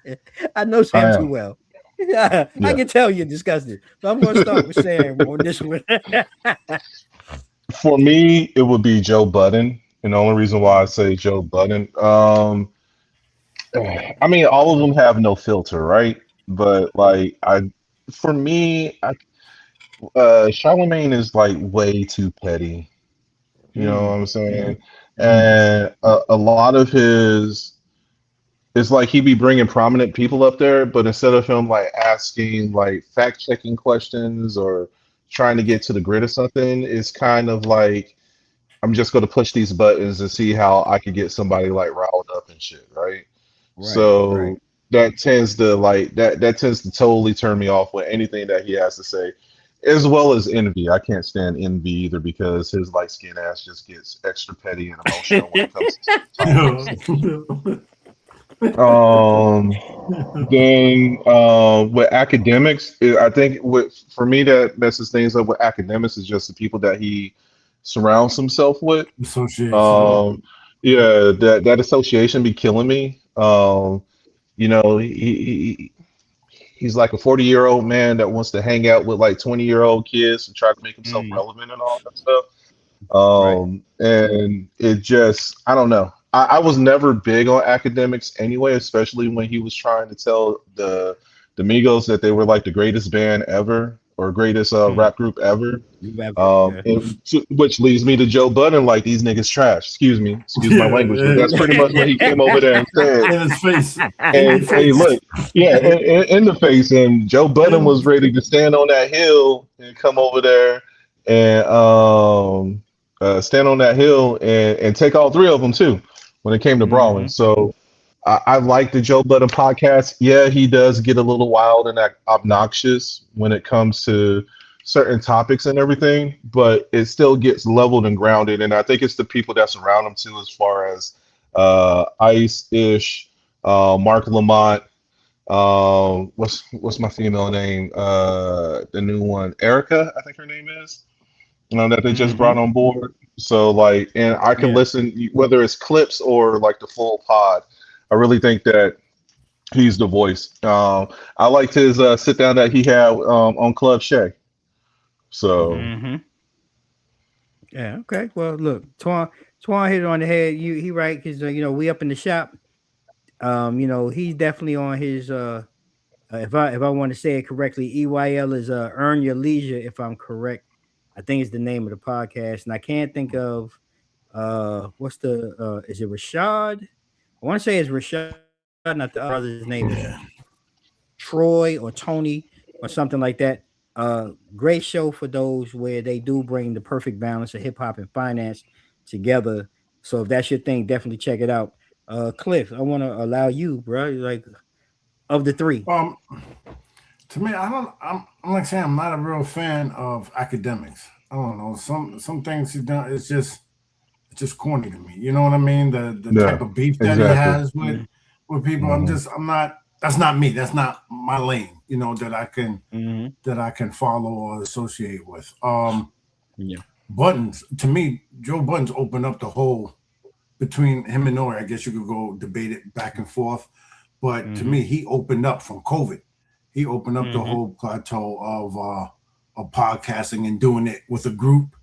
I know I Sam too am. well. Yeah, I Yeah. can tell you're disgusted. So I'm gonna start with Sam on this one. For me, it would be Joe Budden. And the only reason why I say Joe Budden, I mean, all of them have no filter, right? But like, for me, Charlemagne is like way too petty. You know what Mm, I'm saying? And a lot of his, it's like he be bringing prominent people up there, but instead of him like asking like fact checking questions or trying to get to the grit of something, it's kind of like I'm just going to push these buttons and see how I can get somebody like riled up and shit, right? right, right. So that tends to totally turn me off with anything that he has to say, as well as Envy. I can't stand Envy either because his light skinned ass just gets extra petty and emotional when it comes to certain topics. Then with academics, I think for me that's the things up with academics is just the people that he surrounds himself with. Association. Um, yeah, that association be killing me. He's like a 40-year-old man that wants to hang out with like 20-year-old kids and try to make himself Mm, relevant and all that stuff. right. And it just, I don't know. I was never big on academics anyway, especially when he was trying to tell the Migos that they were like the greatest band ever or greatest Mm, rap group ever. you ever, yeah. Which leads me to Joe Budden, like these niggas trash. Excuse my Yeah, language, but that's pretty much what he came over there and said. in his face, in your And hey, face, look, yeah, in the face. And Joe Budden in was ready to stand on that hill and come over there and stand on that hill and take all three of them too when it came to brawling. Hmm. So I like the Joe Budden podcast. Yeah, he does get a little wild and obnoxious when it comes to certain topics and everything, but it still gets leveled and grounded. And I think it's the people that surround him too, as far as Ice Ish, Mark Lamont. What's my female name? The new one, Erica, I think her name is. That they just brought on board. So like, and I can listen whether it's clips or like the full pod. I really think that he's the voice. I liked his sit down that he had on Club Shay. So yeah, okay. Well, look, Twan hit it on the head. He right, because we up in the shop. He's definitely on his if I want to say it correctly, EYL is Earn Your Leisure, if I'm correct. I think it's the name of the podcast, and I can't think of what's the is it Rashad? I want to say it's Rashad, not the other's name is Troy or Tony or something like that. Great show for those where they do bring the perfect balance of hip hop and finance together. So if that's your thing, definitely check it out. Cliff, I want to allow you, bro. Like, of the three. To me, I'm like saying I'm not a real fan of academics. I don't know. Some things he's done, it's just corny to me. You know what I mean? The type of beef that he has with people. I'm not. That's not me. That's not my lane. That I can follow or associate with. Buttons, to me, Joe Buttons opened up the whole between him and Nori. I guess you could go debate it back and forth, but to me, he opened up from COVID. He opened up the whole plateau of podcasting and doing it with a group,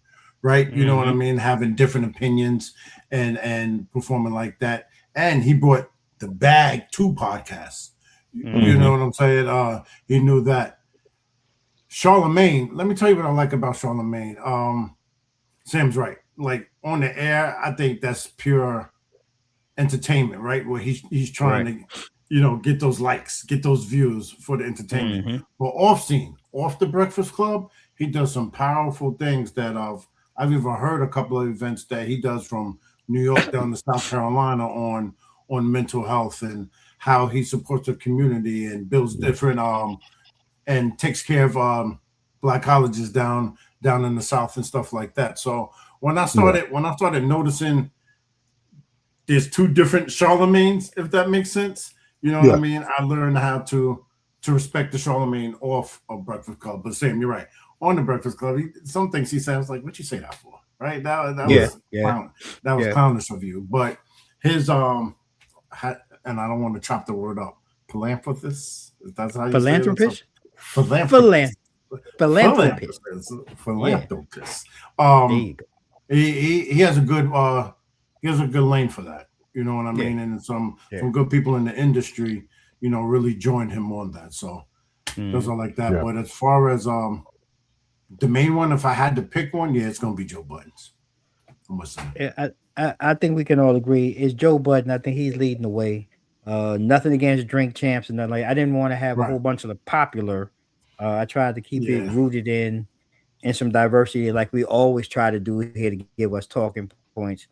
right? You know what I mean? Having different opinions and performing like that. And he brought the bag to podcasts. You know what I'm saying? He knew that. Charlemagne, let me tell you what I like about Charlemagne. Sam's right. Like on the air, I think that's pure entertainment, right? Where he's trying to, get those likes, get those views for the entertainment. But off the Breakfast Club, he does some powerful things that I've even heard a couple of events that he does from New York down to South Carolina on mental health and how he supports the community and builds different and takes care of Black colleges down in the South and stuff like that. So when I started noticing there's two different Charlemagnes, if that makes sense, what I mean? I learned how to respect the Charlemagne off of Breakfast Club. But Sam, you're right. On the Breakfast Club, some things he said, I was like, what you say that for? Right? That was clownish of you. But his and I don't want to chop the word up. Philanthropist? That's how you Philanthropist? say it? Philanthropist. Philanthropist. He has a good lane for that. You know what I mean? And some good people in the industry, really joined him on that. So those are like that. But as far as the main one, if I had to pick one, it's gonna be Joe Buttons. I think we can all agree it's Joe Budden. I think he's leading the way. Nothing against Drink Champs and nothing like. I didn't want to have a whole bunch of the popular. I tried to keep it rooted in some diversity, like we always try to do here to give us talking points.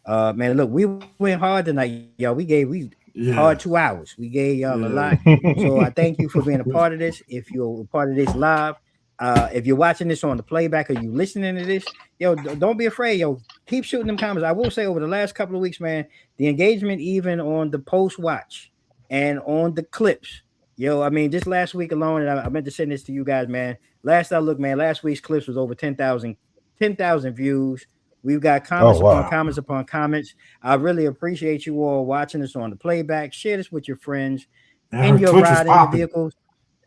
Man, look, we went hard tonight, y'all. We hard 2 hours. We gave y'all a lot. So I thank you for being a part of this. If you're a part of this live, if you're watching this on the playback or you listening to this, don't be afraid, keep shooting them comments. I will say over the last couple of weeks, man, the engagement even on the post watch and on the clips, I mean, just last week alone, and I meant to send this to you guys, man. Last I looked, man, last week's clips was over 10,000 views. We've got comments upon comments upon comments. I really appreciate you all watching us on the playback. Share this with your friends in your ride, in your vehicles.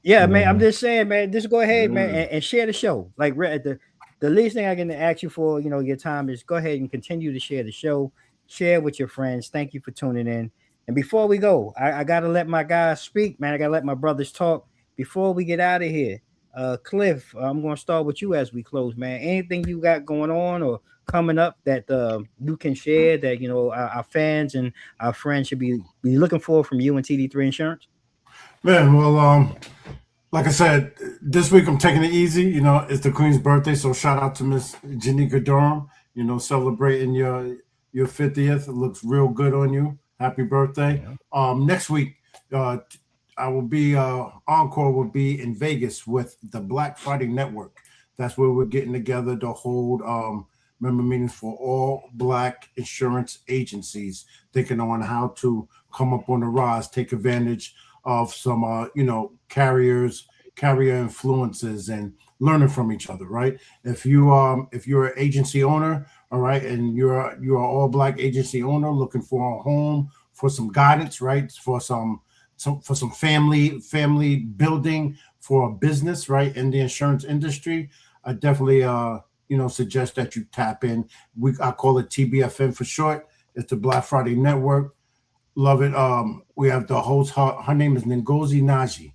Yeah, man, I'm just saying, man, just go ahead, man, and share the show. Like the least thing I can ask you for, your time is go ahead and continue to share the show. Share with your friends. Thank you for tuning in. And before we go, I got to let my guys speak, man. I got to let my brothers talk before we get out of here. Cliff, I'm going to start with you as we close, man. Anything you got going on or coming up that you can share that, our fans and our friends should be looking for from you and TD3 Insurance? Man, well, like I said, this week I'm taking it easy. It's the Queen's birthday, so shout out to Miss Janika Durham, celebrating your 50th. It looks real good on you. Happy birthday. Yeah. Next week, uh, I will be encore will be in Vegas with the Black Friday Network. That's where we're getting together to hold member meetings for all black insurance agencies, thinking on how to come up on the rise, take advantage of some carrier influences, and learning from each other. Right? If you're an agency owner, all right, and you're all black agency owner looking for a home for some guidance, right? For some family building for a business, right, in the insurance industry. I definitely suggest that you tap in. I call it TBFN for short. It's the Black Friday Network. Love it. We have the host. Her name is Ngozi Naji.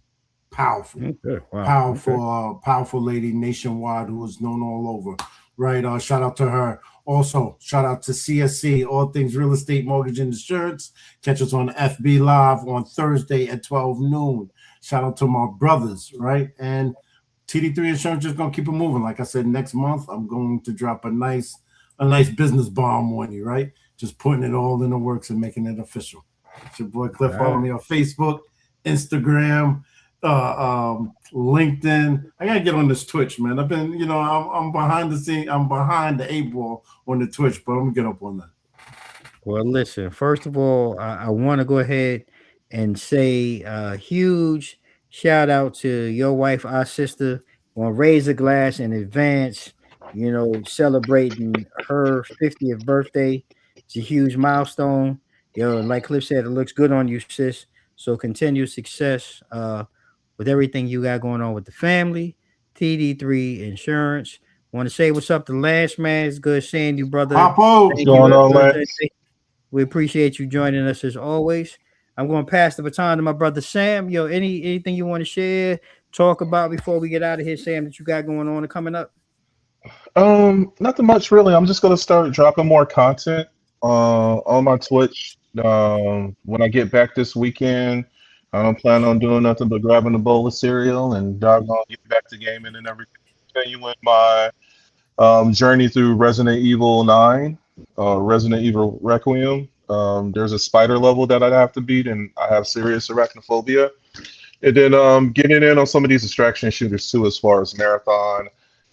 Powerful, Okay. Wow. Okay. powerful lady nationwide who is known all over. Right. Shout out to her. Also, shout out to CSC, All Things Real Estate, Mortgage, and Insurance. Catch us on FB Live on Thursday at 12 noon. Shout out to my brothers, right? And TD3 Insurance just gonna keep it moving. Like I said, next month I'm going to drop a nice business bomb on you, right? Just putting it all in the works and making it official. It's your boy Cliff. Follow me on Facebook, Instagram, LinkedIn. I gotta get on this Twitch, man. I've been, I'm behind the scene. I'm behind the eight ball on the Twitch, but I'm gonna get up on that. Well, listen, first of all, I want to go ahead and say a huge shout out to your wife, our sister, on Raise a Glass in advance, celebrating her 50th birthday. It's a huge milestone. Like Cliff said, it looks good on you, sis. So continued success with everything you got going on with the family, TD3 Insurance. Want to say what's up to Lance, man. It's good seeing you, brother. Popo. What's Thank you going for on, Thursday. Lance? We appreciate you joining us as always. I'm going to pass the baton to my brother Sam. Anything you want to share, talk about before we get out of here, Sam, that you got going on and coming up? Nothing much really. I'm just gonna start dropping more content on my Twitch. When I get back this weekend, I don't plan on doing nothing but grabbing a bowl of cereal and doggone get back to gaming and everything. Continuing my journey through Resident Evil 9, Resident Evil Requiem. There's a spider level that I'd have to beat, and I have serious arachnophobia. And then getting in on some of these distraction shooters too, as far as Marathon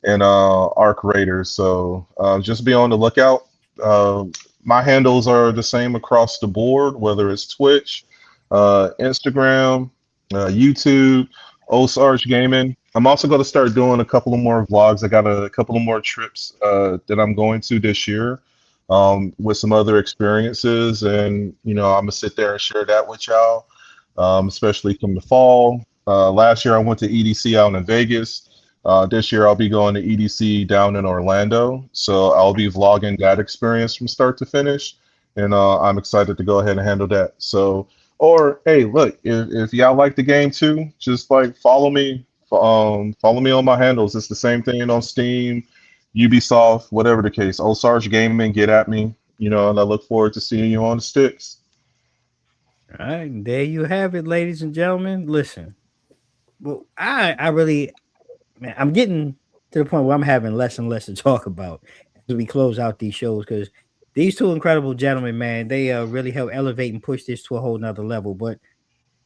and Arc Raiders. So just be on the lookout. My handles are the same across the board, whether it's Twitch, Instagram, YouTube, Osarge Gaming. I'm also going to start doing a couple of more vlogs. I got a couple of more trips that I'm going to this year with some other experiences. And, I'm going to sit there and share that with y'all. Especially from the fall. Last year I went to EDC out in Vegas. This year I'll be going to EDC down in Orlando. So I'll be vlogging that experience from start to finish. And I'm excited to go ahead and handle that. So, or hey, look, if y'all like the game too, just like follow me. Follow me on my handles. It's the same thing on Steam, Ubisoft, whatever the case. Osarge Gaming, get at me. And I look forward to seeing you on the sticks. All right, there you have it, ladies and gentlemen. Listen, well, I really, man, I'm getting to the point where I'm having less and less to talk about as we close out these shows because these two incredible gentlemen, man, they really help elevate and push this to a whole nother level. But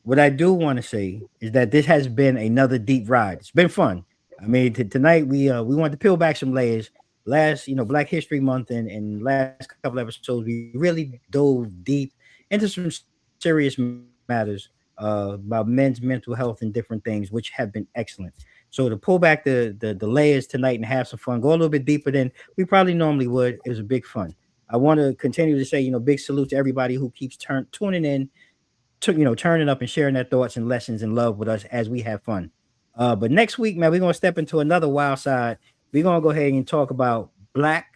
what I do want to say is that this has been another deep ride. It's been fun. I mean, tonight we wanted to peel back some layers. Last, Black History Month and last couple episodes, we really dove deep into some serious matters about men's mental health and different things, which have been excellent. So to pull back the layers tonight and have some fun, go a little bit deeper than we probably normally would. It was a big fun. I want to continue to say, big salute to everybody who keeps tuning in, turning up and sharing their thoughts and lessons and love with us as we have fun. But next week, man, we're gonna step into another wild side. We're gonna go ahead and talk about Black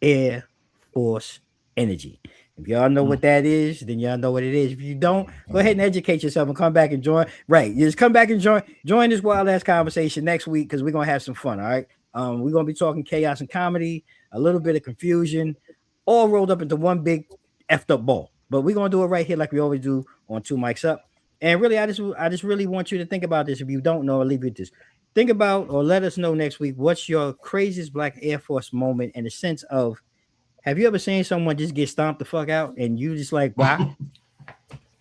Air Force energy. If y'all know what that is, then y'all know what it is. If you don't, go ahead and educate yourself and come back and join. Right, you just come back and join this wild ass conversation next week because we're gonna have some fun. All right, we're gonna be talking chaos and comedy, a little bit of confusion, all rolled up into one big effed up ball. But we're gonna do it right here like we always do on Two Mics Up. And really, I just really want you to think about this. If you don't know, I'll leave you with this. Think about or let us know next week what's your craziest Black Air Force moment in the sense of Have you ever seen someone just get stomped the fuck out and you just like, wow?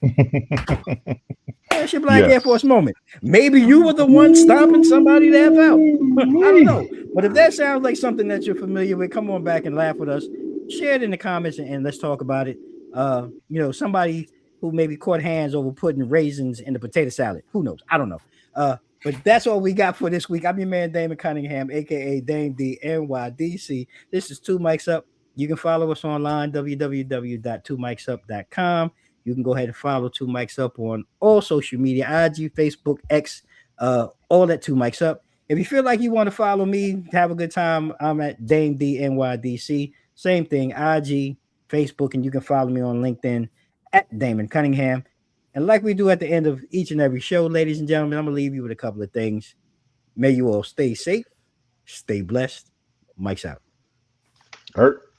That should be like Air Force Yes. moment. Maybe you were the one stomping somebody the F out. I don't know. But if that sounds like something that you're familiar with, come on back and laugh with us. Share it in the comments and let's talk about it. Somebody who maybe caught hands over putting raisins in the potato salad. Who knows? I don't know. But that's all we got for this week. I'm your man, Damon Cunningham, aka Dame D NYDC. This is Two Mics Up. You can follow us online, www.twomicsup.com. You can go ahead and follow Two Mics Up on all social media, IG, Facebook, X, all at Two Mics Up. If you feel like you want to follow me, have a good time, I'm at Dame D NYDC. Same thing, IG, Facebook, and you can follow me on LinkedIn at Damon Cunningham. And like we do at the end of each and every show, ladies and gentlemen, I'm going to leave you with a couple of things. May you all stay safe, stay blessed. Mike's out. Hurt.